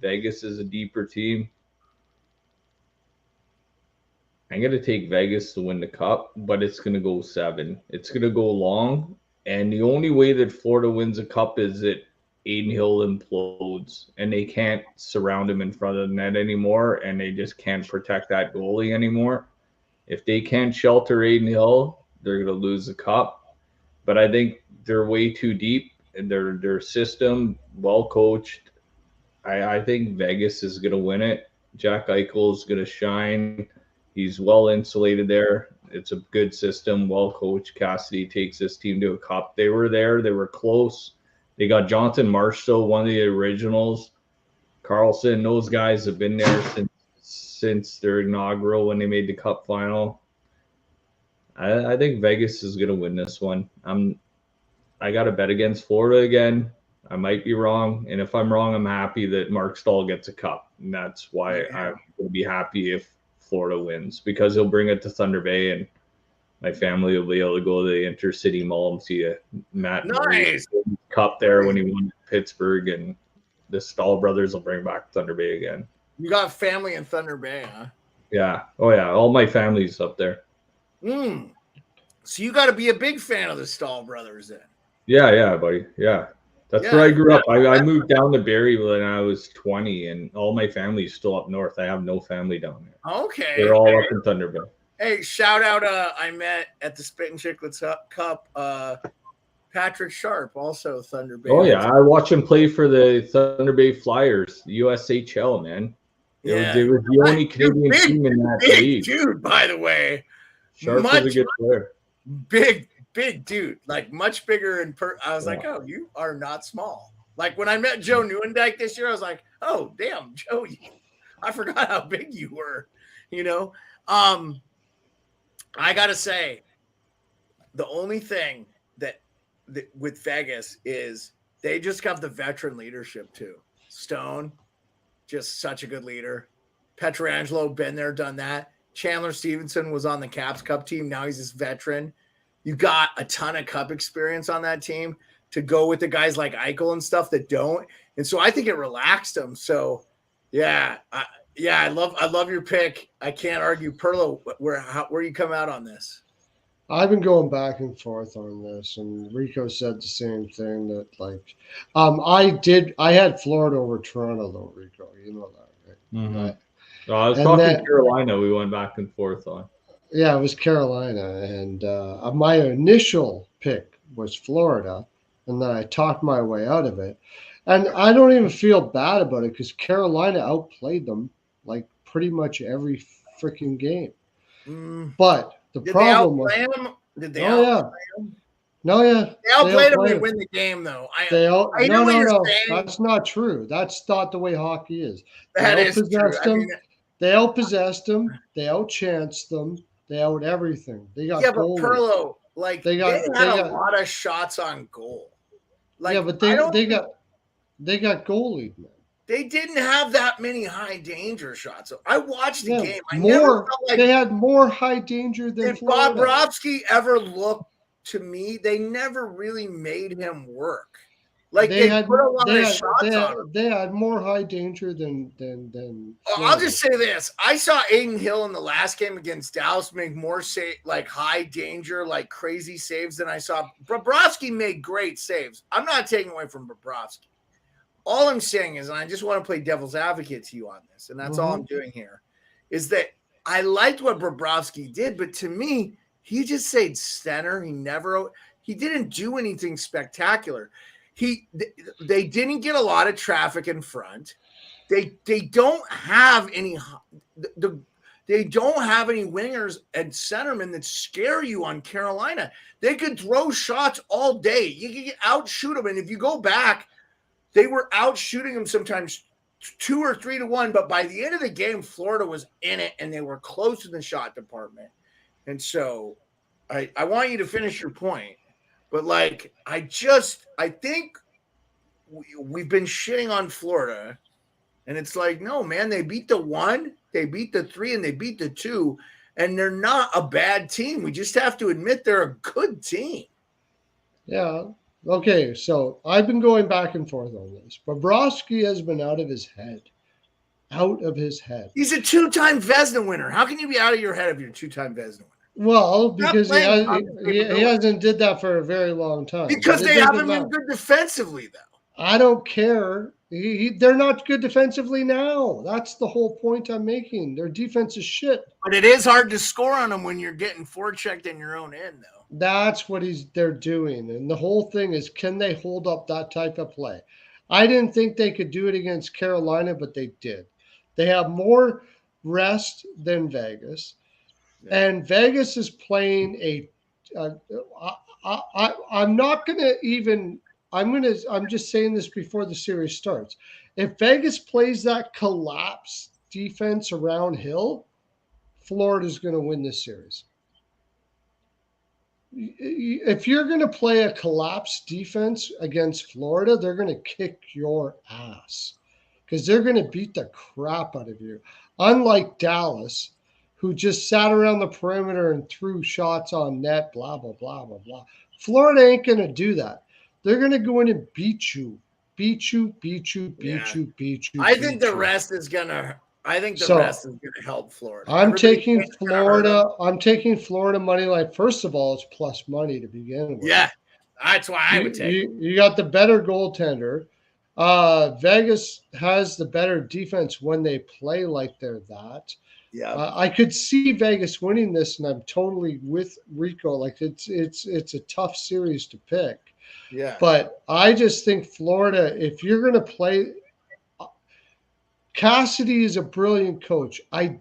Vegas is a deeper team. I'm going to take Vegas to win the cup, but it's going to go 7. It's going to go long. And the only way that Florida wins a cup is that Aiden Hill implodes and they can't surround him in front of the net anymore, and they just can't protect that goalie anymore. If they can't shelter Aiden Hill, they're going to lose the cup. But I think they're way too deep, and their system, well coached. I think Vegas is going to win it. Jack Eichel is going to shine. He's well insulated there. It's a good system, well coached. Cassidy takes this team to a cup. They were there. They were close. They got Jonathan Marshall, one of the originals. Carlson, those guys have been there since their inaugural when they made the cup final. I think Vegas is going to win this one. I got to bet against Florida again. I might be wrong. And if I'm wrong, I'm happy that Mark Stahl gets a cup. And that's why I'm going to be happy if Florida wins, because he'll bring it to Thunder Bay, and my family will be able to go to the Intercity Mall and see a Matt Murray Cup there when he won Pittsburgh, and the Stahl brothers will bring back Thunder Bay again. You got family in Thunder Bay, huh? Yeah. Oh, yeah. All my family's up there. So you got to be a big fan of the Stahl brothers then. Yeah, buddy. Yeah. That's where I grew up. I moved down to Barrie when I was 20, and all my family's still up north. I have no family down there. Okay. They're all up in Thunder Bay. Hey, shout out, I met at the Spit and Chicklets Cup, Patrick Sharp, also Thunder Bay. Oh, yeah. I watched him play for the Thunder Bay Flyers, USHL, man. It was the only Canadian team in that league. Dude, by the way. Sharp was a good player. Big dude. Like, much bigger. I was like, oh, you are not small. Like, when I met Joe Nieuwendyk this year, I was like, oh, damn, Joe, I forgot how big you were, you know? I got to say, the only thing that with Vegas is they just got the veteran leadership too. Stone, just such a good leader. Pietrangelo, been there, done that. Chandler Stevenson was on the Caps Cup team. Now he's this veteran. You got a ton of Cup experience on that team to go with the guys like Eichel and stuff that don't. And so I think it relaxed them. So yeah, I love your pick. I can't argue. Pearlo, where you come out on this? I've been going back and forth on this, and Rico said the same thing, that like, I had Florida over Toronto though, Rico. You know that, right? Mm-hmm. I was talking Carolina. We went back and forth on. Yeah, it was Carolina, and my initial pick was Florida, and then I talked my way out of it, and I don't even feel bad about it because Carolina outplayed them like pretty much every freaking game. But the problem was, did they outplay them? No, yeah. They outplayed them. They win the game, though. No. That's not true. That's not the way hockey is. They outpossessed them. They outpossessed them. They outchanced them. They out everything. They got but Pearlo, like they had a lot of shots on goal. Like, but they got goalied, man. They didn't have that many high danger shots. So I watched the game. They had more high danger than Florida. Bobrovsky ever looked to me. They never really made him work. Like they put a lot of shots on him. They had more high danger than I'll just say this. I saw Aiden Hill in the last game against Dallas make more like high danger, like crazy saves than I saw. Bobrovsky made great saves. I'm not taking away from Bobrovsky. All I'm saying is, and I just want to play devil's advocate to you on this, and that's all I'm doing here, is that I liked what Bobrovsky did, but to me, he just stayed center. He didn't do anything spectacular. They didn't get a lot of traffic in front. They don't have any wingers and centermen that scare you on Carolina. They could throw shots all day. You could outshoot them, and if you go back, they were out shooting them sometimes 2 or 3 to 1, but by the end of the game, Florida was in it and they were close in the shot department. And so I want you to finish your point, but like, I think we've been shitting on Florida, and it's like, no, man, they beat the 1, they beat the 3, and they beat the 2, and they're not a bad team. We just have to admit they're a good team. Yeah. Okay, so I've been going back and forth on this. Bobrovsky has been out of his head. Out of his head. He's a 2-time Vezina winner. How can you be out of your head if you're a 2-time Vezina winner? Well, because he hasn't did that for a very long time. Because they haven't been good defensively, though. I don't care. They're not good defensively now. That's the whole point I'm making. Their defense is shit. But it is hard to score on them when you're getting forechecked in your own end, though. That's what they're doing. And the whole thing is, can they hold up that type of play? I didn't think they could do it against Carolina, but they did. They have more rest than Vegas. Yeah. And Vegas is playing I'm just saying this before the series starts. If Vegas plays that collapse defense around Hill, Florida's going to win this series. If you're going to play a collapse defense against Florida, they're going to kick your ass because they're going to beat the crap out of you. Unlike Dallas, who just sat around the perimeter and threw shots on net, blah, blah, blah, blah, blah. Florida ain't going to do that. They're going to go in and beat you. Beat you. I think the rest is going to help Florida. I'm taking Florida money line. First of all, it's plus money to begin with. Yeah, that's why I would take it. You got the better goaltender. Vegas has the better defense when they play like they're that. Yeah, I could see Vegas winning this, and I'm totally with Rico. Like it's a tough series to pick. Yeah, but I just think Florida, if you're going to play, Cassidy is a brilliant coach. I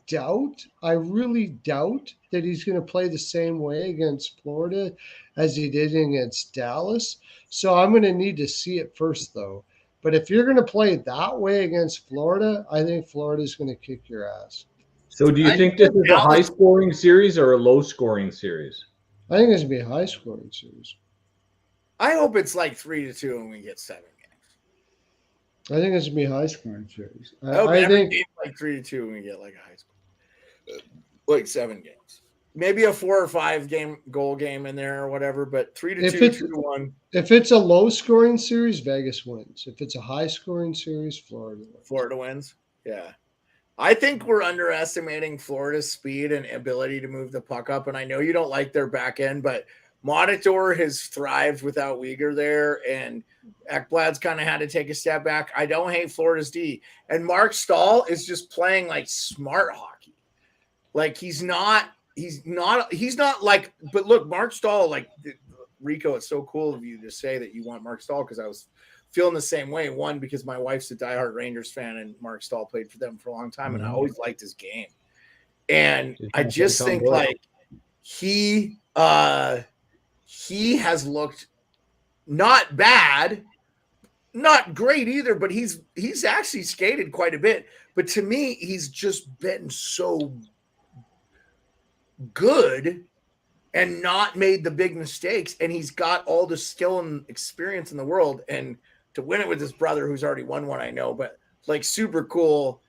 really doubt that he's going to play the same way against Florida as he did against Dallas. So I'm going to need to see it first, though. But if you're going to play that way against Florida, I think Florida's going to kick your ass. So do you think this is a high-scoring series or a low-scoring series? I think it's going to be a high-scoring series. I hope it's like 3-2 and we get 7 games. I think it's going to be a high-scoring series. I think like 3-2 and we get like a high score, like 7 games. Maybe a 4 or 5 goal game in there or whatever, but 3-2, 2-1. If it's a low-scoring series, Vegas wins. If it's a high-scoring series, Florida wins. Florida wins. Yeah. I think we're underestimating Florida's speed and ability to move the puck up. And I know you don't like their back end, but Monitor has thrived without Uyghur there, and Ekblad's kind of had to take a step back. I don't hate Florida's D. And Mark Stahl is just playing like smart hockey. Like he's not like, but look, Mark Stahl, like Rico, it's so cool of you to say that you want Mark Stahl, because I was feeling the same way. One, because my wife's a diehard Rangers fan, and Mark Stahl played for them for a long time, and I always liked his game. And I just think like he has looked not bad, not great either, but he's actually skated quite a bit. But to me, he's just been so good and not made the big mistakes. And he's got all the skill and experience in the world. And to win it with his brother, who's already won one, I know, but like super cool.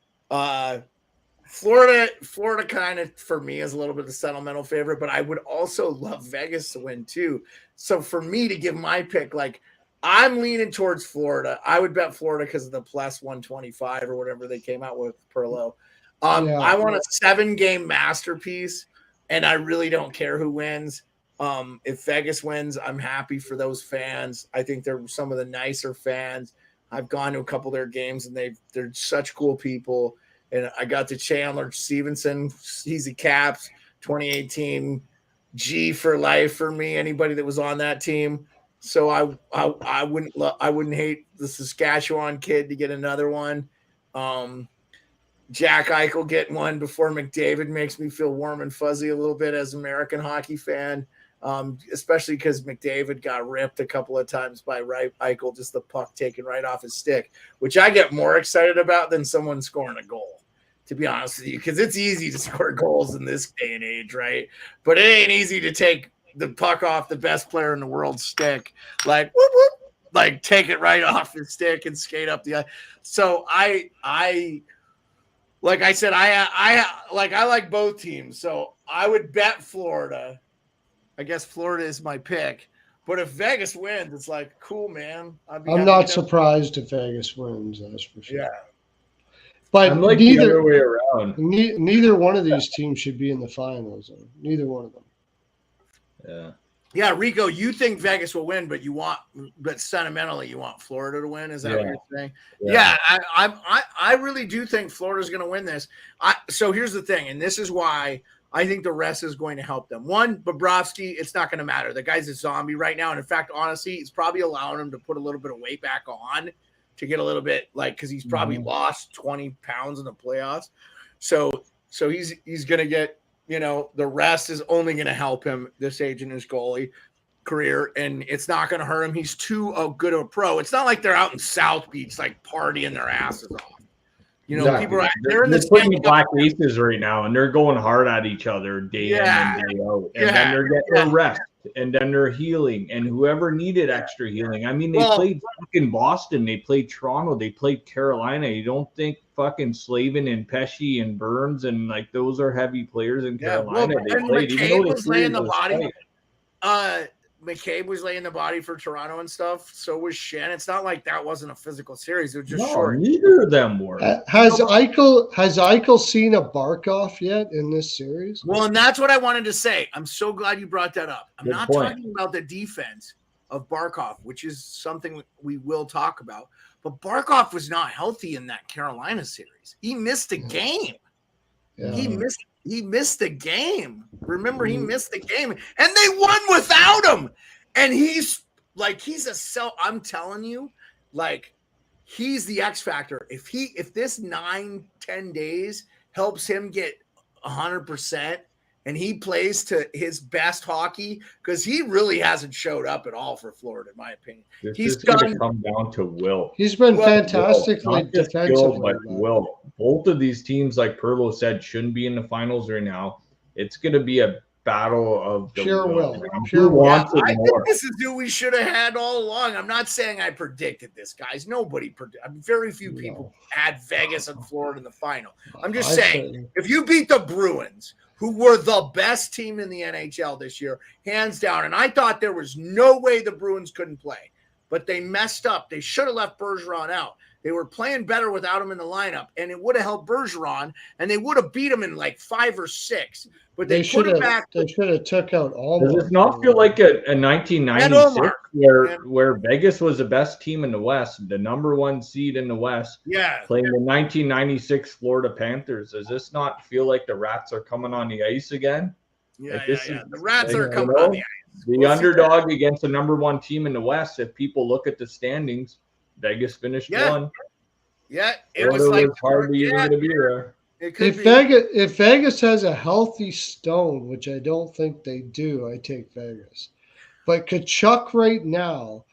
Florida kind of, for me, is a little bit of a sentimental favorite, but I would also love Vegas to win too. So for me to give my pick, like I'm leaning towards Florida. I would bet Florida because of the plus 125 or whatever they came out with, Pearlo. I want a 7-game masterpiece, and I really don't care who wins. If Vegas wins, I'm happy for those fans. I think they're some of the nicer fans. I've gone to a couple of their games, and they're such cool people. And I got to Chandler Stevenson. He's a Caps 2018 G for life for me. Anybody that was on that team. So I wouldn't hate the Saskatchewan kid to get another one. Jack Eichel getting one before McDavid makes me feel warm and fuzzy a little bit as an American hockey fan. Especially because McDavid got ripped a couple of times by Eichel, just the puck taken right off his stick, which I get more excited about than someone scoring a goal, to be honest with you, because it's easy to score goals in this day and age, right? But it ain't easy to take the puck off the best player in the world's stick, like whoop, whoop, like take it right off his stick and skate up the ice. So I like I said, I like both teams, so I would bet Florida. I guess Florida is my pick. But if Vegas wins, it's like, cool, man. I'm not surprised if Vegas wins, that's for sure. Yeah. But I'm like the other way around. Neither one of these teams should be in the finals. Neither one of them. Yeah. Yeah, Rico, you think Vegas will win, but sentimentally you want Florida to win. Is that what you're saying? Yeah, I really do think Florida's going to win this. So here's the thing, and this is why I think the rest is going to help them. One, Bobrovsky, it's not going to matter. The guy's a zombie right now. And in fact, honestly, it's probably allowing him to put a little bit of weight back on to get a little bit because he's probably lost 20 pounds in the playoffs. So he's going to get, the rest is only going to help him this age in his goalie career. And it's not going to hurt him. He's too good of a pro. It's not like they're out in South Beach, like partying their asses off. Exactly. People they're in the putting black aces right now, and they're going hard at each other day in and day out. And then they're getting a rest, and then they're healing. And whoever needed extra healing, I mean, they played fucking Boston, they played Toronto, they played Carolina. You don't think fucking Slavin and Pesci and Burns, and like those are heavy players in Carolina. Well, They and played, even though McCabe the was laying series the was body. tight. McCabe was laying the body for Toronto and stuff. So was Shen. It's not like that wasn't a physical series. It was just No, short. neither of them were. Has Eichel seen a Barkov yet in this series? Well, and that's what I wanted to say. I'm so glad you brought that up. I'm Good not point. talking about the defense of Barkov, which is something we will talk about. But Barkov was not healthy in that Carolina series. He missed a game. Yeah. He missed the game. Remember, he missed the game, and they won without him. And he's I'm telling you, like, he's the X factor. If this 9-10 days helps him get 100%, and he plays to his best hockey, because he really hasn't showed up at all for Florida, in my opinion. He's going to come down to will. He's been fantastically defensively. But will. Both of these teams, like Pearlo said, shouldn't be in the finals right now. It's going to be a battle of the pure will. I think this is who we should have had all along. I'm not saying I predicted this, guys. Nobody predicted. Very few people had Vegas and Florida in the final. I'm just saying, if you beat the Bruins, who were the best team in the NHL this year, hands down, and I thought there was no way the Bruins couldn't play, but they messed up. They should have left Bergeron out. They were playing better without him in the lineup, and it would have helped Bergeron, and they would have beat him in like 5 or 6. But they put it back. They should have took out Allmark. Does it not feel like a 1996 where Vegas was the best team in the West, the number 1 seed in the West, playing the 1996 Florida Panthers? Does this not feel like the Rats are coming on the ice again? Yeah. The Rats are coming on the ice. The underdog against the number 1 team in the West. If people look at the standings, Vegas finished 1. Yeah, it was like hardly even going to be there. If Vegas has a healthy Stone, which I don't think they do, I take Vegas. But Tkachuk right now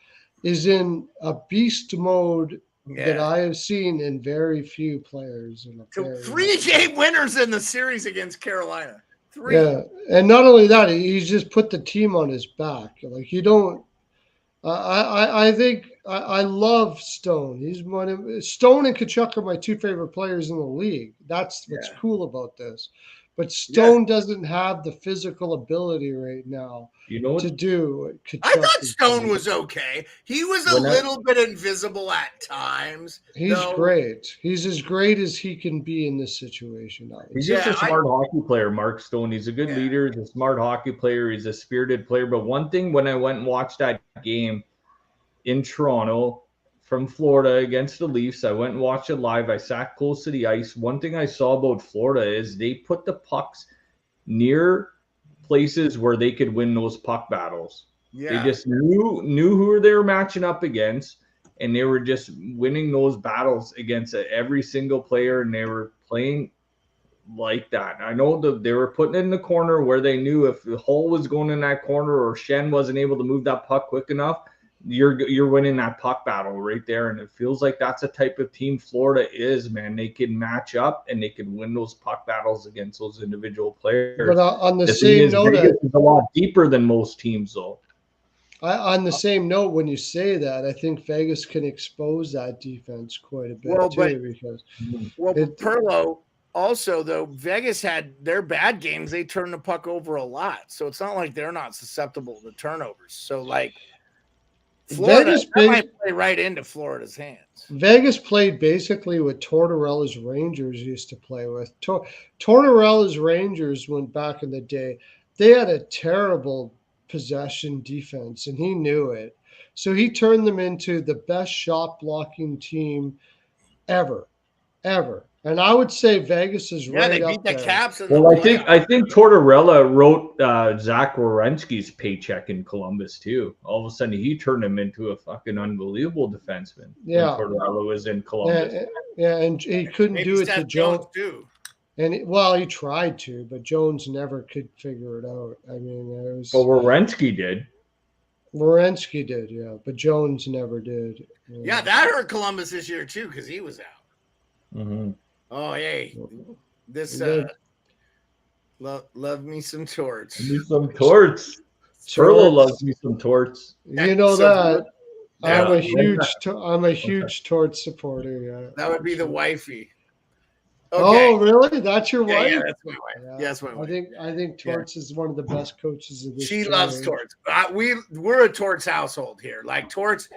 is in a beast mode that I have seen in very few players. 3 winners in the series against Carolina. 3. Yeah, and not only that, he's just put the team on his back. Like, you don't. I think I love Stone. Stone and Tkachuk are my 2 favorite players in the league. That's what's cool about this. But Stone doesn't have the physical ability right now to do what Tkachuk I thought Stone was okay. He was a little bit invisible at times. He's great. He's as great as he can be in this situation. He's just a smart hockey player, Mark Stone. He's a good leader. He's a smart hockey player. He's a spirited player. But one thing, when I went and watched that game in Toronto from Florida against the Leafs, I went and watched it live. I sat close to the ice. One thing I saw about Florida is they put the pucks near places where they could win those puck battles. They just knew who they were matching up against, and they were just winning those battles against every single player, and they were playing like that. I know they were putting it in the corner where they knew if the Hull was going in that corner or Shen wasn't able to move that puck quick enough, you're winning that puck battle right there. And it feels like that's the type of team Florida is, man. They can match up and they can win those puck battles against those individual players. But on the same note, it's a lot deeper than most teams, though. On the same note, when you say that, I think Vegas can expose that defense quite a bit Pearlo, also, though, Vegas had their bad games. They turned the puck over a lot. So it's not like they're not susceptible to turnovers. So, like, Florida might play right into Florida's hands. Vegas played basically what Tortorella's Rangers used to play with. Tortorella's Rangers went back in the day. They had a terrible possession defense, and he knew it. So he turned them into the best shot blocking team ever. And I would say Vegas is right they up beat the there. Caps. I think Tortorella wrote Zach Werenski's paycheck in Columbus too. All of a sudden, he turned him into a fucking unbelievable defenseman. Yeah, when Tortorella was in Columbus. And he couldn't do it to Jones too. And he tried to, but Jones never could figure it out. I mean, it was. Well, Werenski did. Werenski did, yeah, but Jones never did. Yeah, that hurt Columbus this year too because he was out. Mm-hmm. Oh, hey, this love me some torts. Give me some torts. Pearlo loves me some torts. You know that. I'm a huge torch supporter. Yeah. That would be the wifey. Oh, really? That's your wife? Yeah, that's my wife. Yeah, that's my wife. I think Torts is one of the best coaches of this. She loves Torts. We're a Torts household here. Like Torts'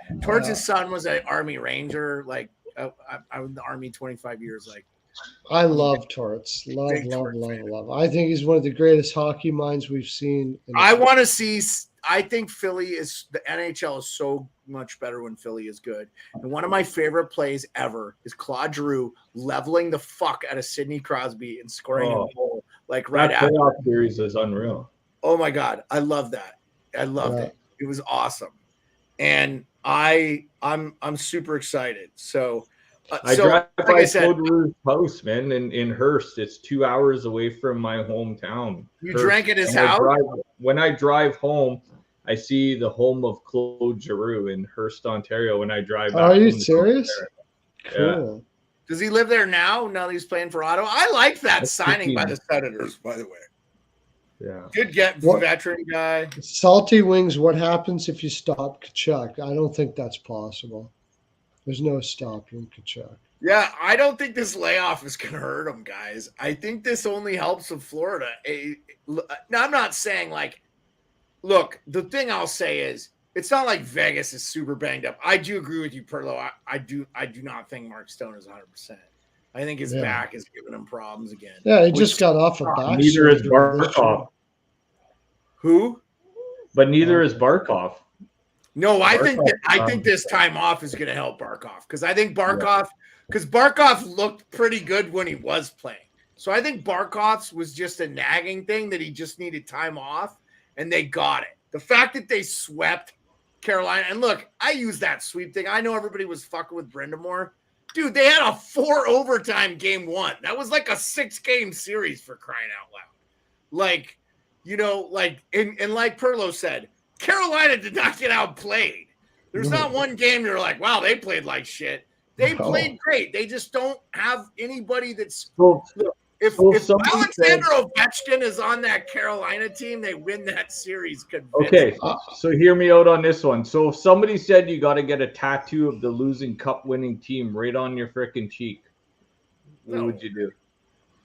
son was an Army Ranger. Like I was in the Army 25 years. Like I love Torts. Love. I think he's one of the greatest hockey minds we've seen. I think the NHL is so much better when Philly is good. And one of my favorite plays ever is Claude Giroux leveling the fuck out of Sidney Crosby and scoring a goal like right after. That playoff series is unreal. Oh my God. I love that. I loved it. It was awesome. And I'm super excited. So I drive by Claude Giroux's house, man, in Hearst. It's 2 hours away from my hometown. You drank at his house? When I drive home, I see the home of Claude Giroux in Hearst, Ontario. When I drive back. Are you serious? Cool. Yeah. Does he live there now that he's playing for Ottawa? I like that signing by the Senators, by the way. Yeah. Good veteran guy. Salty Wings, what happens if you stop Tkachuk? I don't think that's possible. There's no stopping Tkachuk. Yeah, I don't think this layoff is going to hurt him, guys. I think this only helps with Florida. Now, I'm not saying look, the thing I'll say is it's not like Vegas is super banged up. I do agree with you, Pearlo. I do not think Mark Stone is 100%. I think his back is giving him problems again. Yeah, he just got off a back. Neither is Barkov. Who? But neither is Barkov. No, I think this time off is going to help Barkov because I think Barkov looked pretty good when he was playing. So I think Barkov's was just a nagging thing that he just needed time off, and they got it. The fact that they swept Carolina, and look, I use that sweep thing. I know everybody was fucking with Brindamore. Dude, they had a 4 overtime game 1. That was like a 6-game series for crying out loud. And like Pearlo said, Carolina did not get outplayed. There's not one game you're like, wow, they played like shit. They played great. They just don't have anybody that's if Alexander Ovechkin is on that Carolina team, they win that series. Okay, so hear me out on this one. So if somebody said you got to get a tattoo of the losing cup-winning team right on your freaking cheek, what would you do?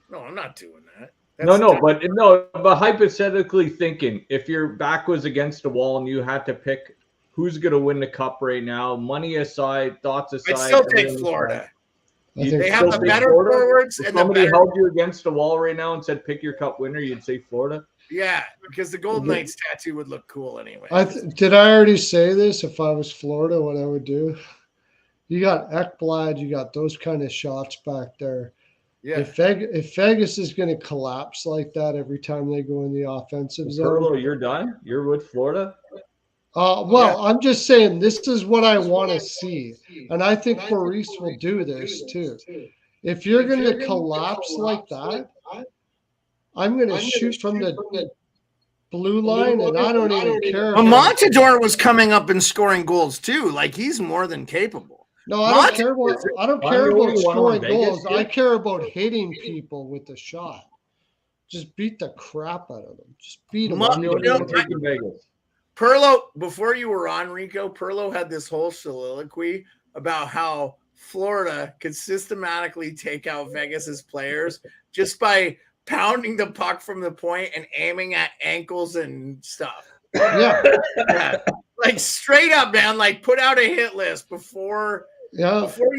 No, I'm not doing that. But hypothetically thinking, if your back was against the wall and you had to pick who's going to win the cup right now, money aside, thoughts aside, I'd still take Florida. They have the better forwards. If somebody held you against the wall right now and said pick your cup winner, you'd say Florida? Yeah, because the Golden Knights tattoo would look cool anyway. Did I already say this? If I was Florida, what I would do? You got Ekblad, you got those kind of shots back there. Yeah. If Vegas is going to collapse like that every time they go in the offensive zone. Pearlo, you're done? You're with Florida? I'm just saying this is what I want to see. And I think Maurice will do this too. If you're going to collapse like that, I'm going to shoot from the blue line, and I don't even care. Montador was coming up and scoring goals too. Like he's more than capable. No, I don't care about scoring goals. I care about hitting people with the shot. Just beat the crap out of them. Just beat them. Pearlo, before you were on, Rico, Pearlo had this whole soliloquy about how Florida could systematically take out Vegas's players just by pounding the puck from the point and aiming at ankles and stuff. Yeah. Like straight up, man. Like put out a hit list before you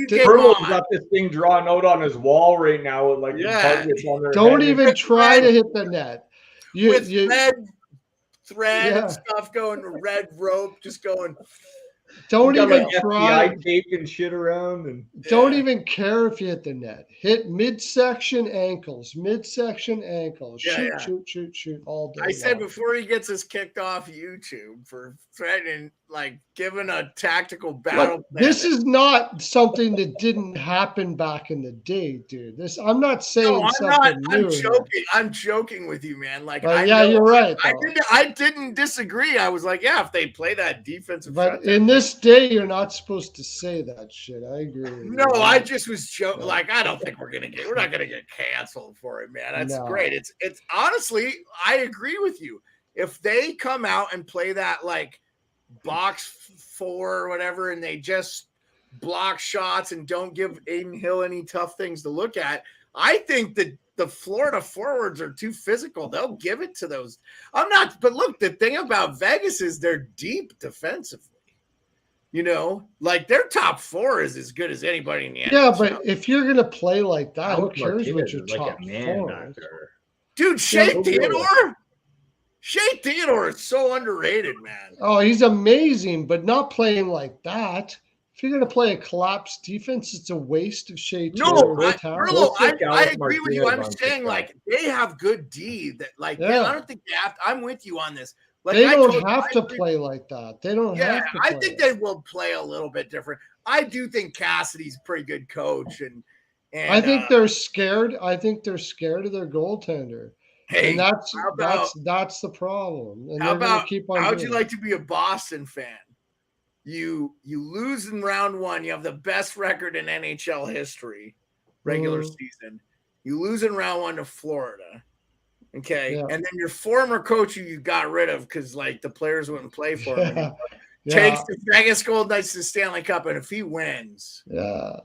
get Pearlo's got this thing drawn out on his wall right now with targets on their Don't head. even try to hit the net. Red thread and stuff going, red rope, just going. Don't even try. Tape and shit around, and don't even care if you hit the net. Hit midsection ankles. Shoot all day. I said before he gets us kicked off YouTube for threatening, giving a tactical battle plan. This is not something that didn't happen back in the day, dude. I'm not saying something new. I'm joking. I'm joking with you, man. You're right. I didn't disagree. I was like, if they play that defensive. But in this day, you're not supposed to say that shit. I agree. No, I just was joking. I don't think we're not gonna get canceled for it, man. That's great. It's honestly, I agree with you. If they come out and play that box 4 or whatever, and they just block shots and don't give Aiden Hill any tough things to look at, I think that the Florida forwards are too physical. They'll give it to those. I'm not, but look, the thing about Vegas is they're deep defensively. You know, like their top 4 is as good as anybody in the NHL. Yeah, but if you're gonna play like that, who Alex cares what Martinez your is like top a man 4 back is? there. Dude, Shea Yeah, Theodore? Shea Theodore is so underrated, man. Oh, he's amazing, but not playing like that. If you're gonna play a collapsed defense, it's a waste of Shea No, Theodore's I, talent. Perlo, I Alex agree with you. Martinez I'm on saying TikTok. like they have good D that like Yeah. I don't think they have. I'm with you on this. Like They I don't told- have I to agree- play like that. They don't Yeah, have to I play think like they will play a little bit different. I do think Cassidy's a pretty good coach, and I think they're scared. I think they're scared of their goaltender, hey, and that's how about that's the problem. And how they're going about to keep on. how would doing you it. like to be a Boston fan? You lose in round 1. You have the best record in NHL history, regular season. You lose in round 1 to Florida. Okay. Yeah. And then your former coach who you got rid of because like the players wouldn't play for him anymore, Yeah. takes the Vegas Golden Knights to the Stanley Cup. And if he wins, Yeah.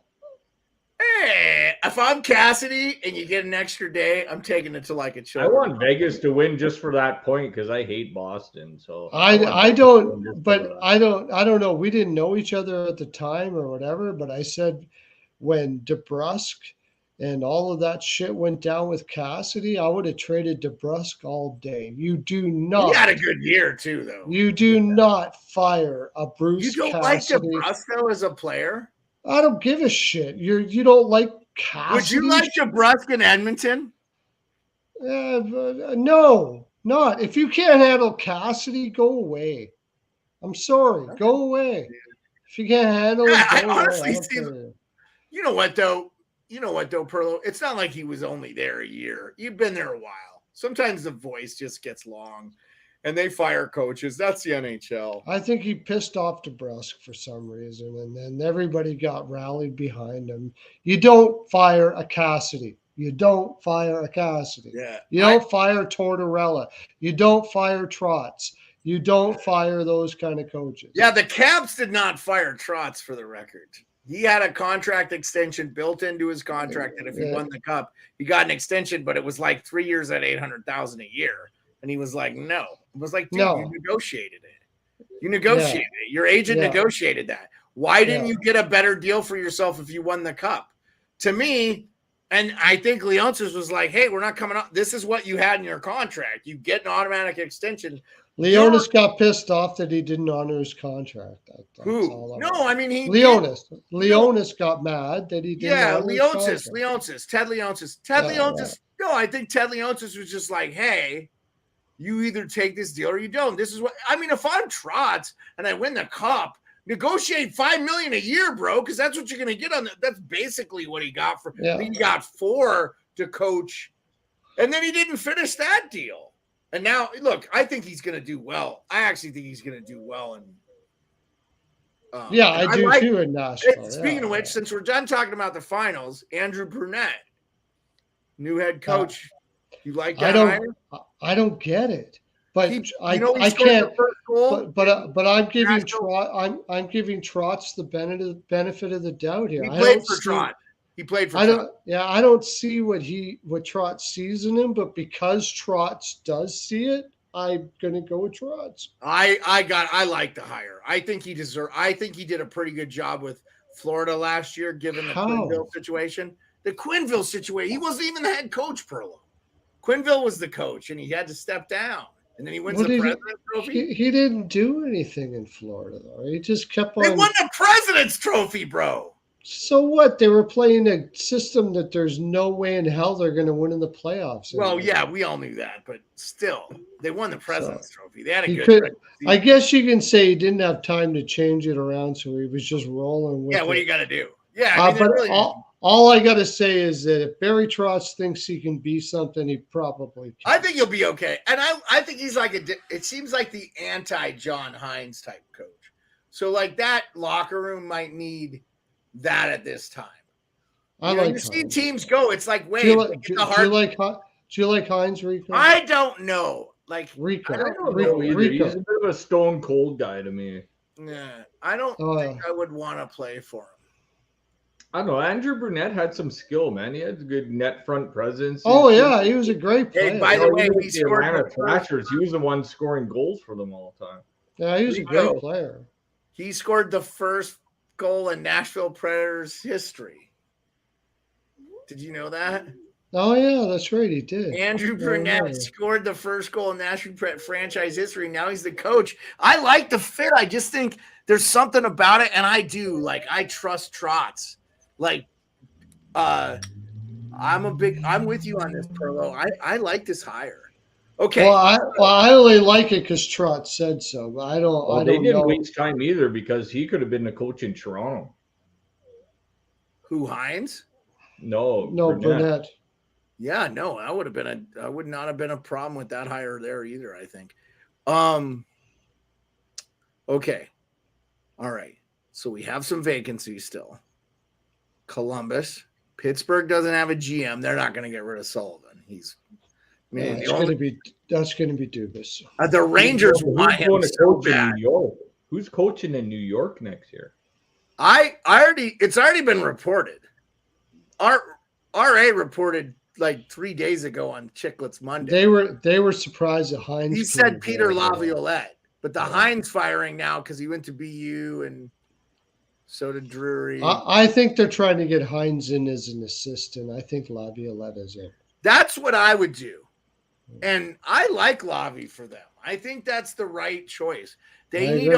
hey, if I'm Cassidy and you get an extra day, I'm taking it to like a chill. I want Vegas to win just for that point because I hate Boston. So I want Vegas to don't, win just for but that. I don't know. We didn't know each other at the time or whatever. But I said when DeBrusque and all of that shit went down with Cassidy, I would have traded DeBrusque all day. You do not. He had a good year too, though. You do not fire a Bruce You don't Cassidy. like DeBrusque though as a player? I don't give a shit. You don't like Cassidy. Would you like DeBrusque in Edmonton? No, not. If you can't handle Cassidy, go away. I'm sorry. Go away. If you can't handle Yeah, it, go I away. honestly I don't see- care. You know what though, Perlo? It's not like he was only there a year. You've been there a while. Sometimes the voice just gets long and they fire coaches. That's the NHL. I think he pissed off DeBrusque for some reason, and then everybody got rallied behind him. You don't fire a Cassidy. You don't fire a Cassidy. Yeah. You don't fire Tortorella. You don't fire Trotz. You don't fire those kind of coaches. Yeah, the Caps did not fire Trotz for the record. He had a contract extension built into his contract that if he won the cup, he got an extension, but it was like 3 years at $800,000 a year. And he was like, no. It was like, dude, you negotiated it. You negotiated it. Your agent negotiated that. Why didn't you get a better deal for yourself if you won the cup? To me, and I think Leonsis was like, hey, we're not coming up. This is what you had in your contract. You get an automatic extension. Leonis got pissed off that he didn't honor his contract. Who? No, I mean he. Leonis got mad that he didn't. Yeah, honor his contract. Ted Leonsis. No, I think Ted Leonsis was just like, hey, you either take this deal or you don't. This is what I mean. If I'm Trotz and I win the cup, negotiate $5 million a year, bro, because that's what you're gonna get on. That's basically what he got for. Yeah. He got 4 to coach, and then he didn't finish that deal. And now, look, I think he's going to do well. I actually think he's going to do well. And I do too in Nashville. Speaking of which, since we're done talking about the finals, Andrew Brunette, new head coach. You like that hire? I don't get it, but I can't. But I'm giving I'm giving Trotz the benefit of the doubt here. He played for Trotz. He played for Trotz. I don't see what Trotz sees in him, but because Trotz does see it, I'm gonna go with Trotz. I like the hire. I think he did a pretty good job with Florida last year, given the Quinville situation. The Quinville situation, he wasn't even the head coach, Perlo. Quinville was the coach, and he had to step down. And then he wins the President's Trophy. He didn't do anything in Florida, though. He just kept on. They won the President's Trophy, bro. So what? They were playing a system that there's no way in hell they're going to win in the playoffs. Well, yeah, we all knew that, but still, they won the President's Trophy. They had a good. I guess you can say he didn't have time to change it around, so he was just rolling with it. Yeah, what do you got to do? Yeah, I mean, all I got to say is that if Barry Trotz thinks he can be something, he probably can. I think he'll be okay. And I think he's like it seems like the anti-John Hines type coach. So like that locker room might need that at this time. You see teams go, it's like, wait, do you like Hines, Rico? I don't know. Like Rico. I don't know either. He's a bit of a stone cold guy to me. Yeah, I don't think I would want to play for him. I don't know. Andrew Brunette had some skill, man. He had good net front presence. Oh yeah, he was a great player. Hey, by the way, Even he with the scored Atlanta the first. Thrashers. He was the one scoring goals for them all the time. Yeah, he was a great player. He scored the first goal in Nashville Predators history. Did you know that? Oh yeah, that's right. He did. Andrew Brunette scored the first goal in Nashville franchise history. Now he's the coach. I like the fit. I just think there's something about it, and I do. Like, I trust Trotz. Like, I'm with you on this, Pearlo. I like this hire. Okay. Well, I only like it because Trotz said so, but I don't. Well, I they don't didn't know. waste time either because he could have been the coach in Toronto. Who, Hines? No, Brunette. Yeah, no, I would not have been a problem with that hire there either, I think. Okay. All right. So we have some vacancies still. Columbus. Pittsburgh doesn't have a GM. They're not going to get rid of Sullivan. That's going to be Dubas. The Rangers want him so bad. New York? Who's coaching in New York next year? It's already been reported. RA reported like 3 days ago on Chicklets Monday. They were surprised at Hines. He said Peter Laviolette, but the Hines firing now because he went to BU and so did Drury. I think they're trying to get Hines in as an assistant. I think Laviolette is it. That's what I would do. And I like Lavi for them. I think that's the right choice. They need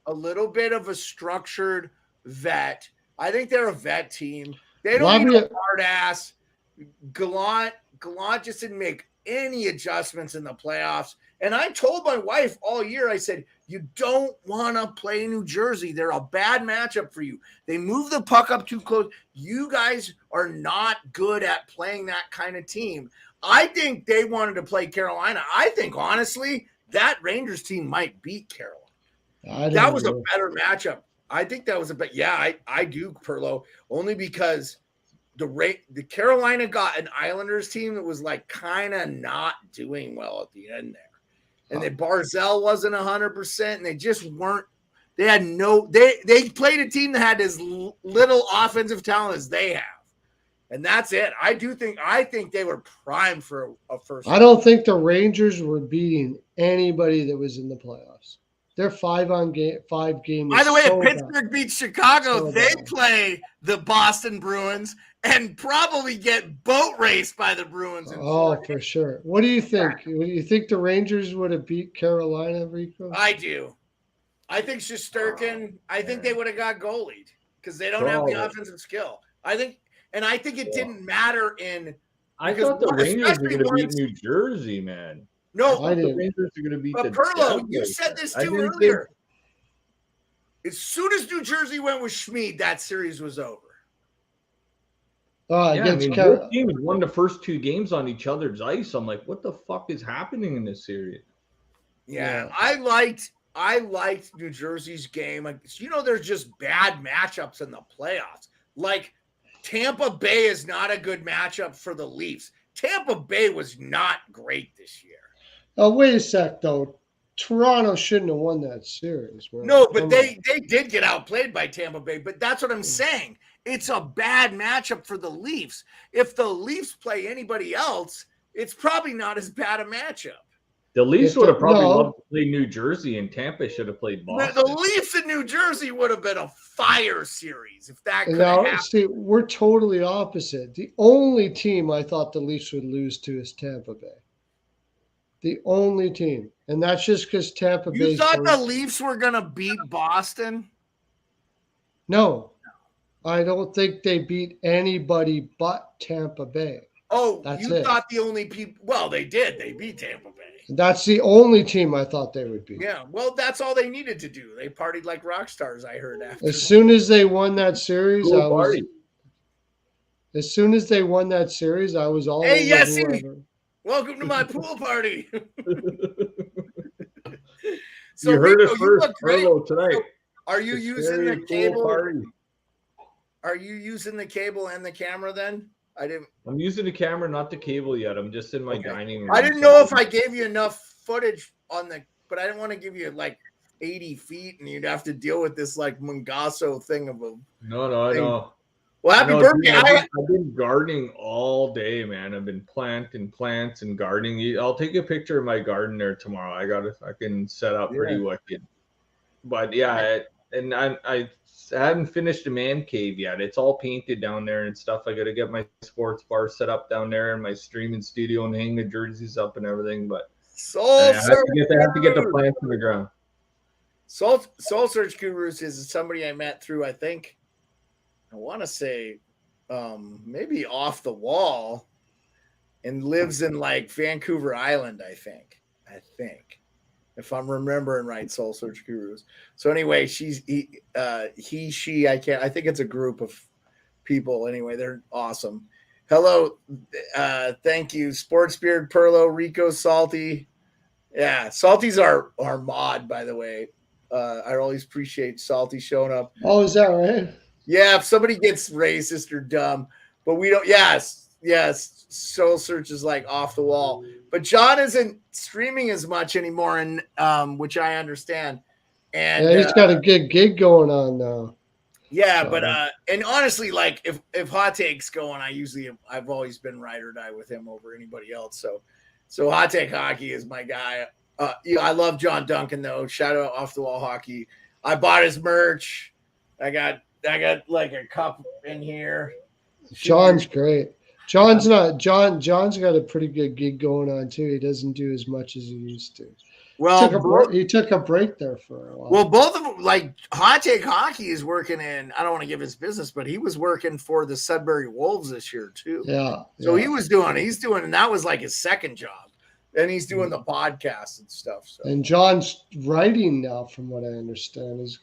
a little bit of a structured vet. I think they're a vet team. They don't need a hard ass. Gallant just didn't make any adjustments in the playoffs. And I told my wife all year, I said, you don't want to play New Jersey. They're a bad matchup for you. They move the puck up too close. You guys are not good at playing that kind of team. I think they wanted to play Carolina. I think, honestly, that Rangers team might beat Carolina. That was a better matchup. I think that was I do, Pearlo, only because the Carolina got an Islanders team that was like kind of not doing well at the end there. And then Barzell wasn't 100%, and they just weren't. They had they played a team that had as little offensive talent as they have. And that's it. I think they were primed for a first. I don't think the Rangers were beating anybody that was in the playoffs. They're 5 games. By the way, if Pittsburgh beats Chicago, they play the Boston Bruins and probably get boat raced by the Bruins. For sure. What do you think? Do you think the Rangers would have beat Carolina, Rico? I do. I think Shesterkin, I think they would have got goalied because they don't have the offensive skill. I think it didn't matter in. I thought the Rangers were going to beat New Jersey, man. No, I the Rangers are going to beat the Pearlo, you said this too earlier. As soon as New Jersey went with Schmid, that series was over. Both teams won the first 2 games on each other's ice. I'm like, what the fuck is happening in this series? Yeah. I liked New Jersey's game. There's just bad matchups in the playoffs. Like Tampa Bay is not a good matchup for the Leafs. Tampa Bay was not great this year. Oh, wait a sec, though. Toronto shouldn't have won that series. Man. No, but they did get outplayed by Tampa Bay. But that's what I'm saying. It's a bad matchup for the Leafs. If the Leafs play anybody else, it's probably not as bad a matchup. The Leafs would have probably loved to play New Jersey, and Tampa should have played Boston. The Leafs in New Jersey would have been a fire series if that could have happened. See, we're totally opposite. The only team I thought the Leafs would lose to is Tampa Bay. The only team. And that's just because Tampa Bay. You thought the Leafs were going to beat Boston? No. I don't think they beat anybody but Tampa Bay. Oh, you thought the only people. Well, they did. They beat Tampa Bay. That's the only team I thought they would beat. Yeah, well, that's all they needed to do. They partied like rock stars, I heard after. As soon as they won that series, I was. As soon as they won that series, I was all. Hey, Yessie, welcome to my pool party. So you heard it first, Pearlo, tonight. Are you using the cable? Party. Are you using the cable and the camera then? I'm using the camera, not the cable yet. I'm just in my dining room. I didn't know if I gave you enough footage but I didn't want to give you like 80 feet and you'd have to deal with this like Mungaso thing of a. No, I know. Well, happy No, birthday. dude, I've been gardening all day, man. I've been planting plants and gardening. I'll take a picture of my garden there tomorrow. I got it. I can set up pretty wicked. But yeah, I haven't finished the man cave yet. It's all painted down there and stuff. I got to get my sports bar set up down there and my streaming studio and hang the jerseys up and everything. But I have to get the plants in the ground. Soul Search Gurus is somebody I met through, I think, I want to say maybe Off the Wall, and lives in like Vancouver Island, I think, if I'm remembering right, Soul Search Gurus. So anyway, she, I think it's a group of people. Anyway, they're awesome. Hello. Thank you. Sportsbeard, Pearlo, Rico, Salty. Yeah. Salty's our mod, by the way. I always appreciate Salty showing up. Oh, is that right? Yeah. If somebody gets racist or dumb, but we don't, yes. Soul Search is like off the wall, but John isn't streaming as much anymore, and which I understand. And yeah, he's got a good gig going on now. Yeah, so. But and honestly, like if Hot Take's going, I've always been ride or die with him over anybody else. So Hot Take Hockey is my guy. I love John Duncan though. Shout out Off the Wall Hockey. I bought his merch. I got like a cup in here. John's great. John's got a pretty good gig going on too. He doesn't do as much as he used to. Well, he took a break there for a while. Well, both of them, like Hot Take Hockey is working in, I don't want to give his business, but he was working for the Sudbury Wolves this year too. Yeah. So he's doing, and that was like his second job. And he's doing the podcast and stuff. So. And John's writing now, from what I understand. He's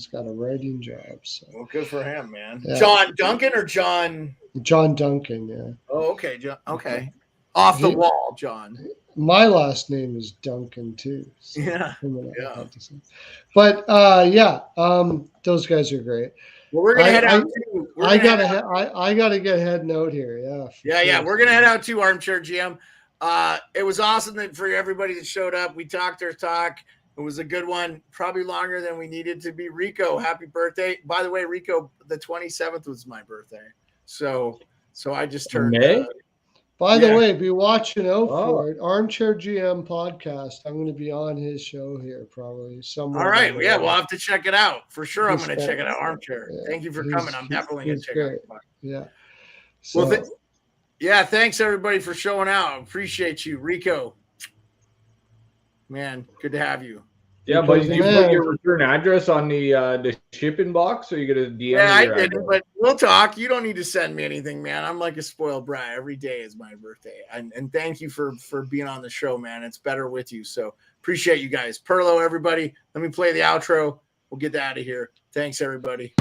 got a writing job. So. Well, good for him, man. Yeah. John Duncan or John? John Duncan, yeah. Oh, okay. John. Okay. Off the wall, John. My last name is Duncan too. So yeah. But those guys are great. Well, we're gonna head out too. I gotta get heading out here. Yeah. Yeah. We're gonna head out to Armchair GM. It was awesome for everybody that showed up. We talked our talk. It was a good one, probably longer than we needed to be. Rico, happy birthday. By the way, Rico, the 27th was my birthday. So I just turned By the way, be watching out for it. Armchair GM podcast. I'm going to be on his show here probably somewhere. All right. Yeah, we'll have to check it out. For sure, I'm going to check it out. Armchair. Yeah, thank you for coming. I'm definitely going to check it out. Yeah. So, thanks everybody for showing out. Appreciate you, Rico. Man, good to have you. Yeah, but you put your return address on the shipping box, or you get a DM? Yeah, I didn't, but we'll talk. You don't need to send me anything, man. I'm like a spoiled brat. Every day is my birthday, and thank you for being on the show, man. It's better with you. So appreciate you guys. Pearlo, everybody. Let me play the outro. We'll get out of here. Thanks, everybody.